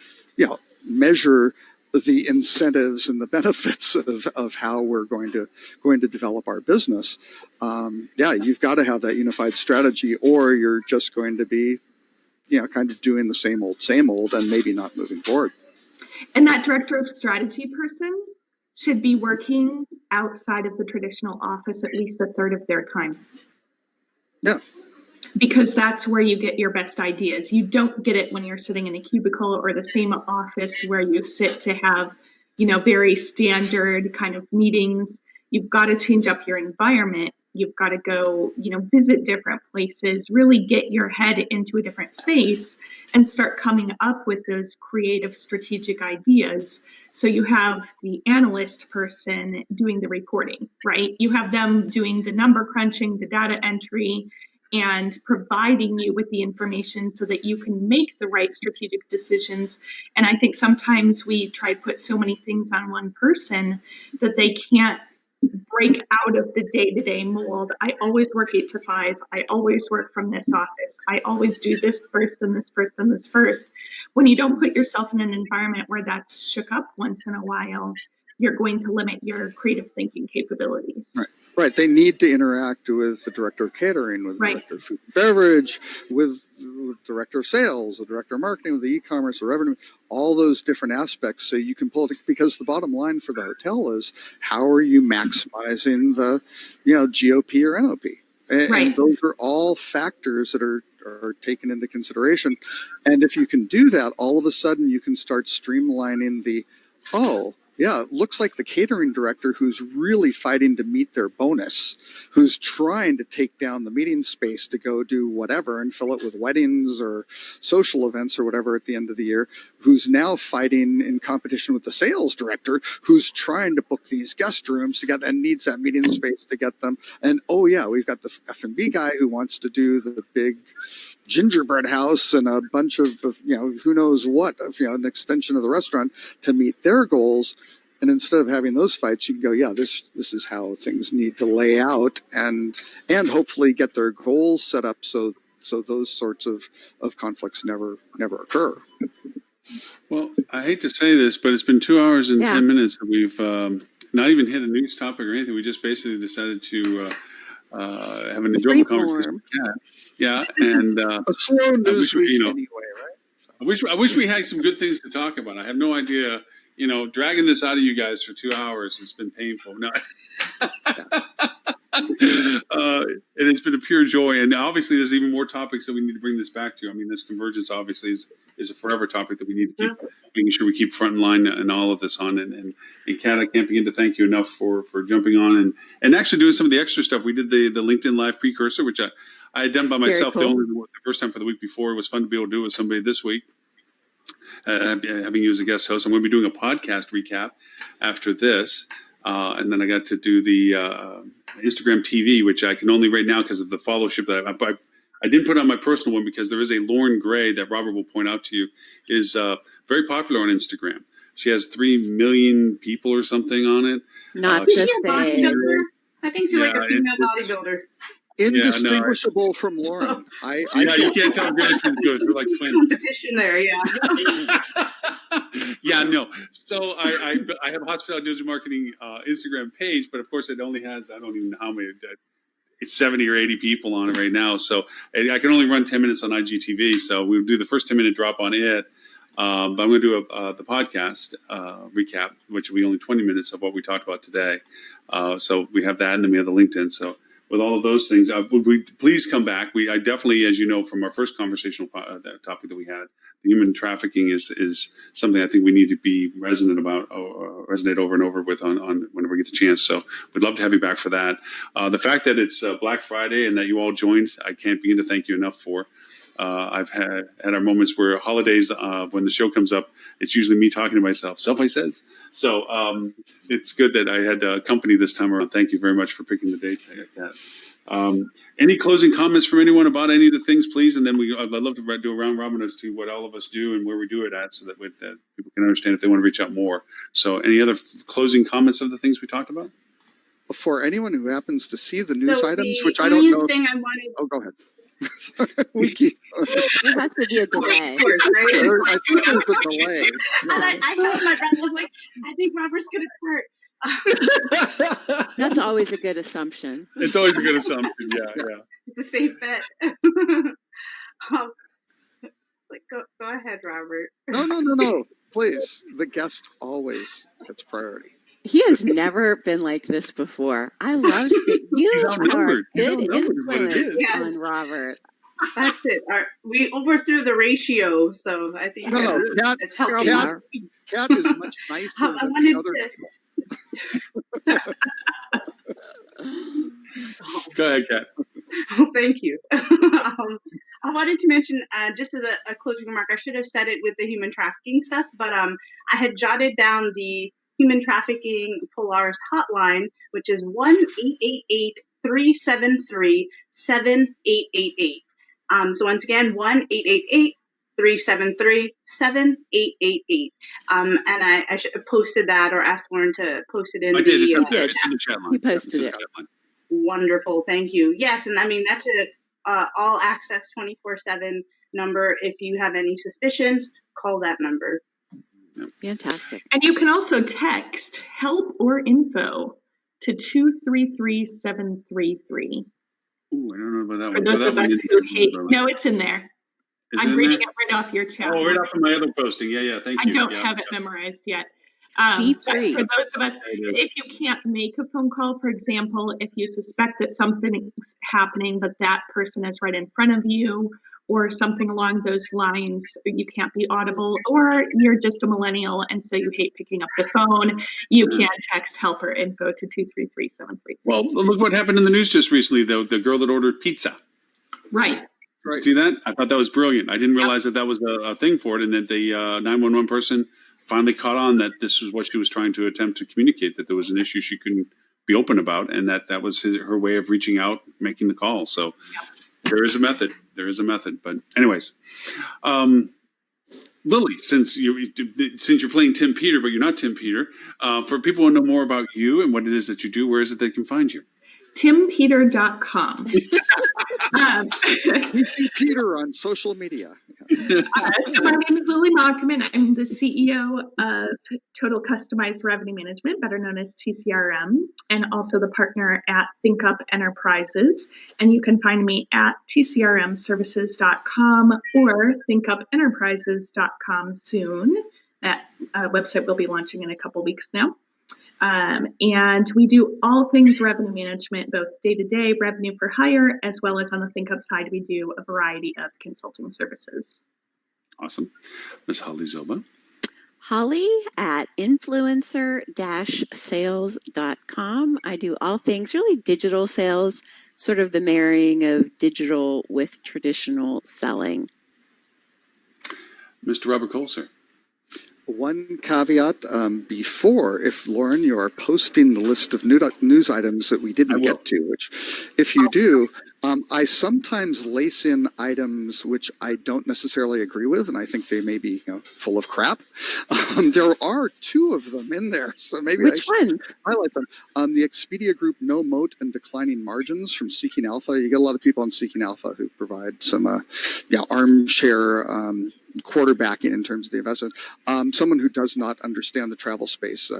measure the incentives and the benefits of how we're going to develop our business. You've got to have that unified strategy, or you're just going to be kind of doing the same old and maybe not moving forward. And that director of strategy person should be working outside of the traditional office at least a third of their time. Yeah. Because that's where you get your best ideas. You don't get it when you're sitting in a cubicle or the same office where you sit to have, very standard kind of meetings. You've got to change up your environment. You've got to go, visit different places, really get your head into a different space and start coming up with those creative strategic ideas. So you have the analyst person doing the reporting, right? You have them doing the number crunching, the data entry, and providing you with the information so that you can make the right strategic decisions. And I think sometimes we try to put so many things on one person that they can't break out of the day-to-day mold. I always work 8 to 5. I always work from this office. I always do this first and this first and this first. When you don't put yourself in an environment where that's shook up once in a while, you're going to limit your creative thinking capabilities. Right. Right. They need to interact with the director of catering, with the director of food and beverage, with the director of sales, the director of marketing, with the e-commerce, the revenue, all those different aspects. So you can pull it, because the bottom line for the hotel is, how are you maximizing the, GOP or NOP? And those are all factors that are taken into consideration. And if you can do that, all of a sudden you can start streamlining it looks like the catering director who's really fighting to meet their bonus, who's trying to take down the meeting space to go do whatever and fill it with weddings or social events or whatever at the end of the year, who's now fighting in competition with the sales director who's trying to book these guest rooms to get and needs that meeting space to get them. And we've got the F&B guy who wants to do the big gingerbread house and a bunch of who knows what, an extension of the restaurant to meet their goals. And instead of having those fights, you can go, this is how things need to lay out, and hopefully get their goals set up so those sorts of conflicts never occur. Well, I hate to say this, but it's been 2 hours and 10 minutes that we've not even hit a news topic or anything. We just basically decided to have an enjoyable conversation. Yeah, and a slow news week anyway, right? I wish we had some good things to talk about. I have no idea. Dragging this out of you guys for 2 hours has been painful. No. And it's been a pure joy. And obviously, there's even more topics that we need to bring this back to. I mean, this convergence obviously is a forever topic that we need to keep making sure we keep front in line and all of this on. And Kat, I can't begin to thank you enough for jumping on and actually doing some of the extra stuff. We did the LinkedIn Live precursor, which I had done by myself. Cool. The first time for the week before. It was fun to be able to do it with somebody this week. Having you as a guest host. I'm going to be doing a podcast recap after this. And then I got to do the Instagram TV, which I can only right now because of the followership that I didn't put on my personal one, because there is a Lauren Gray that Robert will point out to you is very popular on Instagram. She has 3 million people or something on it. Not just I think she's like a female bodybuilder. Indistinguishable from Lauren. You can't tell the difference between good. We're like twins. Competition there, Yeah, no. So I have a Hospitality Digital Marketing Instagram page, but of course it only has, I don't even know how many, it's 70 or 80 people on it right now. So I can only run 10 minutes on IGTV. So we'll do the first 10-minute drop on it. But I'm going to do the podcast recap, which will be only 20 minutes of what we talked about today. So we have that, and then we have the LinkedIn. So with all of those things, would we please come back? I definitely, as you know from our first conversational topic that we had, the human trafficking is something I think we need to be resonant about, or resonate over and over with on whenever we get the chance. So we'd love to have you back for that. The fact that it's Black Friday and that you all joined, I can't begin to thank you enough for. I've had our moments where holidays, when the show comes up, it's usually me talking to myself. Selfie says. So it's good that I had company this time around. Thank you very much for picking the date, Kat. Any closing comments from anyone about any of the things, please? And then I'd love to do a round robin as to what all of us do and where we do it at, so that people can understand if they want to reach out more. So any other closing comments of the things we talked about? For anyone who happens to see the news items, which I don't know. Go ahead. There has to be a delay. Of course, right? I think there's a delay. And I held my breath. I was like, I think Robert's going to start. That's always a good assumption. It's always a good assumption. Yeah. It's a safe bet. Go ahead, Robert. No. Please. The guest always gets priority. He has never been like this before. I love it. You are a good influence on Robert. That's it. We overthrew the ratio, so I think it's helpful. Kat is much nicer than the other people. Go ahead, Kat. Thank you. I wanted to mention, just as a closing remark, I should have said it with the human trafficking stuff, but I had jotted down the Human Trafficking Polaris hotline, which is 1-888-373-7888. So once again, 1-888-373-7888. 373-7888. And I should have posted that or asked Lauren to post it in I did. It's in, did. it's in the chat line. You posted It's in it. the chat line. Wonderful. Thank you. Yes. And I mean, that's a all access 24/7 number. If you have any suspicions, call that number. Fantastic. And you can also text help or info to 233733. Ooh, I don't know about that For one. those that of one us is- who hate, no, it's in there. Is I'm it in reading there? it right off your chat. Oh, right off from my other posting. Yeah, thank I you. don't Yeah, have it memorized yet. Be But free. for those of us, there it is. if you can't make a phone call, for example, if you suspect that something's happening, but that person is right in front of you, or something along those lines, you can't be audible, or you're just a millennial and so you hate picking up the phone, you can text help or info to 233733. Well, look what happened in the news just recently, though. The girl that ordered pizza. Right. Right. See that? I thought that was brilliant. I didn't realize that was a thing for it, and that the 911 person finally caught on that this was what she was trying to attempt to communicate, that there was an issue she couldn't be open about, and that was her way of reaching out, making the call. So there is a method. There is a method. But anyways, Lily, since you're playing Tim Peter, but you're not Tim Peter, for people who want to know more about you and what it is that you do, where is it they can find you? TimPeter.com. Peter on social media. So my name is Lily Mockman. I'm the CEO of Total Customized Revenue Management, better known as TCRM, and also the partner at ThinkUp Enterprises. And you can find me at tcrmservices.com or thinkupenterprises.com soon. That website will be launching in a couple weeks now. And we do all things revenue management, both day-to-day revenue for hire, as well as on the ThinkUp side, we do a variety of consulting services. Awesome. Ms. Holly Zoba. Holly at influencer-sales.com. I do all things really digital sales, sort of the marrying of digital with traditional selling. Mr. Robert Cole, sir. One caveat before, if Lauren, you are posting the list of news items that we didn't get to, which if you do, I sometimes lace in items which I don't necessarily agree with, and I think they may be full of crap. There are two of them in there, so maybe Which I should ones? highlight them. The Expedia Group No Moat and Declining Margins from Seeking Alpha. You get a lot of people on Seeking Alpha who provide some armchair quarterbacking in terms of the investment. Someone who does not understand the travel space,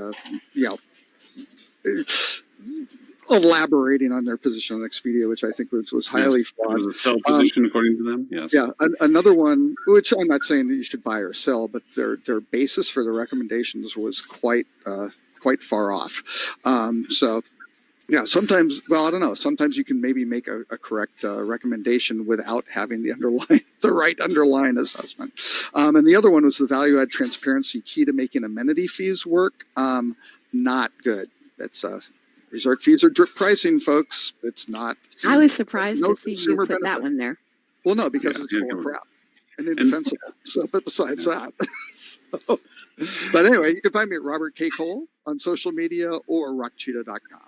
elaborating on their position on Expedia, which I think was highly flawed. It was a sell position according to them. Yes. Yeah, another one, which I'm not saying that you should buy or sell, but their basis for the recommendations was quite far off. So. Yeah, sometimes, well, I don't know. Sometimes you can maybe make a correct recommendation without having the right underlying assessment. And the other one was the value add transparency key to making amenity fees work. Not good. It's resort fees are drip pricing, folks. It's not. I was surprised no to see you consumer put benefit. that one there. Well, no, because it's full of crap and indefensible. But besides that, but anyway, you can find me at Robert K. Cole on social media or rockcheetah.com.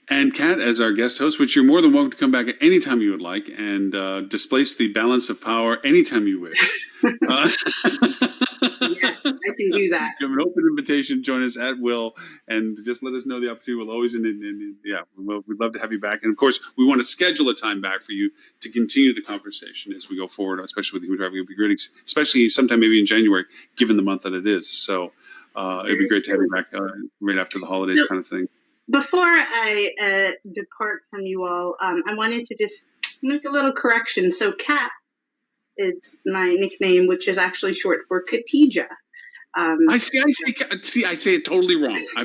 And Kat, as our guest host, which you're more than welcome to come back at any time you would like and displace the balance of power anytime you wish. Yes, I can do that. You have an open invitation. Join us at will, and just let us know the opportunity. We'll always, we'd love to have you back. And of course, we want to schedule a time back for you to continue the conversation as we go forward, especially with the human trafficking. It'd be great, especially sometime maybe in January, given the month that it is. So it'd be great to have you back right after the holidays, kind of thing. Before I depart from you all, I wanted to just make a little correction. So Kat is my nickname, which is actually short for Katija. I say it totally wrong. All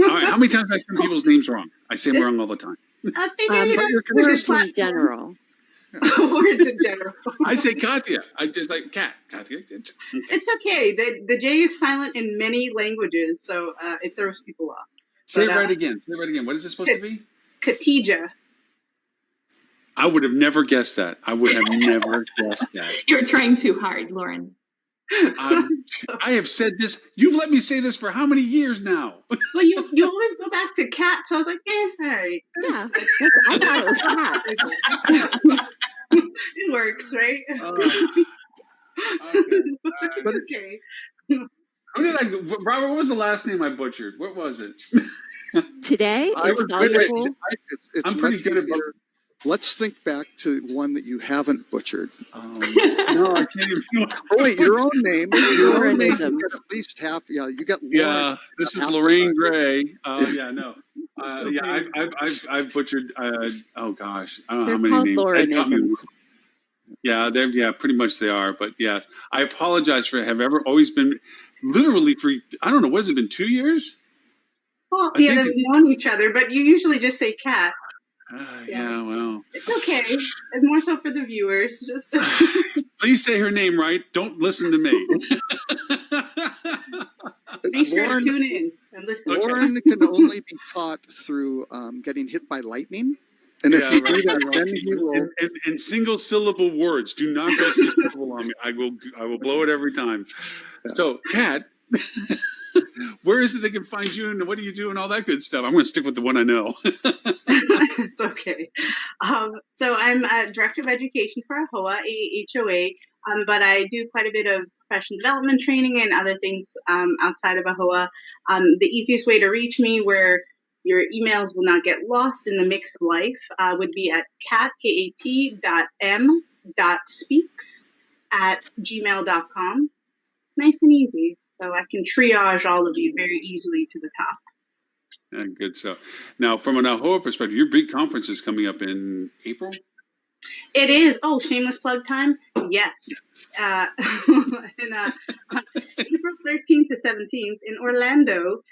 right, how many times have I said people's names wrong? I say them wrong all the time. I figured Words in general. Words in general. I say Katya. I just like Kat. Katya. It's okay. The J is silent in many languages, so it throws people off. Say it right again. Say it right again. What is it supposed to be? Katija. I would have never guessed that. You're trying too hard, Lauren. I have said this. You've let me say this for how many years now? Well, you always go back to Kat, so I was like, all right. Yeah, I thought it was Kat. It works, right? But Okay. Who did I? Robert, what was the last name I butchered? What was it? Today, I it's would wait, soluble. it's I'm pretty much good at easier. Let's think back to one that you haven't butchered. No, I can't even. Oh wait, your own name. Your own name. You Laurenisms. get at least half. Yeah, you got Lauren. Yeah, this is half the Lorraine time. Gray. Yeah, no. Yeah, I've butchered. Oh gosh, I don't know They're how many called names. Ed got me. Laurenisms. Yeah, pretty much they are. But yeah, I apologize for have ever always been literally for I don't know what has it been 2 years? Well, I yeah, think they've known each other, but you usually just say cat. yeah, well, It's okay. It's more so for the viewers. Just please say her name right. Don't listen to me. make sure to Lauren, tune in and listen. Lauren can only be caught through getting hit by lightning. And if you do that, then he will. And single syllable words. Do not go through syllable on me. I will blow it every time. Yeah. So, Kat, where is it they can find you and what do you do and all that good stuff? I'm going to stick with the one I know. It's okay. So I'm a director of education for AHOA, AHOA, but I do quite a bit of professional development training and other things outside of AHOA. The easiest way to reach me where your emails will not get lost in the mix of life would be at kat.m.speaks@gmail.com. Nice and easy. So I can triage all of you very easily to the top. Good stuff. Now, from an AHOA perspective, your big conference is coming up in April? It is. Oh, shameless plug time? Yes. On April 13th to 17th in Orlando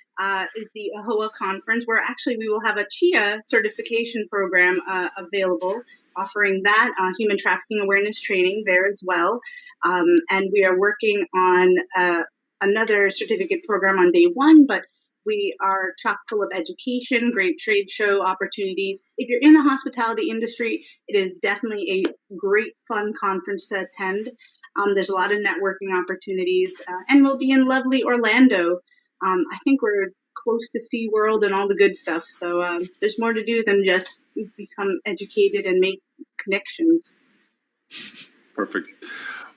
is the AHOA conference where actually we will have a CHIA certification program available, offering that human trafficking awareness training there as well. And we are working on another certificate program on day one, but we are chock full of education, great trade show opportunities. If you're in the hospitality industry, it is definitely a great, fun conference to attend. There's a lot of networking opportunities, and we'll be in lovely Orlando. I think we're close to SeaWorld and all the good stuff. So there's more to do than just become educated and make connections. Perfect.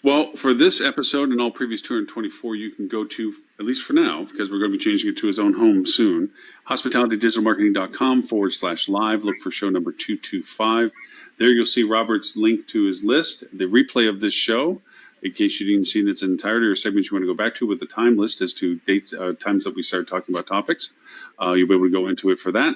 Well, for this episode and all previous 224, you can go to, at least for now, because we're going to be changing it to his own home soon, hospitalitydigitalmarketing.com/live. Look for show number 225. There you'll see Robert's link to his list, the replay of this show, in case you didn't see in its entirety or segments you want to go back to with the time list as to dates, times that we started talking about topics. You'll be able to go into it for that.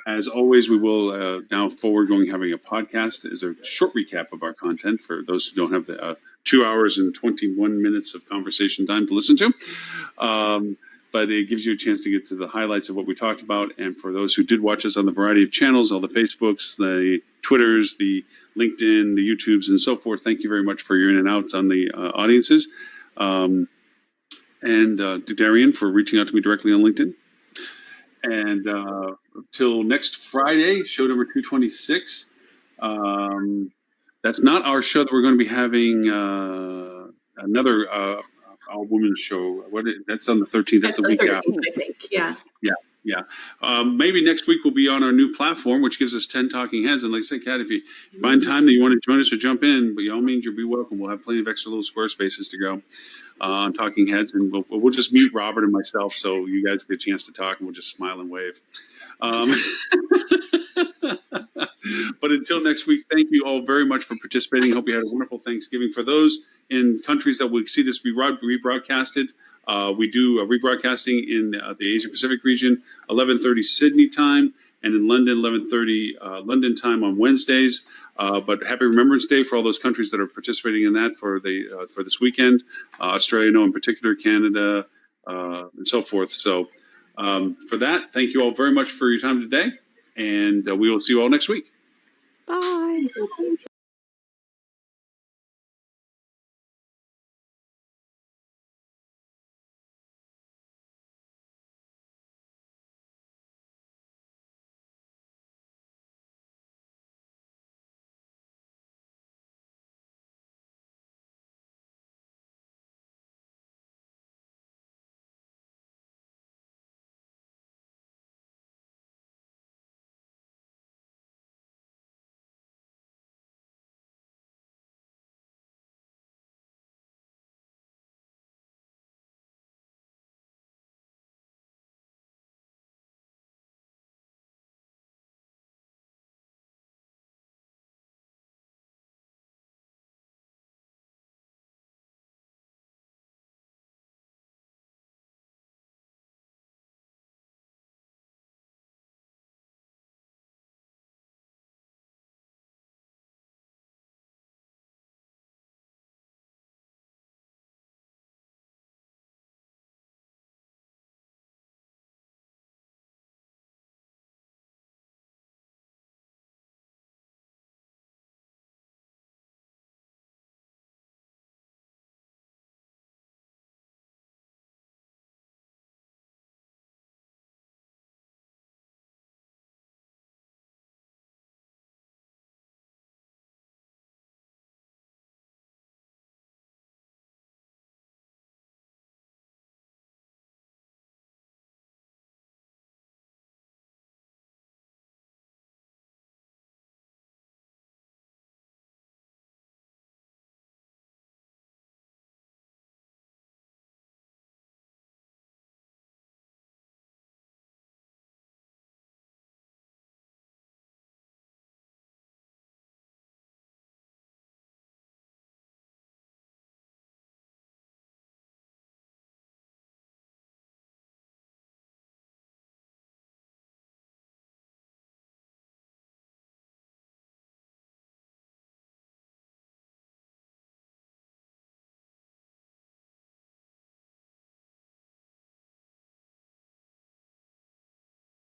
As always, we will now forward going having a podcast as a short recap of our content for those who don't have the 2 hours and 21 minutes of conversation time to listen to. But it gives you a chance to get to the highlights of what we talked about. And for those who did watch us on the variety of channels, all the Facebooks, the Twitters, the LinkedIn, the YouTubes, and so forth, thank you very much for your in and outs on the audiences. And to Darian for reaching out to me directly on LinkedIn. And till next Friday, show number 226. That's not our show that we're going to be having another all-women show. That's on the 13th. That's the week after. I think. Yeah. Yeah. Maybe next week we'll be on our new platform, which gives us 10 talking heads. And like I said, Kat, if you find time that you want to join us or jump in, by all means, you'll be welcome. We'll have plenty of extra little square spaces to go on talking heads. And we'll just mute Robert and myself so you guys get a chance to talk and we'll just smile and wave. But until next week, thank you all very much for participating. Hope you had a wonderful Thanksgiving. For those in countries that will see this rebroadcasted, we do rebroadcasting in the Asia Pacific region, 11:30 Sydney time, and in London, 11:30 London time on Wednesdays. But Happy Remembrance Day for all those countries that are participating in that for this weekend. Australia, no, in particular, Canada, and so forth. So for that, thank you all very much for your time today, and we will see you all next week. Bye.